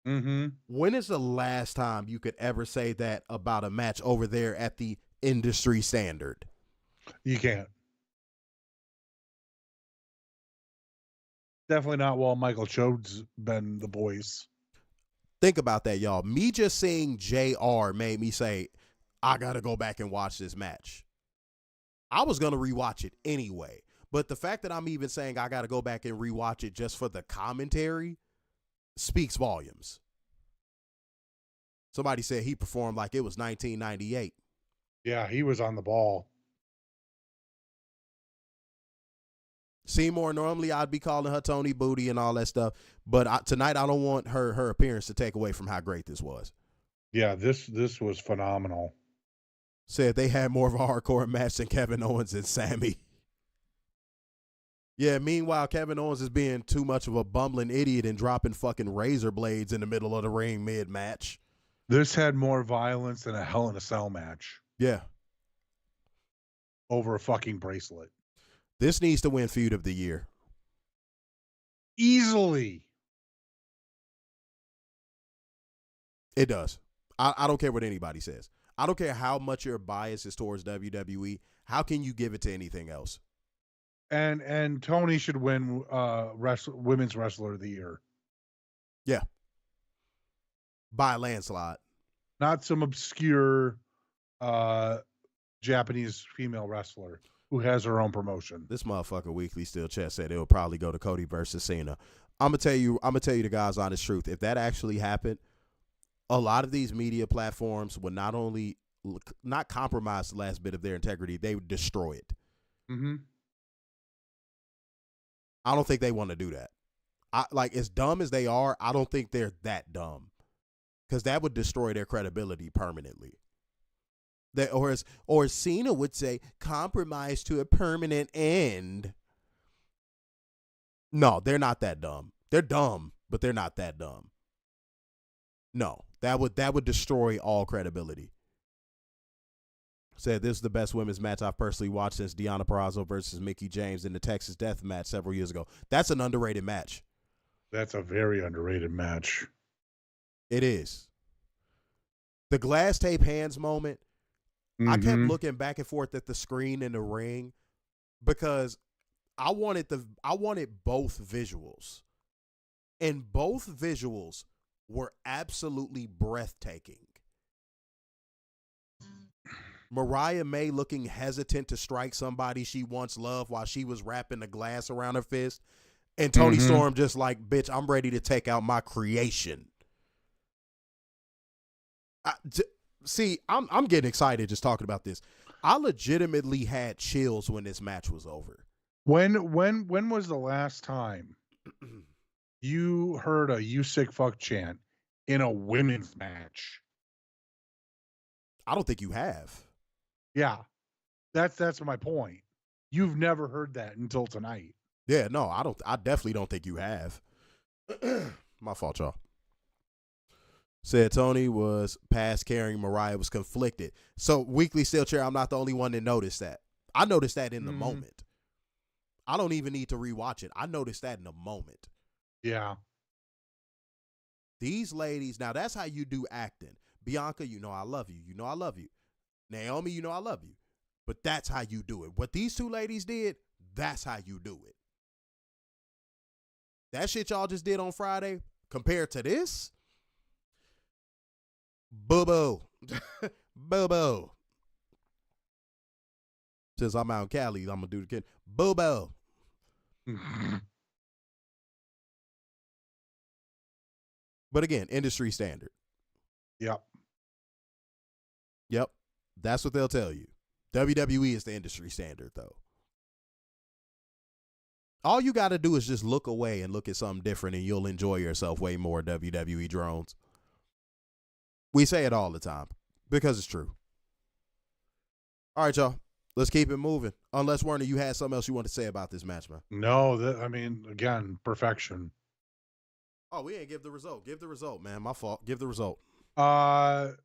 When is the last time you could ever say that about a match over there at the industry standard? You can't. Definitely not while Michael Chode's been the voice. Think about that, y'all. Me just seeing JR made me say, I got to go back and watch this match. I was going to rewatch it anyway. But the fact that I'm even saying I got to go back and rewatch it just for the commentary speaks volumes. Somebody said he performed like it was 1998. Yeah, he was on the ball. Seymour, normally I'd be calling her Tony Booty and all that stuff, but tonight I don't want her appearance to take away from how great this was. Yeah, this was phenomenal. Said they had more of a hardcore match than Kevin Owens and Sammy. Yeah, meanwhile, Kevin Owens is being too much of a bumbling idiot and dropping fucking razor blades in the middle of the ring mid-match. This had more violence than a Hell in a Cell match. Yeah. Over a fucking bracelet. This needs to win Feud of the Year. Easily. It does. I don't care what anybody says. I don't care how much your bias is towards WWE. How can you give it to anything else? And Toni should win Women's Wrestler of the Year. Yeah. By a landslide. Not some obscure Japanese female wrestler who has her own promotion. This motherfucker Weekly Steel Chest said it will probably go to Cody versus Cena. I'm gonna tell you the guys' honest truth. If that actually happened, a lot of these media platforms would not only not compromise the last bit of their integrity. They would destroy it. Mm-hmm. I don't think they want to do that. As dumb as they are, I don't think they're that dumb, because that would destroy their credibility permanently. Or as Cena would say, compromise to a permanent end. No, they're not that dumb. They're dumb, but they're not that dumb. No, that would destroy all credibility. Said this is the best women's match I've personally watched since Deonna Purrazzo versus Mickie James in the Texas Death Match several years ago. That's an underrated match. That's a very underrated match. It is. The glass tape hands moment, I kept looking back and forth at the screen in the ring because I wanted both visuals. And both visuals were absolutely breathtaking. Mariah May looking hesitant to strike somebody she once loved while she was wrapping the glass around her fist. And Toni Storm just like, bitch, I'm ready to take out my creation. I'm getting excited just talking about this. I legitimately had chills when this match was over. When was the last time you heard a "you sick fuck" chant in a women's match? I don't think you have. Yeah, that's my point. You've never heard that until tonight. Yeah, no, I definitely don't think you have. My fault, y'all. Said Toni was past caring. Mariah was conflicted. So Weekly Steel Chair, I'm not the only one that noticed that. I noticed that in the moment. I don't even need to rewatch it. I noticed that in the moment. Yeah. These ladies, now that's how you do acting. Bianca, you know I love you. You know I love you. Naomi, you know I love you. But that's how you do it. What these two ladies did, that's how you do it. That shit y'all just did on Friday, compared to this, boo-boo. Boo-boo. Since I'm out in Cali, I'm going to do it again. Boo-boo. But again, industry standard. Yep. Yep. That's what they'll tell you. WWE is the industry standard, though. All you got to do is just look away and look at something different, and you'll enjoy yourself way more, WWE drones. We say it all the time because it's true. All right, y'all. Let's keep it moving. Unless, Werner, you had something else you want to say about this match, man. No, again, perfection. Oh, we ain't give the result. Give the result, man. My fault. Give the result. Toni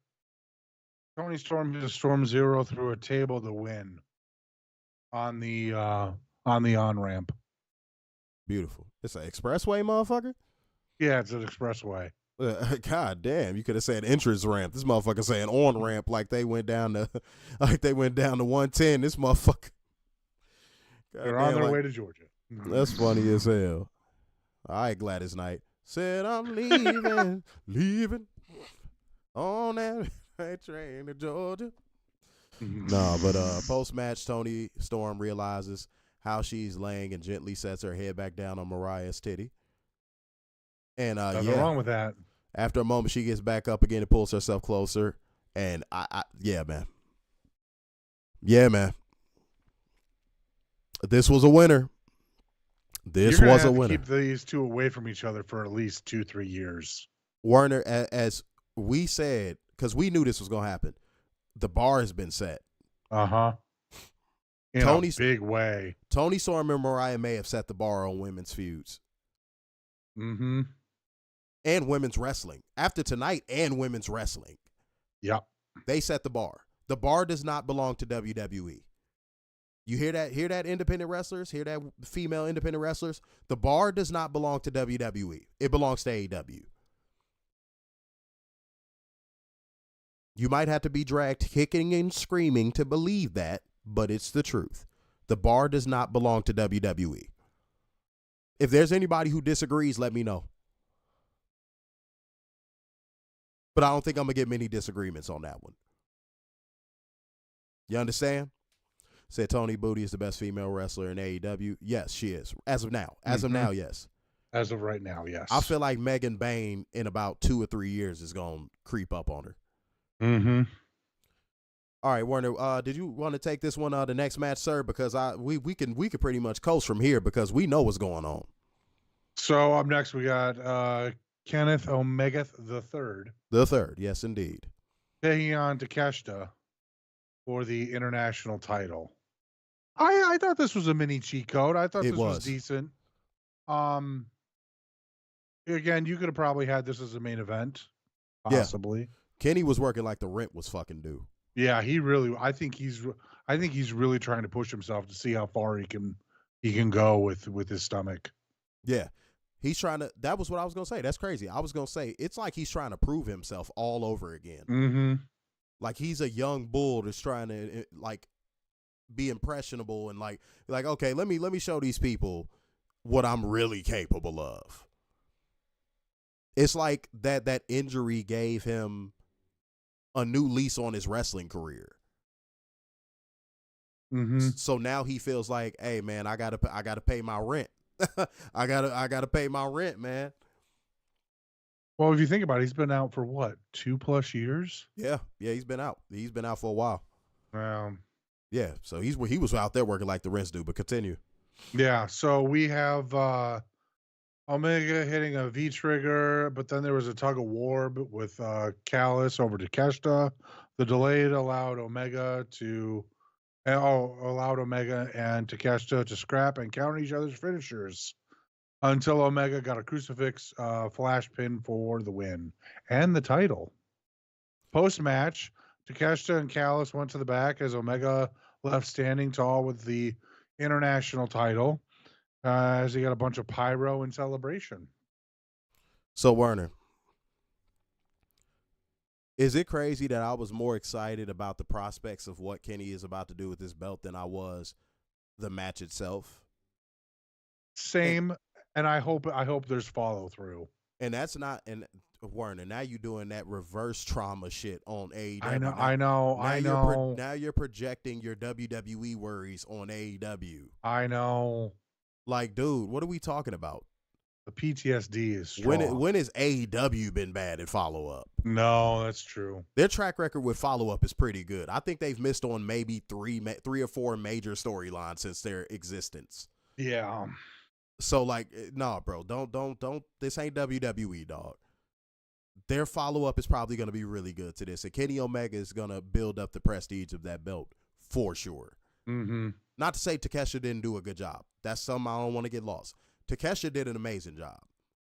Storm just Storm Zero through a table to win on the on-ramp. Beautiful. It's an expressway, motherfucker? Yeah, it's an expressway. God damn, you could have said entrance ramp. This motherfucker saying on ramp like they went down to 110. This motherfucker. God They're damn, on their way to Georgia. That's funny as hell. All right, Gladys Knight. Said I'm leaving on that train to Georgia. No, but post-match, Toni Storm realizes how she's laying and gently sets her head back down on Mariah's titty. And nothing wrong with that. After a moment, she gets back up again and pulls herself closer. And yeah, man. Yeah, man. This was a winner. This was a winner. Keep these two away from each other for at least 2-3 years. Werner, as we said, because we knew this was going to happen, the bar has been set. Uh-huh. In a big way. Toni Storm and Mariah may have set the bar on women's feuds. Mm-hmm. And women's wrestling. After tonight, and women's wrestling. Yep. They set the bar. The bar does not belong to WWE. You hear that? Hear that, independent wrestlers? Hear that, female independent wrestlers? The bar does not belong to WWE. It belongs to AEW. You might have to be dragged kicking and screaming to believe that, but it's the truth. The bar does not belong to WWE. If there's anybody who disagrees, let me know. But I don't think I'm going to get many disagreements on that one. You understand? Said Toni Booty is the best female wrestler in AEW. Yes, she is. As of now. As of now, yes. As of right now, yes. I feel like Megan Bain in about 2 or 3 years is going to creep up on her. Mm-hmm. All right, Werner. Did you want to take this one? The next match, sir, because we could pretty much coast from here because we know what's going on. So up next we got Kenneth Omega the Third. The third, yes, indeed. Taking on Takeshita for the international title. I thought this was a mini cheat code. I thought this was decent. Again, you could have probably had this as a main event, possibly. Yeah. Kenny was working like the rent was fucking due. Yeah, I think he's really trying to push himself to see how far he can go with his stomach. Yeah. He's trying to. That was what I was gonna say. That's crazy. I was gonna say it's like he's trying to prove himself all over again. Mm-hmm. Like he's a young bull that's trying to like be impressionable and like okay, let me show these people what I'm really capable of. It's like that injury gave him a new lease on his wrestling career. Mm-hmm. So now he feels like, hey man, I gotta pay my rent. I gotta pay my rent, man. Well, if you think about it, he's been out for what, 2+ years? Yeah, he's been out. He's been out for a while. Yeah, so he was out there working like the rest do. But continue. Yeah, so we have Omega hitting a V trigger, but then there was a tug of war with Callis over to Takeshita. The delay allowed Omega and Takeshita to scrap and counter each other's finishers until Omega got a crucifix flash pin for the win and the title. Post-match, Takeshita and Callis went to the back as Omega left standing tall with the international title as he got a bunch of pyro in celebration. So, Werner, is it crazy that I was more excited about the prospects of what Kenny is about to do with this belt than I was the match itself? Same, and I hope there's follow through. And that's not, and Werner, now you're doing that reverse trauma shit on AEW. I know. Now you're projecting your WWE worries on AEW. I know. Like, dude, what are we talking about? The PTSD is strong. When has AEW been bad at follow-up? No, that's true. Their track record with follow-up is pretty good. I think they've missed on maybe three or four major storylines since their existence. Yeah. So, like, nah, bro, don't. This ain't WWE, dog. Their follow-up is probably going to be really good to this. And Kenny Omega is going to build up the prestige of that belt for sure. Mm-hmm. Not to say Takeshita didn't do a good job. That's something I don't want to get lost. Takeshita did an amazing job.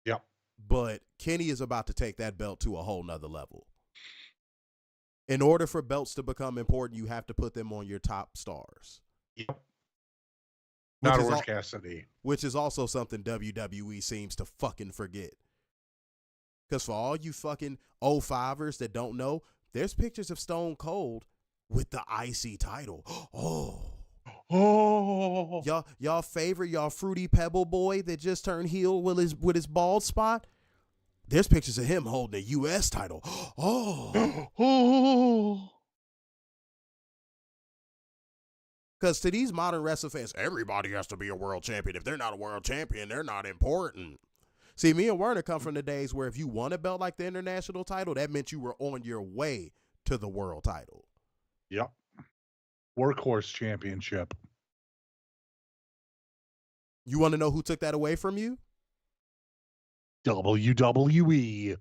Yep. But Kenny is about to take that belt to a whole nother level. In order for belts to become important, you have to put them on your top stars. Yep. Not Orange Cassidy. Which is also something WWE seems to fucking forget. Because for all you fucking 05ers that don't know, there's pictures of Stone Cold with the IC title. Oh. Y'all favorite, y'all Fruity Pebble boy that just turned heel with his bald spot? There's pictures of him holding a US title. Oh. Because to these modern wrestling fans, everybody has to be a world champion. If they're not a world champion, they're not important. See, me and Werner come from the days where if you won a belt like the international title, that meant you were on your way to the world title. Yep. Workhorse championship. You want to know who took that away from you? WWE.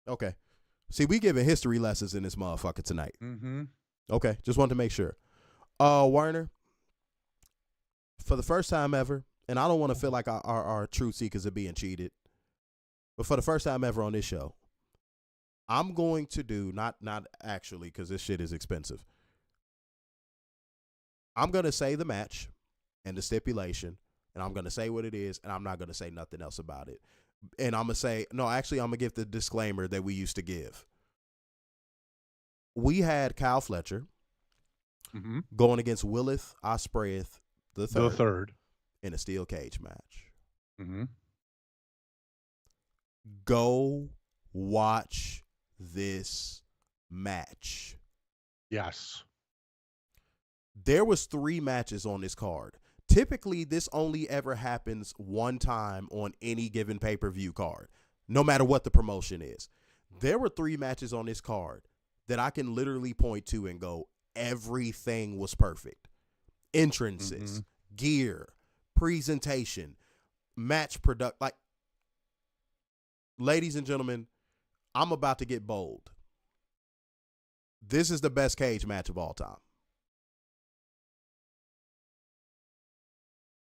Okay. See, we giving history lessons in this motherfucker tonight. Mm-hmm. Okay, just wanted to make sure. Werner, for the first time ever, and I don't want to feel like our truth seekers are being cheated, but for the first time ever on this show, I'm going to do, not actually, because this shit is expensive. I'm going to say the match and the stipulation, and I'm going to say what it is, and I'm not going to say nothing else about it. And I'm going to say, no, actually, I'm going to give the disclaimer that we used to give. We had Kyle Fletcher going against Willith Ospreay the third in a steel cage match. Mm-hmm. Go watch this match. Yes. There was 3 matches on this card. Typically, this only ever happens one time on any given pay-per-view card, no matter what the promotion is. There were 3 matches on this card that I can literally point to and go, everything was perfect. Entrances, gear, presentation, match product. Like, ladies and gentlemen, I'm about to get bold. This is the best cage match of all time.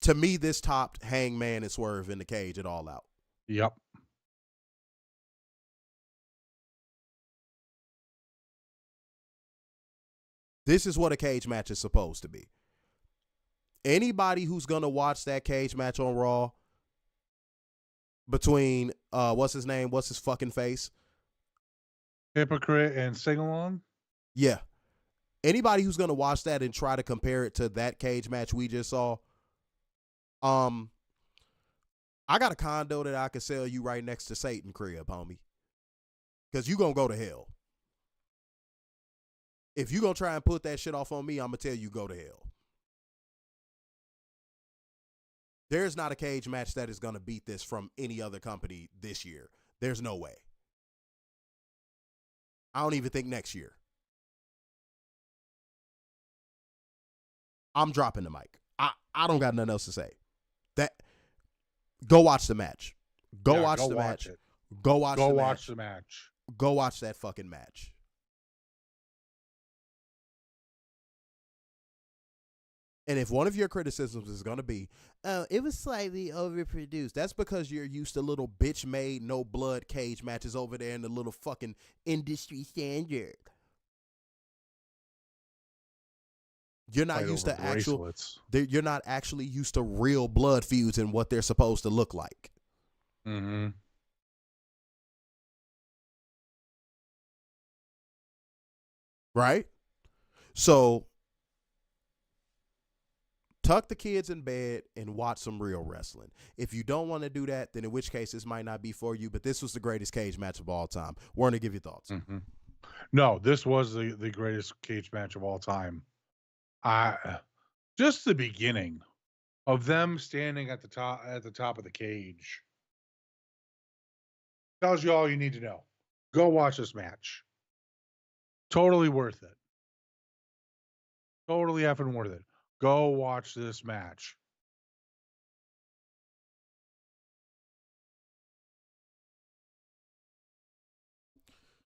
To me, this topped Hangman and Swerve in the cage at All Out. Yep. This is what a cage match is supposed to be. Anybody who's going to watch that cage match on Raw between, what's his name? What's his fucking face? Hypocrite and Sing-Along? Yeah. Anybody who's going to watch that and try to compare it to that cage match we just saw, I got a condo that I could sell you right next to Satan crib, homie. Because you going to go to hell. If you going to try and put that shit off on me, I'm going to tell you go to hell. There's not a cage match that is going to beat this from any other company this year. There's no way. I don't even think next year. I'm dropping the mic. I don't got nothing else to say. Go watch the match. Go watch the match. Go watch the match. Go watch that fucking match. And if one of your criticisms is going to be, it was slightly overproduced, that's because you're used to little bitch-made, no-blood cage matches over there in the little fucking industry standard. You're not used to actual. You're not actually used to real blood feuds and what they're supposed to look like. Mm-hmm. Right? So tuck the kids in bed and watch some real wrestling. If you don't want to do that, then in which case this might not be for you, but this was the greatest cage match of all time. Warner, give your thoughts. Mm-hmm. No, this was the greatest cage match of all time. Just the beginning of them standing at the top of the cage tells you all you need to know. Go watch this match. Totally worth it. Totally effing worth it. Go watch this match.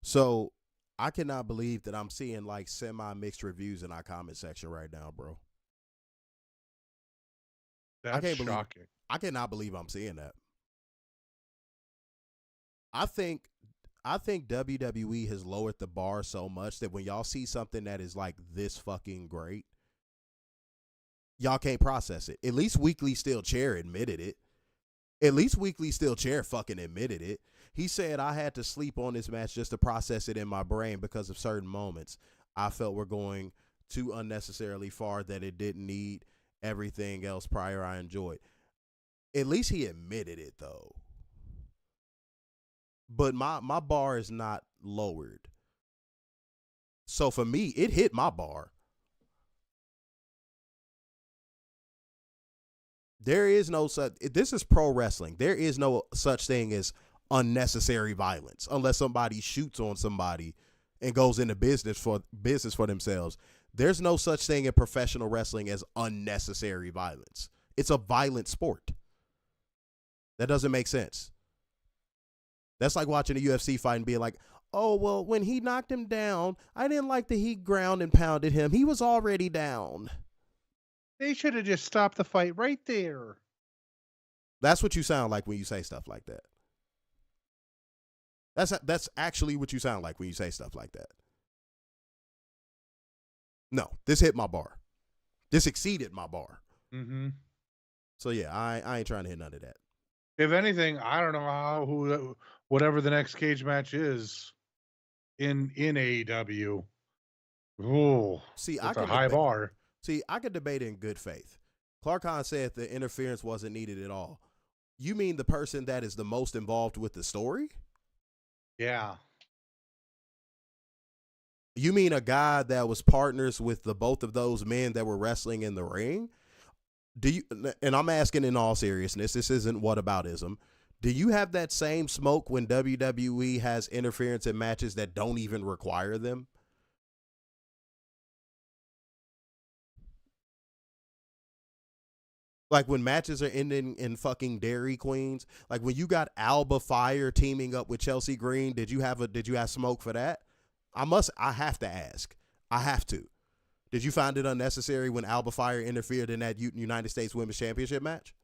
So I cannot believe that I'm seeing like semi-mixed reviews in our comment section right now, bro. That's shocking. I cannot believe I'm seeing that. I think WWE has lowered the bar so much that when y'all see something that is like this fucking great, y'all can't process it. At least Weekly Steel Chair admitted it. At least Weekly Steel Chair fucking admitted it. He said, I had to sleep on this match just to process it in my brain because of certain moments I felt were going too unnecessarily far that it didn't need everything else prior I enjoyed. At least he admitted it, though. But my bar is not lowered. So for me, it hit my bar. There is no such, this is pro wrestling. There is no such thing as unnecessary violence unless somebody shoots on somebody and goes into business for themselves. There's no such thing in professional wrestling as unnecessary violence. It's a violent sport. That doesn't make sense. That's like watching a UFC fight and being like, oh, well, when he knocked him down, I didn't like that he ground and pounded him. He was already down. They should have just stopped the fight right there. That's what you sound like when you say stuff like that. That's actually what you sound like when you say stuff like that. No, this hit my bar. This exceeded my bar. Mm-hmm. So yeah, I ain't trying to hit none of that. If anything, I don't know whatever the next cage match is in AEW. Oh, see, it's a high bar. See, I could debate in good faith. Clark Hahn said the interference wasn't needed at all. You mean the person that is the most involved with the story? Yeah. You mean a guy that was partners with the both of those men that were wrestling in the ring? Do you? And I'm asking in all seriousness, this isn't whataboutism. Do you have that same smoke when WWE has interference in matches that don't even require them? Like when matches are ending in fucking Dairy Queens, like when you got Alba Fire teaming up with Chelsea Green, did you have smoke for that? I have to ask. I have to. Did you find it unnecessary when Alba Fire interfered in that United States Women's Championship match?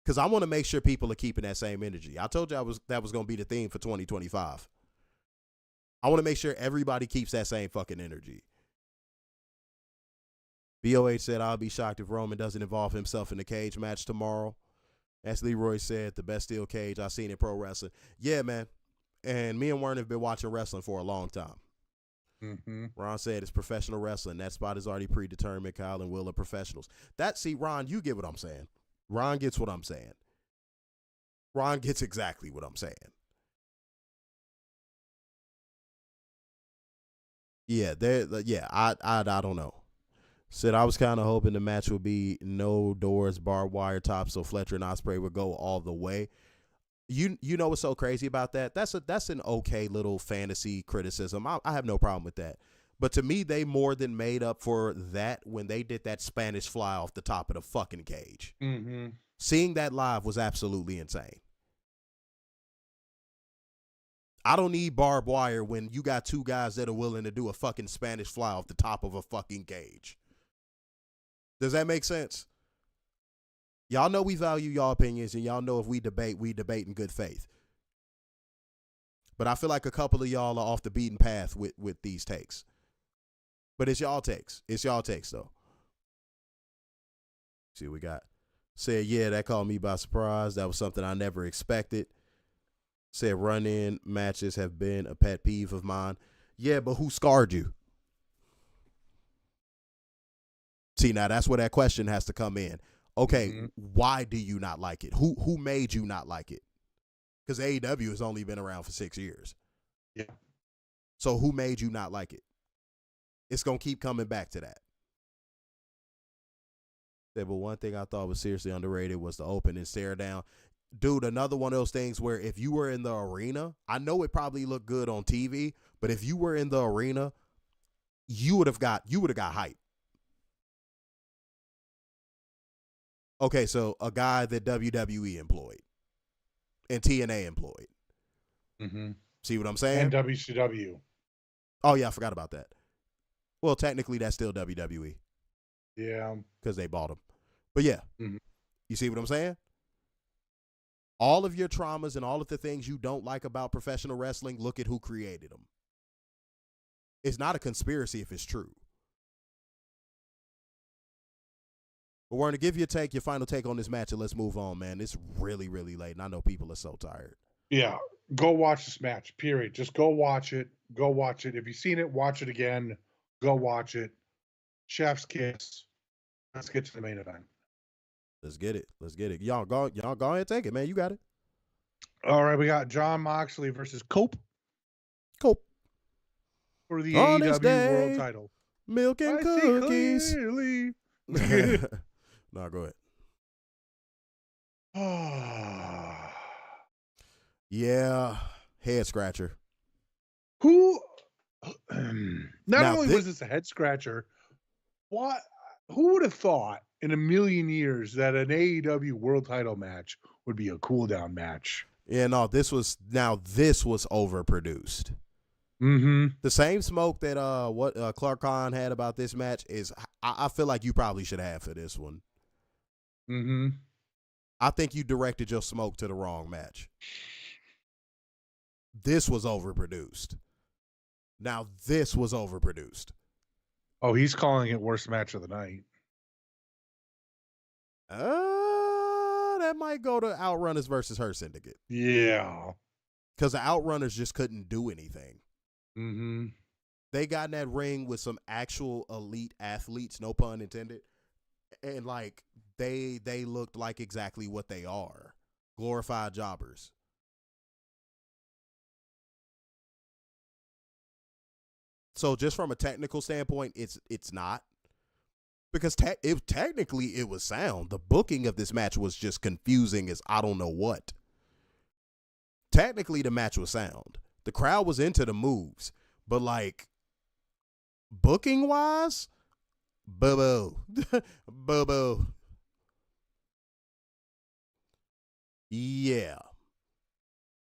Because I want to make sure people are keeping that same energy. I told you that was going to be the theme for 2025. I want to make sure everybody keeps that same fucking energy. BOH said, I'll be shocked if Roman doesn't involve himself in the cage match tomorrow. As Leroy said, the best steel cage I've seen in pro wrestling. Yeah, man. And me and Warren have been watching wrestling for a long time. Mm-hmm. Ron said it's professional wrestling. That spot is already predetermined. Kyle and Will are professionals. See, Ron, you get what I'm saying. Ron gets what I'm saying. Ron gets exactly what I'm saying. Yeah, I don't know. Said I was kind of hoping the match would be no doors, barbed wire top, so Fletcher and Ospreay would go all the way. You know what's so crazy about that? That's an okay little fantasy criticism. I have no problem with that. But to me, they more than made up for that when they did that Spanish fly off the top of the fucking cage. Mm-hmm. Seeing that live was absolutely insane. I don't need barbed wire when you got two guys that are willing to do a fucking Spanish fly off the top of a fucking cage. Does that make sense? Y'all know we value y'all opinions, and y'all know if we debate in good faith. But I feel like a couple of y'all are off the beaten path with these takes. But it's y'all takes. It's y'all takes, though. See what we got. Said, yeah, that caught me by surprise. That was something I never expected. Said, run-in matches have been a pet peeve of mine. Yeah, but who scarred you? See, now that's where that question has to come in. Okay, Why do you not like it? Who made you not like it? Because AEW has only been around for 6 years. Yeah. So who made you not like it? It's going to keep coming back to that. But one thing I thought was seriously underrated was the open and stare down. Dude, another one of those things where if you were in the arena, I know it probably looked good on TV, but if you were in the arena, you would have got hype. Okay, so a guy that WWE employed and TNA employed. Mm-hmm. See what I'm saying? And WCW. Oh, yeah, I forgot about that. Well, technically, that's still WWE. Yeah. Because they bought them. But yeah, You see what I'm saying? All of your traumas and all of the things you don't like about professional wrestling, look at who created them. It's not a conspiracy if it's true. But we're going to give you your final take on this match, and let's move on, man. It's really, really late, and I know people are so tired. Yeah, go watch this match, period. Just go watch it. Go watch it. If you've seen it, watch it again. Go watch it. Chef's kiss. Let's get to the main event. Let's get it. Y'all go ahead and take it, man. You got it. All right, we got Jon Moxley versus Cope for the On AEW World Title. Milk and I cookies. See clearly. No, go ahead. Yeah, head scratcher. Who? Not only was this a head scratcher, who would have thought in a million years that an AEW World Title match would be a cool down match? Yeah, no, this was overproduced. Mm-hmm. The same smoke that Clark Khan had about this match is I feel like you probably should have for this one. Mm-hmm. I think you directed your smoke to the wrong match. This was overproduced. Now this was overproduced. Oh, he's calling it worst match of the night. That might go to Outrunners versus her Syndicate. Yeah. Because the Outrunners just couldn't do anything. Mm-hmm. They got in that ring with some actual elite athletes, no pun intended. And like they looked like exactly what they are. Glorified jobbers. So just from a technical standpoint, it's not. Because technically it was sound. The booking of this match was just confusing as I don't know what. Technically the match was sound. The crowd was into the moves. But like booking wise, boo-boo. Boo-boo. Yeah.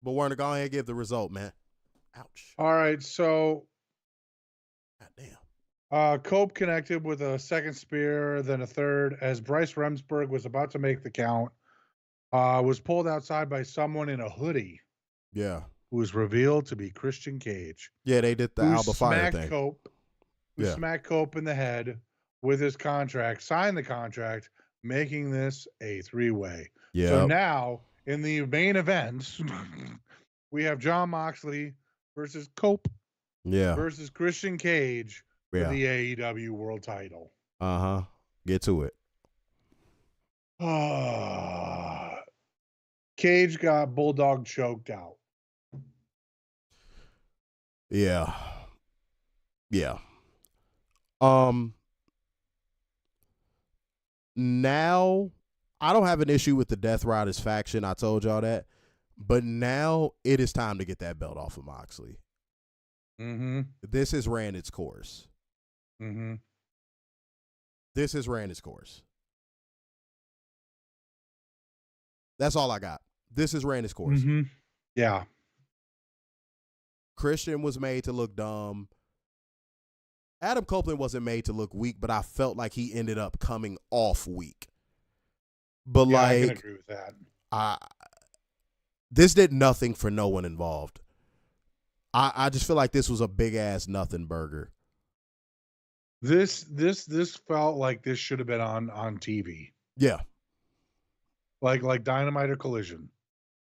But Werner, go ahead and give the result, man. Ouch. All right, so Goddamn. Cope connected with a second spear, then a third, as Bryce Remsburg was about to make the count. Was pulled outside by someone in a hoodie. Yeah. Who was revealed to be Christian Cage. Yeah, they did the Alba Fire thing. Who smacked Cope in the head with his contract, signed the contract, making this a 3-way. Yeah. So now, in the main event, we have Jon Moxley versus Cope versus Christian Cage for the AEW World Title. Uh-huh. Get to it. Cage got Bulldog choked out. Yeah. Now, I don't have an issue with the Death Riders faction. I told y'all that. But now it is time to get that belt off of Moxley. Mm-hmm. This has ran its course. Mm-hmm. This has ran its course. That's all I got. This has ran its course. Mm-hmm. Yeah. Christian was made to look dumb. Adam Copeland wasn't made to look weak, but I felt like he ended up coming off weak. But I can agree with that. This did nothing for no one involved. I just feel like this was a big ass nothing burger. This felt like this should have been on TV. Yeah. Like Dynamite or Collision.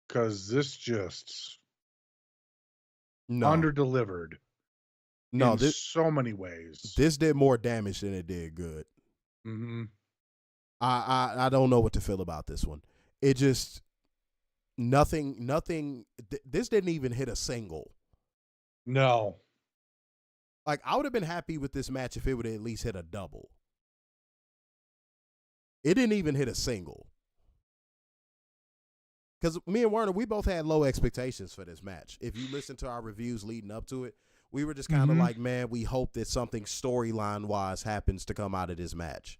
Because this just under-delivered. No, in so many ways. This did more damage than it did good. Mm-hmm. I don't know what to feel about this one. It just nothing. This didn't even hit a single. No. Like, I would have been happy with this match if it would have at least hit a double. It didn't even hit a single. Because me and Werner, we both had low expectations for this match. If you listen to our reviews leading up to it, we were just kind of like, man, we hope that something storyline-wise happens to come out of this match.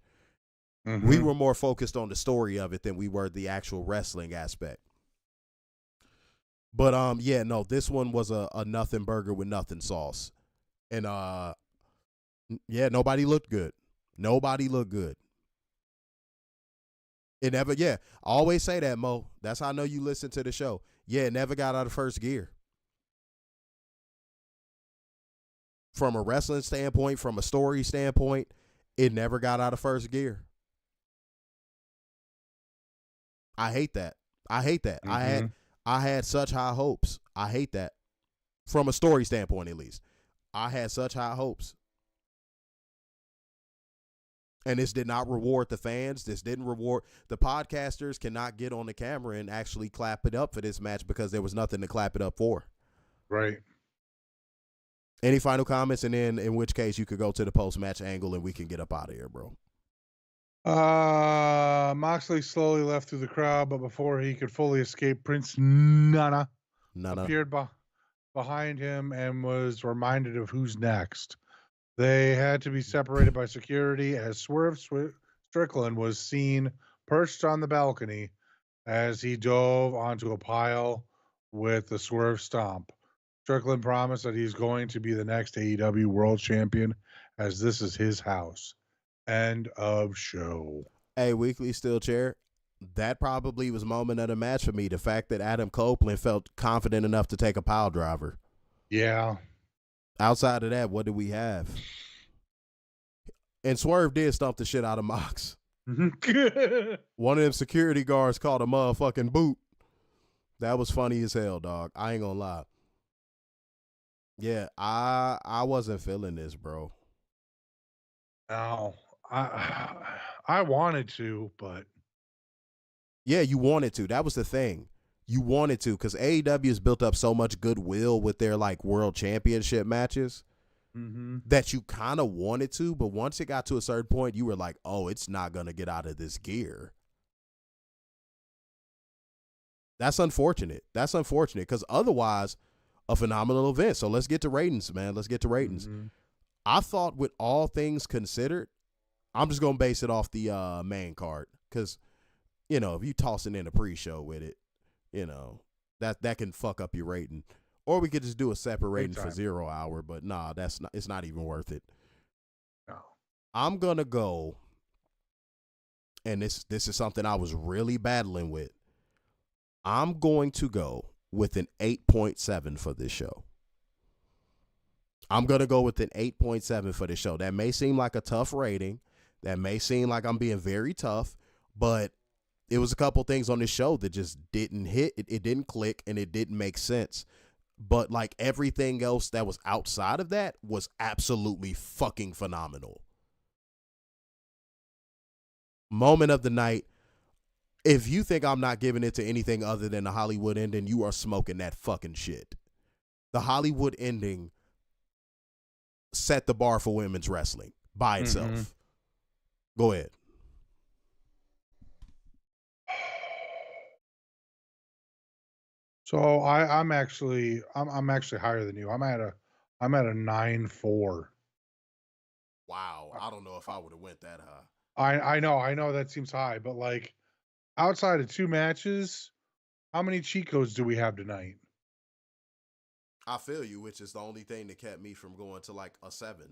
Mm-hmm. We were more focused on the story of it than we were the actual wrestling aspect. But, this one was a nothing burger with nothing sauce. And, nobody looked good. Nobody looked good. It never, I always say that, Mo. That's how I know you listen to the show. Yeah, it never got out of first gear. From a wrestling standpoint, from a story standpoint, it never got out of first gear. I hate that. Mm-hmm. I had such high hopes. I hate that. From a story standpoint, at least. I had such high hopes. And this did not reward the fans. This didn't reward the podcasters. Cannot get on the camera and actually clap it up for this match because there was nothing to clap it up for. Right. Any final comments? And then in which case you could go to the post-match angle and we can get up out of here, bro. Moxley slowly left through the crowd, but before he could fully escape, Prince Nana appeared behind him and was reminded of who's next. They had to be separated by security as Swerve Strickland was seen perched on the balcony as he dove onto a pile with the Swerve stomp. Strickland promised that he's going to be the next AEW World Champion as this is his house. End of show. Hey, Weekly Steel Chair, that probably was moment of the match for me. The fact that Adam Copeland felt confident enough to take a pile driver. Yeah. Outside of that, what do we have? And Swerve did stomp the shit out of Mox. One of them security guards called a motherfucking boot. That was funny as hell, dog. I ain't gonna lie. Yeah, I wasn't feeling this, bro. No, I wanted to, but yeah, you wanted to. That was the thing. You wanted to, because AEW has built up so much goodwill with their like world championship matches that you kind of wanted to, but once it got to a certain point, you were like, oh, it's not gonna get out of this gear. That's unfortunate. That's unfortunate, because otherwise, a phenomenal event. So let's get to ratings, man. Let's get to ratings. I thought, with all things considered, I'm just going to base it off the main card because, you know, if you tossing in a pre-show with it, you know, that can fuck up your rating. Or we could just do a separate rating for time. 0 hour, but nah, it's not even worth it. No. I'm gonna go, and this is something I was really battling with. I'm going to go with an 8.7 for this show. I'm going to go with an 8.7 for this show. That may seem like a tough rating. That may seem like I'm being very tough, but it was a couple things on this show that just didn't hit. It didn't click, and it didn't make sense. But like everything else that was outside of that was absolutely fucking phenomenal. Moment of the night. If you think I'm not giving it to anything other than the Hollywood ending, you are smoking that fucking shit. The Hollywood ending set the bar for women's wrestling by itself. Mm-hmm. Go ahead. So I'm actually higher than you. I'm at a 9.4. Wow, I don't know if I would have went that high. I know that seems high, but like outside of 2 matches, how many cheat codes do we have tonight? I feel you, which is the only thing that kept me from going to like a 7.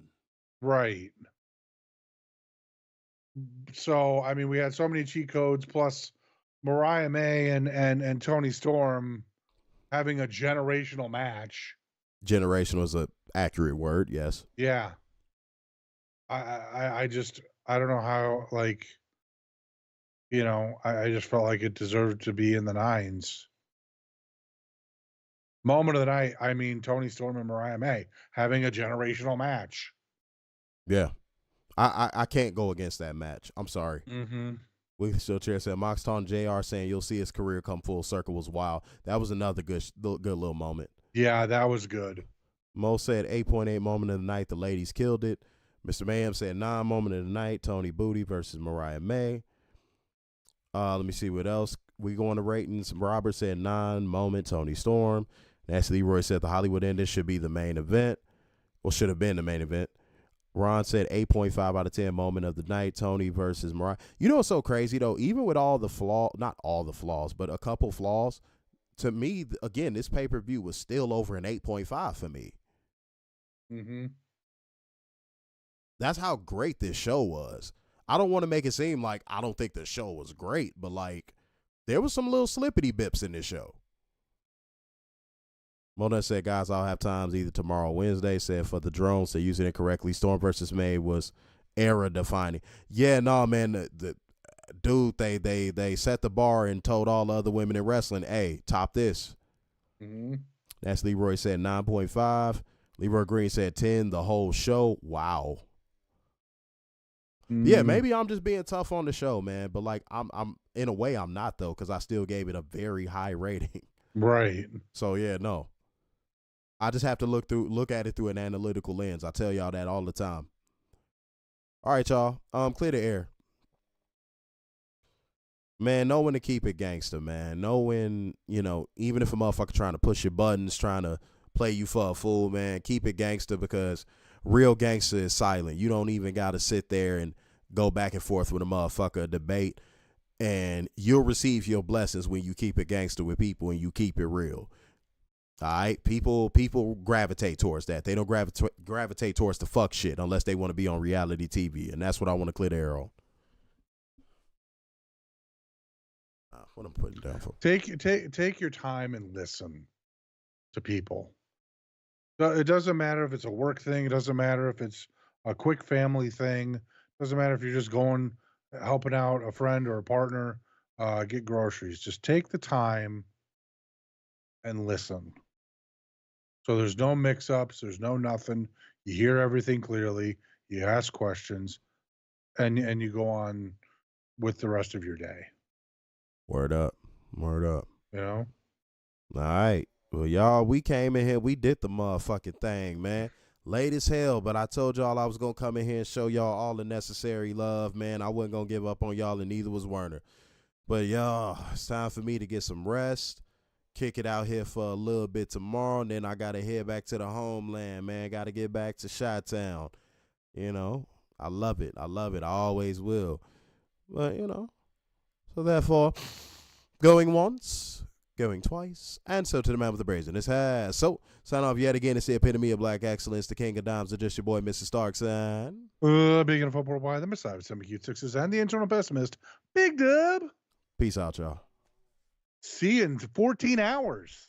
Right. So I mean, we had so many cheat codes, plus Mariah May and Toni Storm having a generational match. Generational is an accurate word, yes. Yeah. I don't know how, like, you know, I just felt like it deserved to be in the 9s. Moment of the night, I mean, Toni Storm and Mariah May having a generational match. Yeah. I can't go against that match. I'm sorry. Mm-hmm. We still chair said Mox Taunton JR saying you'll see his career come full circle was wild. That was another good little moment. Yeah, that was good. Mo said 8.8 moment of the night. The ladies killed it. Mr. Mayhem said 9 moment of the night. Tony Booty versus Mariah May. Let me see what else. We go on to ratings. Robert said 9 moment. Toni Storm. Nancy Leroy said the Hollywood ending should be the main event. Well, should have been the main event. Ron said 8.5 out of 10 moment of the night. Toni versus Mariah. You know what's so crazy, though? Even with all the flaws, not all the flaws, but a couple flaws, to me, again, this pay-per-view was still over an 8.5 for me. Mm-hmm. That's how great this show was. I don't want to make it seem like I don't think the show was great, but, like, there was some little slippity bips in this show. Mona said, guys, I'll have times either tomorrow or Wednesday. Said for the drones, they use it incorrectly. Storm versus May was era defining. Yeah, no, man, the dude, they set the bar and told all the other women in wrestling, hey, top this. Mm-hmm. That's Leroy said 9.5. Leroy Green said 10 the whole show. Wow. Mm-hmm. Yeah, maybe I'm just being tough on the show, man. But like I'm in a way I'm not though, because I still gave it a very high rating. Right. So yeah, no. I just have to look at it through an analytical lens. I tell y'all that all the time. All right, y'all. Clear the air. Man, know when to keep it gangster, man. Know when, you know, even if a motherfucker trying to push your buttons, trying to play you for a fool, man, keep it gangster, because real gangster is silent. You don't even got to sit there and go back and forth with a motherfucker, debate, and you'll receive your blessings when you keep it gangster with people and you keep it real. All right, people gravitate towards that. They don't gravitate towards the fuck shit unless they want to be on reality TV, and that's what I want to clear the air on. What I'm putting down for. Take your time and listen to people. It doesn't matter if it's a work thing. It doesn't matter if it's a quick family thing. It doesn't matter if you're just going helping out a friend or a partner get groceries. Just take the time and listen. So there's no mix-ups. There's no nothing. You hear everything clearly. You ask questions, and you go on with the rest of your day. Word up. Word up. You know? All right. Well, y'all, we came in here. We did the motherfucking thing, man. Late as hell, but I told y'all I was going to come in here and show y'all all the necessary love, man. I wasn't going to give up on y'all, and neither was Werner. But, y'all, it's time for me to get some rest. Kick it out here for a little bit tomorrow, and then I got to head back to the homeland, man. Got to get back to Chi-Town. You know, I love it. I love it. I always will. But, you know, so therefore, going once, going twice, and so to the man with the brazen. Has. So, sign off yet again. It's the epitome of black excellence, the king of dimes, and just your boy, Mr. Starkson. Being a football boy, the Messiah of some cute sixes, and the internal pessimist, Big Dub. Peace out, y'all. See you in 14 hours.